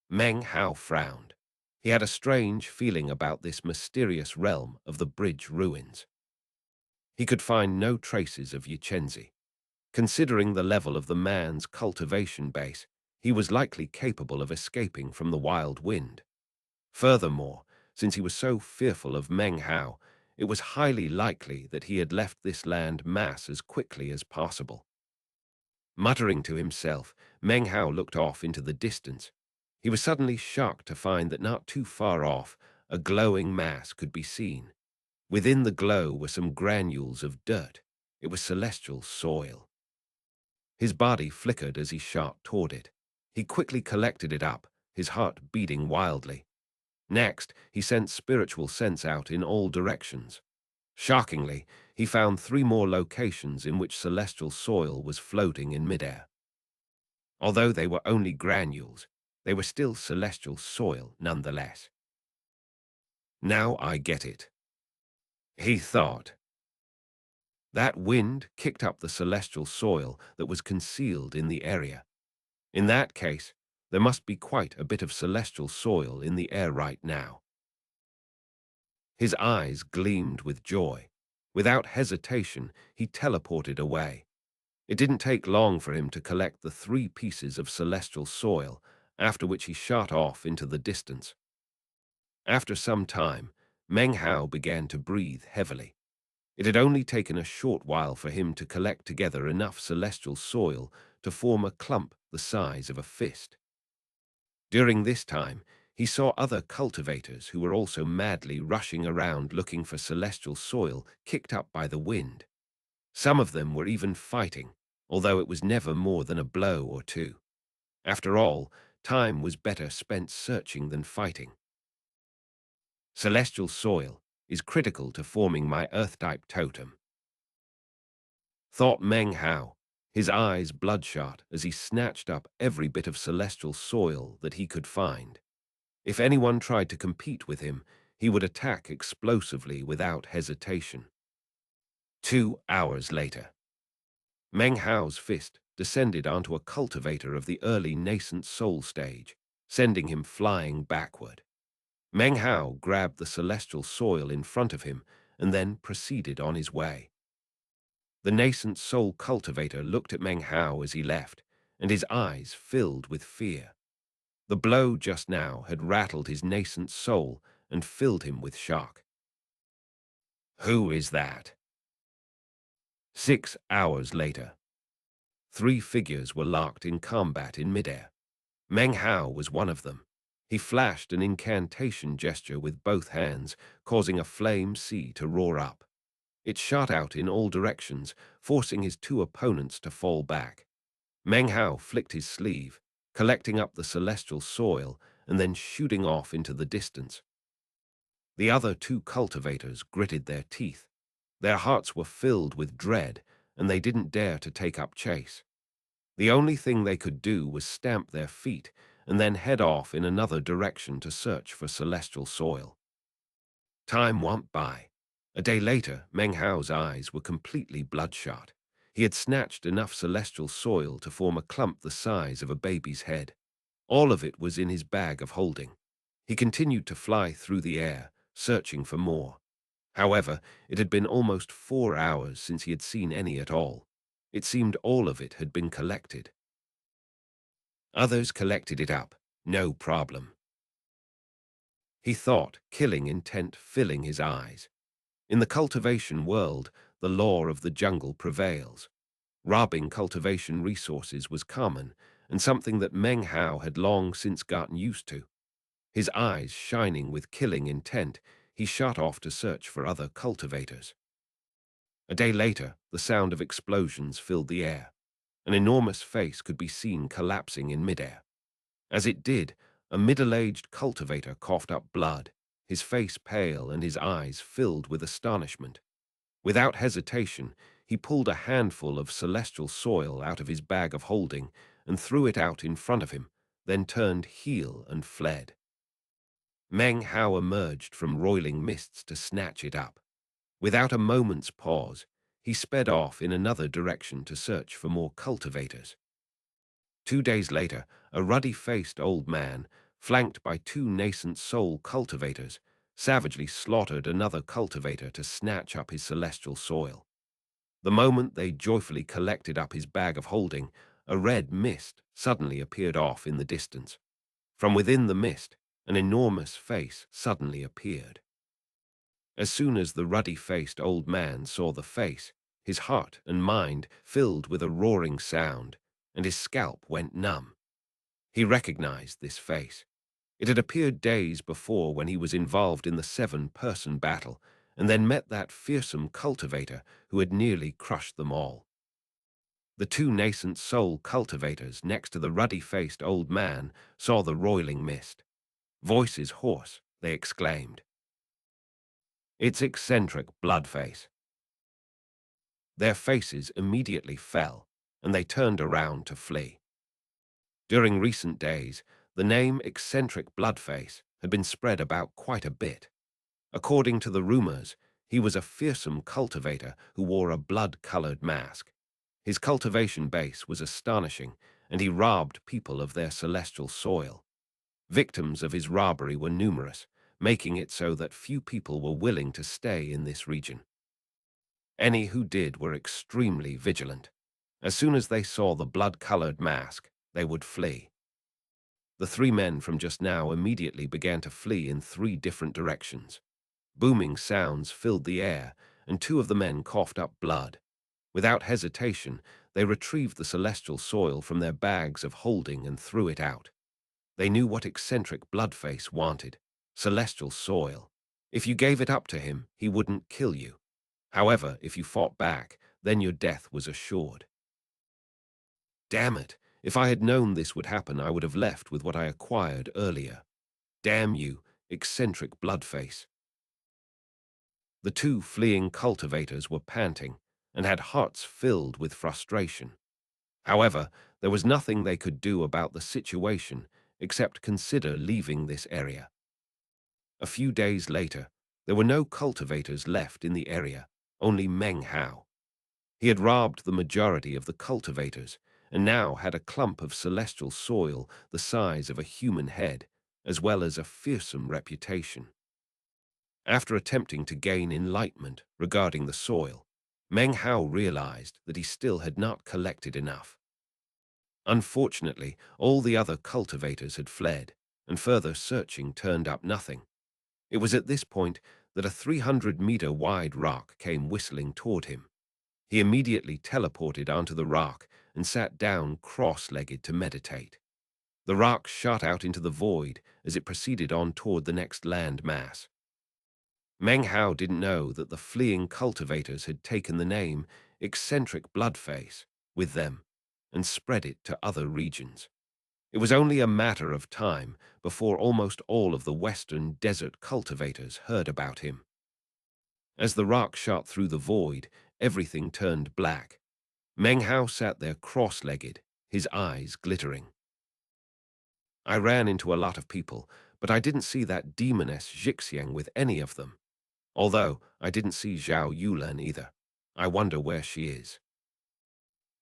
Meng Hao frowned. He had a strange feeling about this mysterious realm of the bridge ruins. He could find no traces of xianxia. Considering the level of the man's cultivation base, he was likely capable of escaping from the wild wind. Furthermore, since he was so fearful of Meng Hao, it was highly likely that he had left this land mass as quickly as possible. Muttering to himself, Meng Hao looked off into the distance. He was suddenly shocked to find that not too far off, a glowing mass could be seen. Within the glow were some granules of dirt. It was celestial soil. His body flickered as he shot toward it. He quickly collected it up, his heart beating wildly. Next, he sent spiritual sense out in all directions. Shockingly, he found 3 more locations in which celestial soil was floating in midair. Although they were only granules, they were still celestial soil nonetheless. Now I get it, he thought. That wind kicked up the celestial soil that was concealed in the area. In that case, there must be quite a bit of celestial soil in the air right now. His eyes gleamed with joy. Without hesitation, he teleported away. It didn't take long for him to collect the 3 pieces of celestial soil, after which he shot off into the distance. After some time, Meng Hao began to breathe heavily. It had only taken a short while for him to collect together enough celestial soil to form a clump the size of a fist. During this time, he saw other cultivators who were also madly rushing around looking for celestial soil kicked up by the wind. Some of them were even fighting, although it was never more than a blow or 2. After all, time was better spent searching than fighting. Celestial soil is critical to forming my Earth-type totem, thought Meng Hao, his eyes bloodshot as he snatched up every bit of celestial soil that he could find. If anyone tried to compete with him, he would attack explosively without hesitation. 2 hours later, Meng Hao's fist descended onto a cultivator of the early nascent soul stage, sending him flying backward. Meng Hao grabbed the celestial soil in front of him and then proceeded on his way. The nascent soul cultivator looked at Meng Hao as he left, and his eyes filled with fear. The blow just now had rattled his nascent soul and filled him with shock. Who is that? 6 hours later, 3 figures were locked in combat in midair. Meng Hao was one of them. He flashed an incantation gesture with both hands, causing a flame sea to roar up. It shot out in all directions, forcing his 2 opponents to fall back. Meng Hao flicked his sleeve, collecting up the celestial soil and then shooting off into the distance. The other 2 cultivators gritted their teeth. Their hearts were filled with dread, and they didn't dare to take up chase. The only thing they could do was stamp their feet and then head off in another direction to search for celestial soil. Time went by. A day later, Meng Hao's eyes were completely bloodshot. He had snatched enough celestial soil to form a clump the size of a baby's head. All of it was in his bag of holding. He continued to fly through the air, searching for more. However, it had been almost 4 hours since he had seen any at all. It seemed all of it had been collected. Others collected it up, no problem. He thought, killing intent filling his eyes. In the cultivation world, the law of the jungle prevails. Robbing cultivation resources was common, and something that Meng Hao had long since gotten used to. His eyes shining with killing intent, he shot off to search for other cultivators. A day later, the sound of explosions filled the air. An enormous face could be seen collapsing in midair. As it did, a middle-aged cultivator coughed up blood, his face pale and his eyes filled with astonishment. Without hesitation, he pulled a handful of celestial soil out of his bag of holding and threw it out in front of him, then turned heel and fled. Meng Hao emerged from roiling mists to snatch it up. Without a moment's pause, he sped off in another direction to search for more cultivators. 2 days later, a ruddy-faced old man, flanked by 2 nascent soul cultivators, savagely slaughtered another cultivator to snatch up his celestial soil. The moment they joyfully collected up his bag of holding, a red mist suddenly appeared off in the distance. From within the mist, an enormous face suddenly appeared. As soon as the ruddy-faced old man saw the face, his heart and mind filled with a roaring sound, and his scalp went numb. He recognized this face. It had appeared days before when he was involved in the 7-person battle, and then met that fearsome cultivator who had nearly crushed them all. The 2 nascent soul cultivators next to the ruddy-faced old man saw the roiling mist. Voices hoarse, they exclaimed, Its eccentric blood face. Their faces immediately fell, and they turned around to flee. During recent days, the name eccentric bloodface had been spread about quite a bit. According to the rumors, he was a fearsome cultivator who wore a blood-colored mask. His cultivation base was astonishing, and he robbed people of their celestial soil. Victims of his robbery were numerous, making it so that few people were willing to stay in this region. Any who did were extremely vigilant. As soon as they saw the blood-colored mask, they would flee. The three men from just now immediately began to flee in three different directions. Booming sounds filled the air, and two of the men coughed up blood. Without hesitation, they retrieved the celestial soil from their bags of holding and threw it out. They knew what eccentric Bloodface wanted: celestial soil. If you gave it up to him, he wouldn't kill you. However, if you fought back, then your death was assured. Damn it! If I had known this would happen, I would have left with what I acquired earlier. Damn you, eccentric Bloodface. The two fleeing cultivators were panting and had hearts filled with frustration. However, there was nothing they could do about the situation except consider leaving this area. A few days later, there were no cultivators left in the area, only Meng Hao. He had robbed the majority of the cultivators and now had a clump of celestial soil the size of a human head, as well as a fearsome reputation. After attempting to gain enlightenment regarding the soil, Meng Hao realized that he still had not collected enough. Unfortunately, all the other cultivators had fled, and further searching turned up nothing. It was at this point that a 300-meter wide rock came whistling toward him. He immediately teleported onto the rock and sat down cross-legged to meditate. The rock shot out into the void as it proceeded on toward the next land mass. Meng Hao didn't know that the fleeing cultivators had taken the name eccentric Bloodface with them and spread it to other regions. It was only a matter of time before almost all of the western desert cultivators heard about him. As the rock shot through the void, everything turned black. Meng Hao sat there cross-legged, his eyes glittering. I ran into a lot of people, but I didn't see that demoness xianxia with any of them. Although I didn't see Zhao Yulan either. I wonder where she is.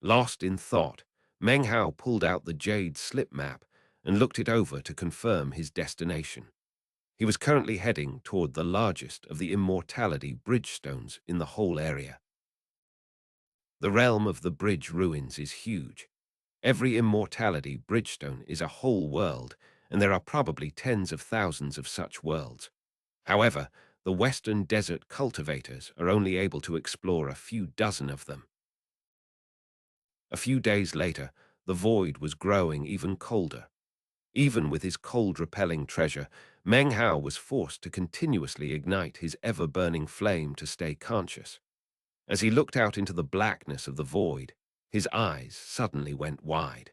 Lost in thought, Meng Hao pulled out the jade slip map and looked it over to confirm his destination. He was currently heading toward the largest of the immortality bridgestones in the whole area. The realm of the bridge ruins is huge. Every immortality bridgestone is a whole world, and there are probably tens of thousands of such worlds. However, the western desert cultivators are only able to explore a few dozen of them. A few days later, the void was growing even colder. Even with his cold-repelling treasure, Meng Hao was forced to continuously ignite his ever-burning flame to stay conscious. As he looked out into the blackness of the void, his eyes suddenly went wide.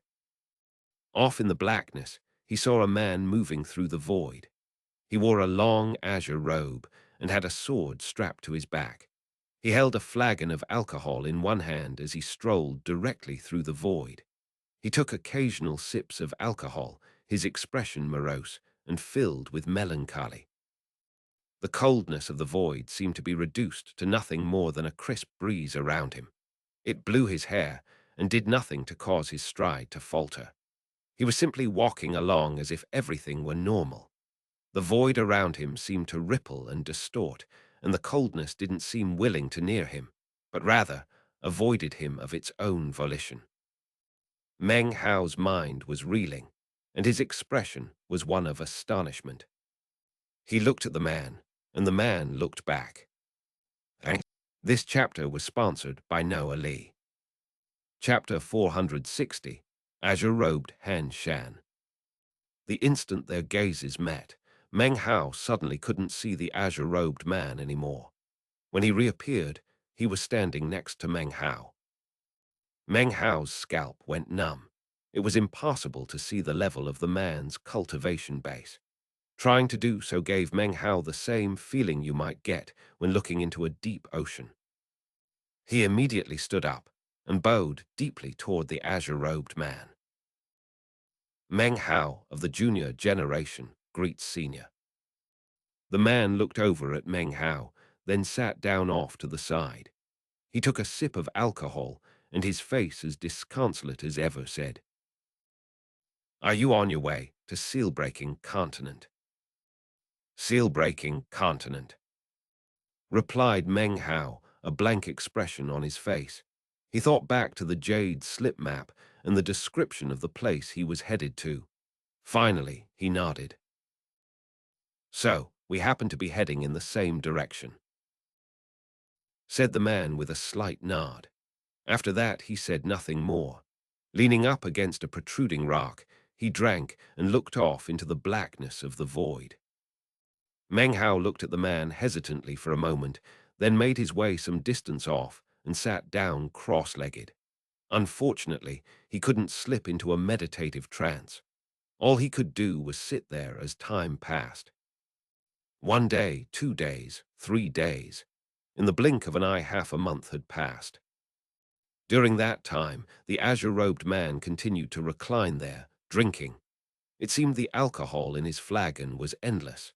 Off in the blackness, he saw a man moving through the void. He wore a long azure robe and had a sword strapped to his back. He held a flagon of alcohol in one hand as he strolled directly through the void. He took occasional sips of alcohol, his expression morose and filled with melancholy. The coldness of the void seemed to be reduced to nothing more than a crisp breeze around him. It blew his hair and did nothing to cause his stride to falter. He was simply walking along as if everything were normal. The void around him seemed to ripple and distort, and the coldness didn't seem willing to near him, but rather avoided him of its own volition. Meng Hao's mind was reeling, and his expression was one of astonishment. He looked at the man, and the man looked back. This chapter was sponsored by Noah Lee. Chapter 460, Azure-Robed Han Shan. The instant their gazes met, Meng Hao suddenly couldn't see the azure-robed man anymore. When he reappeared, he was standing next to Meng Hao. Meng Hao's scalp went numb. It was impossible to see the level of the man's cultivation base. Trying to do so gave Meng Hao the same feeling you might get when looking into a deep ocean. He immediately stood up and bowed deeply toward the azure-robed man. Meng Hao of the junior generation greets senior. The man looked over at Meng Hao, then sat down off to the side. He took a sip of alcohol, and his face as disconsolate as ever said, "Are you on your way to seal-breaking continent?" "Seal-breaking continent," replied Meng Hao, a blank expression on his face. He thought back to the jade slip map and the description of the place he was headed to. Finally, he nodded. "So, we happen to be heading in the same direction," said the man with a slight nod. After that, he said nothing more. Leaning up against a protruding rock, he drank and looked off into the blackness of the void. Meng Hao looked at the man hesitantly for a moment, then made his way some distance off and sat down cross-legged. Unfortunately, he couldn't slip into a meditative trance. All he could do was sit there as time passed. 1 day, 2 days, 3 days. In the blink of an eye, half a month had passed. During that time, the azure-robed man continued to recline there, drinking. It seemed the alcohol in his flagon was endless.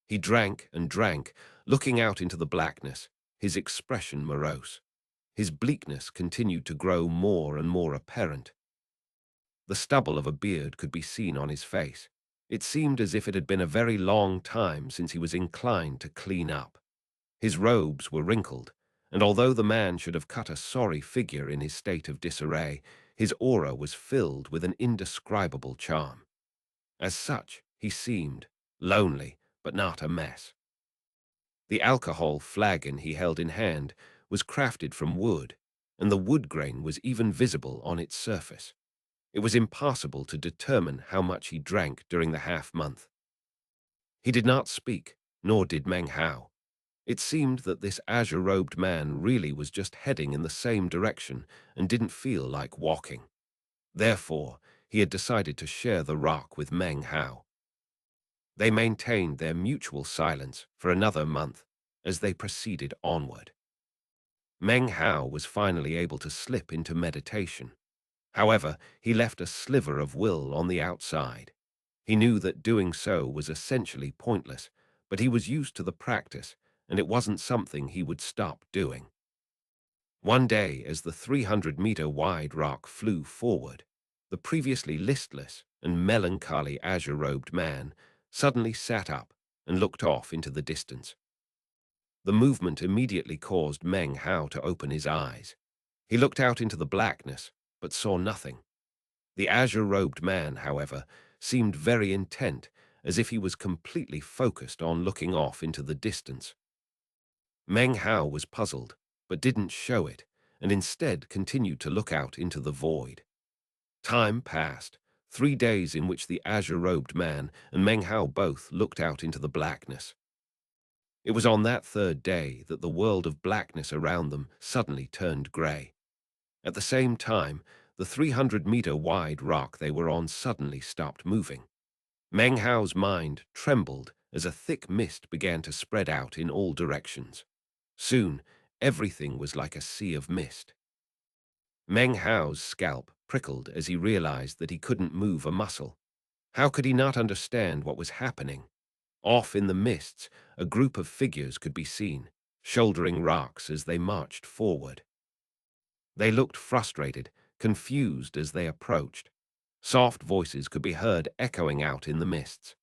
He drank and drank, looking out into the blackness, his expression morose. His bleakness continued to grow more and more apparent. The stubble of a beard could be seen on his face. It seemed as if it had been a very long time since he was inclined to clean up. His robes were wrinkled, and although the man should have cut a sorry figure in his state of disarray, his aura was filled with an indescribable charm. As such, he seemed lonely, but not a mess. The alcohol flagon he held in hand was crafted from wood, and the wood grain was even visible on its surface. It was impossible to determine how much he drank during the half-month. He did not speak, nor did Meng Hao. It seemed that this azure-robed man really was just heading in the same direction and didn't feel like walking. Therefore, he had decided to share the rock with Meng Hao. They maintained their mutual silence for another month as they proceeded onward. Meng Hao was finally able to slip into meditation. However, he left a sliver of will on the outside. He knew that doing so was essentially pointless, but he was used to the practice, and it wasn't something he would stop doing. One day, as the 300-meter-wide rock flew forward, the previously listless and melancholy azure-robed man suddenly sat up and looked off into the distance. The movement immediately caused Meng Hao to open his eyes. He looked out into the blackness, but saw nothing. The azure-robed man, however, seemed very intent, as if he was completely focused on looking off into the distance. Meng Hao was puzzled, but didn't show it, and instead continued to look out into the void. Time passed, 3 days in which the azure-robed man and Meng Hao both looked out into the blackness. It was on that third day that the world of blackness around them suddenly turned grey. At the same time, the 300-meter-wide rock they were on suddenly stopped moving. Meng Hao's mind trembled as a thick mist began to spread out in all directions. Soon, everything was like a sea of mist. Meng Hao's scalp prickled as he realized that he couldn't move a muscle. How could he not understand what was happening? Off in the mists, a group of figures could be seen, shouldering rocks as they marched forward. They looked frustrated, confused as they approached. Soft voices could be heard echoing out in the mists.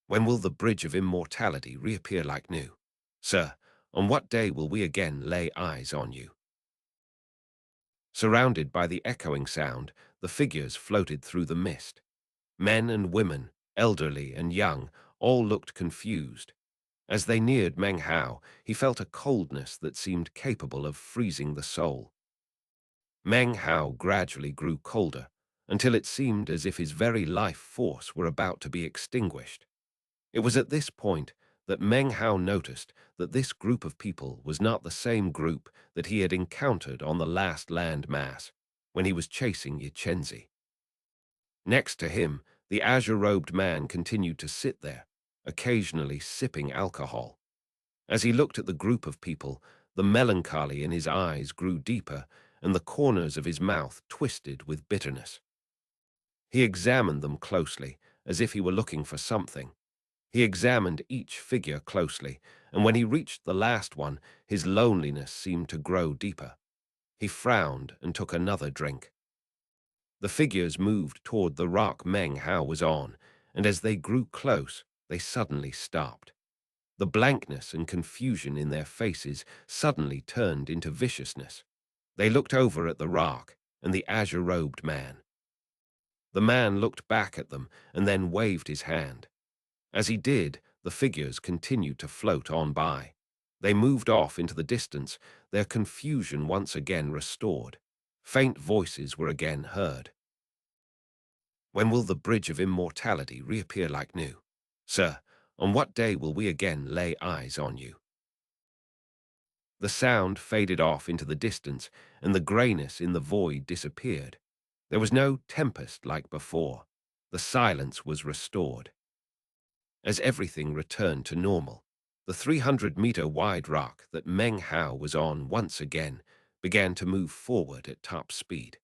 "When will the Bridge of Immortality reappear like new? Sir, on what day will we again lay eyes on you?" Surrounded by the echoing sound, the figures floated through the mist. Men and women, elderly and young, all looked confused. As they neared Meng Hao, he felt a coldness that seemed capable of freezing the soul. Meng Hao gradually grew colder, until it seemed as if his very life force were about to be extinguished. It was at this point that Meng Hao noticed that this group of people was not the same group that he had encountered on the last land mass when he was chasing ğİÉÉ. Next to him, The azure-robed man continued to sit there, occasionally sipping alcohol. As he looked at the group of people, the melancholy in his eyes grew deeper, and the corners of his mouth twisted with bitterness. He examined them closely, as if he were looking for something. He examined each figure closely, and when he reached the last one, his loneliness seemed to grow deeper. He frowned and took another drink. The figures moved toward the rock Meng Hao was on, and as they grew close, they suddenly stopped. The blankness and confusion in their faces suddenly turned into viciousness. They looked over at the rock and the azure-robed man. The man looked back at them and then waved his hand. As he did, the figures continued to float on by. They moved off into the distance, their confusion once again restored. Faint voices were again heard. When will the bridge of immortality reappear like new? Sir, on what day will we again lay eyes on you? The sound faded off into the distance, and the greyness in the void disappeared. There was no tempest like before. The silence was restored. As everything returned to normal, the 300-meter wide rock that Meng Hao was on once again began to move forward at top speed.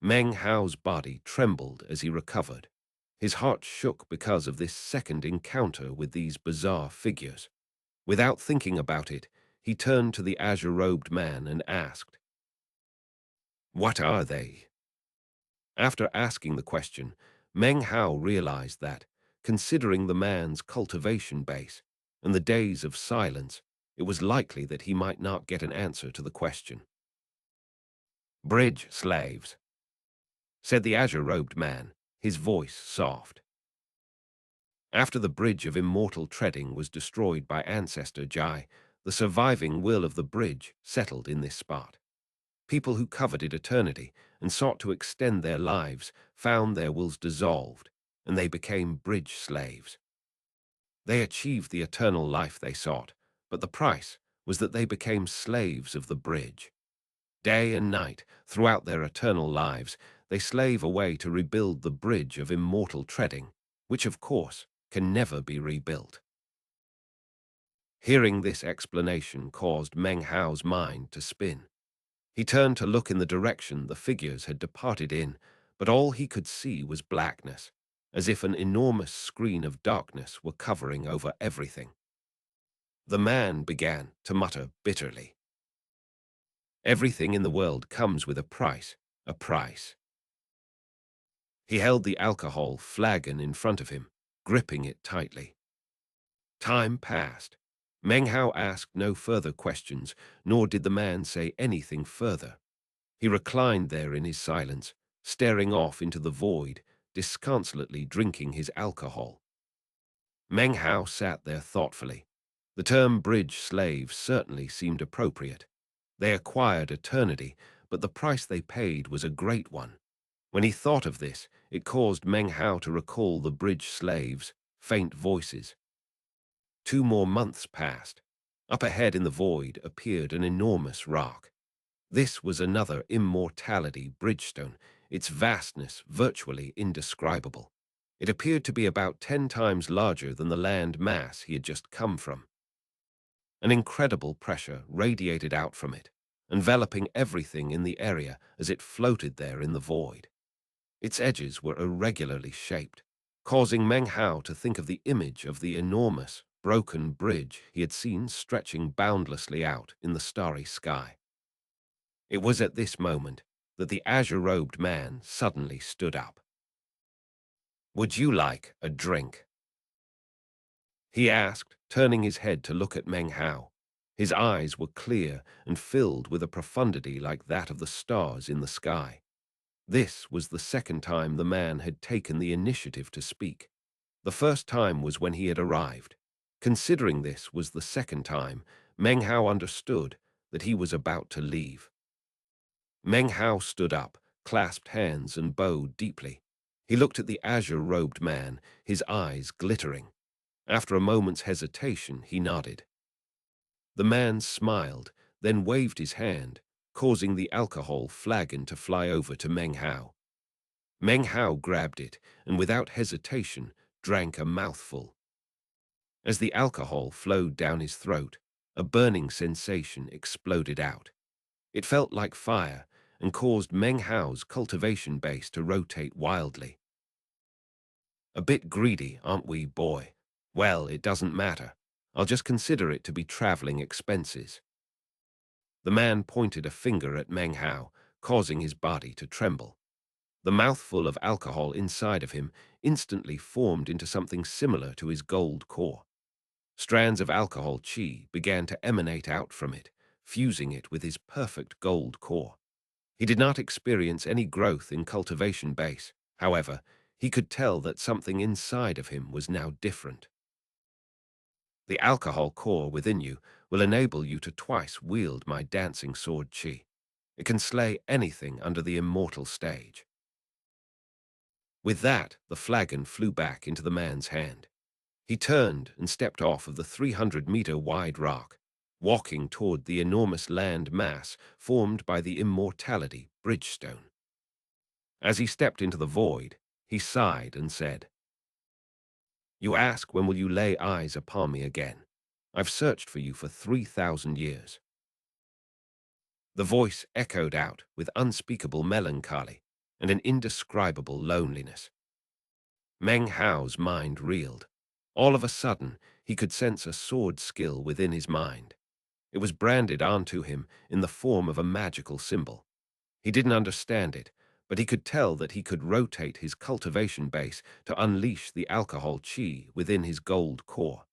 Meng Hao's body trembled as he recovered. His heart shook because of this second encounter with these bizarre figures. Without thinking about it, he turned to the azure-robed man and asked, "What are they?" After asking the question, Meng Hao realized that, considering the man's cultivation base and the days of silence, it was likely that he might not get an answer to the question. "Bridge slaves," said the azure-robed man, his voice soft. After the bridge of immortal treading was destroyed by ancestor Jai, the surviving will of the bridge settled in this spot. People who coveted eternity and sought to extend their lives found their wills dissolved, and they became bridge slaves. They achieved the eternal life they sought, but the price was that they became slaves of the bridge. Day and night, throughout their eternal lives, they slave away to rebuild the bridge of immortal treading, which, of course, can never be rebuilt. Hearing this explanation caused Meng Hao's mind to spin. He turned to look in the direction the figures had departed in, but all he could see was blackness, as if an enormous screen of darkness were covering over everything. The man began to mutter bitterly. Everything in the world comes with a price, a price. He held the alcohol flagon in front of him, gripping it tightly. Time passed. Meng Hao asked no further questions, nor did the man say anything further. He reclined there in his silence, staring off into the void, disconsolately drinking his alcohol. Meng Hao sat there thoughtfully. The term bridge slave certainly seemed appropriate. They acquired eternity, but the price they paid was a great one. When he thought of this, it caused Meng Hao to recall the bridge slaves' faint voices. 2 more months passed. Up ahead in the void appeared an enormous rock. This was another immortality bridgestone, its vastness virtually indescribable. It appeared to be about 10 times larger than the land mass he had just come from. An incredible pressure radiated out from it, enveloping everything in the area as it floated there in the void. Its edges were irregularly shaped, causing Meng Hao to think of the image of the enormous, broken bridge he had seen stretching boundlessly out in the starry sky. It was at this moment that the azure-robed man suddenly stood up. "Would you like a drink?" he asked, turning his head to look at Meng Hao. His eyes were clear and filled with a profundity like that of the stars in the sky. This was the second time the man had taken the initiative to speak. The first time was when he had arrived. Considering this was the second time, Meng Hao understood that he was about to leave. Meng Hao stood up, clasped hands and bowed deeply. He looked at the azure-robed man, his eyes glittering. After a moment's hesitation, he nodded. The man smiled, then waved his hand, causing the alcohol flagon to fly over to Meng Hao. Meng Hao grabbed it and without hesitation drank a mouthful. As the alcohol flowed down his throat, a burning sensation exploded out. It felt like fire and caused Meng Hao's cultivation base to rotate wildly. A bit greedy, aren't we, boy? Well, it doesn't matter. I'll just consider it to be traveling expenses. The man pointed a finger at Meng Hao, causing his body to tremble. The mouthful of alcohol inside of him instantly formed into something similar to his gold core. Strands of alcohol qi began to emanate out from it, fusing it with his perfect gold core. He did not experience any growth in cultivation base. However, he could tell that something inside of him was now different. The alcohol core within you will enable you to twice wield my dancing sword qi. It can slay anything under the immortal stage. With that, the flagon flew back into the man's hand. He turned and stepped off of the 300-meter wide rock, walking toward the enormous land mass formed by the immortality bridgestone. As he stepped into the void, he sighed and said, "You ask when will you lay eyes upon me again? I've searched for you for 3,000 years." The voice echoed out with unspeakable melancholy and an indescribable loneliness. Meng Hao's mind reeled. All of a sudden, he could sense a sword skill within his mind. It was branded onto him in the form of a magical symbol. He didn't understand it, but he could tell that he could rotate his cultivation base to unleash the alcohol qi within his gold core.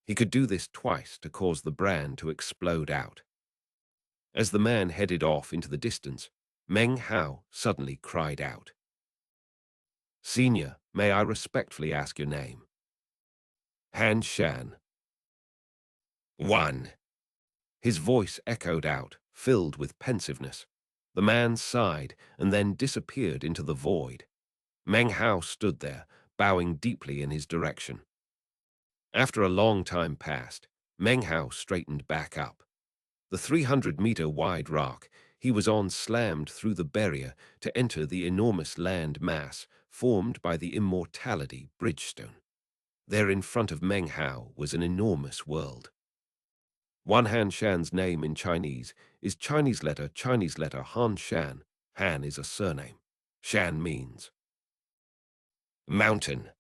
He could do this twice to cause the brand to explode out. As the man headed off into the distance, Meng Hao suddenly cried out, "Senior, may I respectfully ask your name?" Han Shan. 1. His voice echoed out, filled with pensiveness. The man sighed and then disappeared into the void. Meng Hao stood there, bowing deeply in his direction. After a long time passed, Meng Hao straightened back up. The 300-meter wide rock he was on slammed through the barrier to enter the enormous land mass formed by the immortality bridgestone. There in front of Meng Hao was an enormous world. Wan Han Shan's name in Chinese is Chinese letter Han Shan. Han is a surname. Shan means mountain.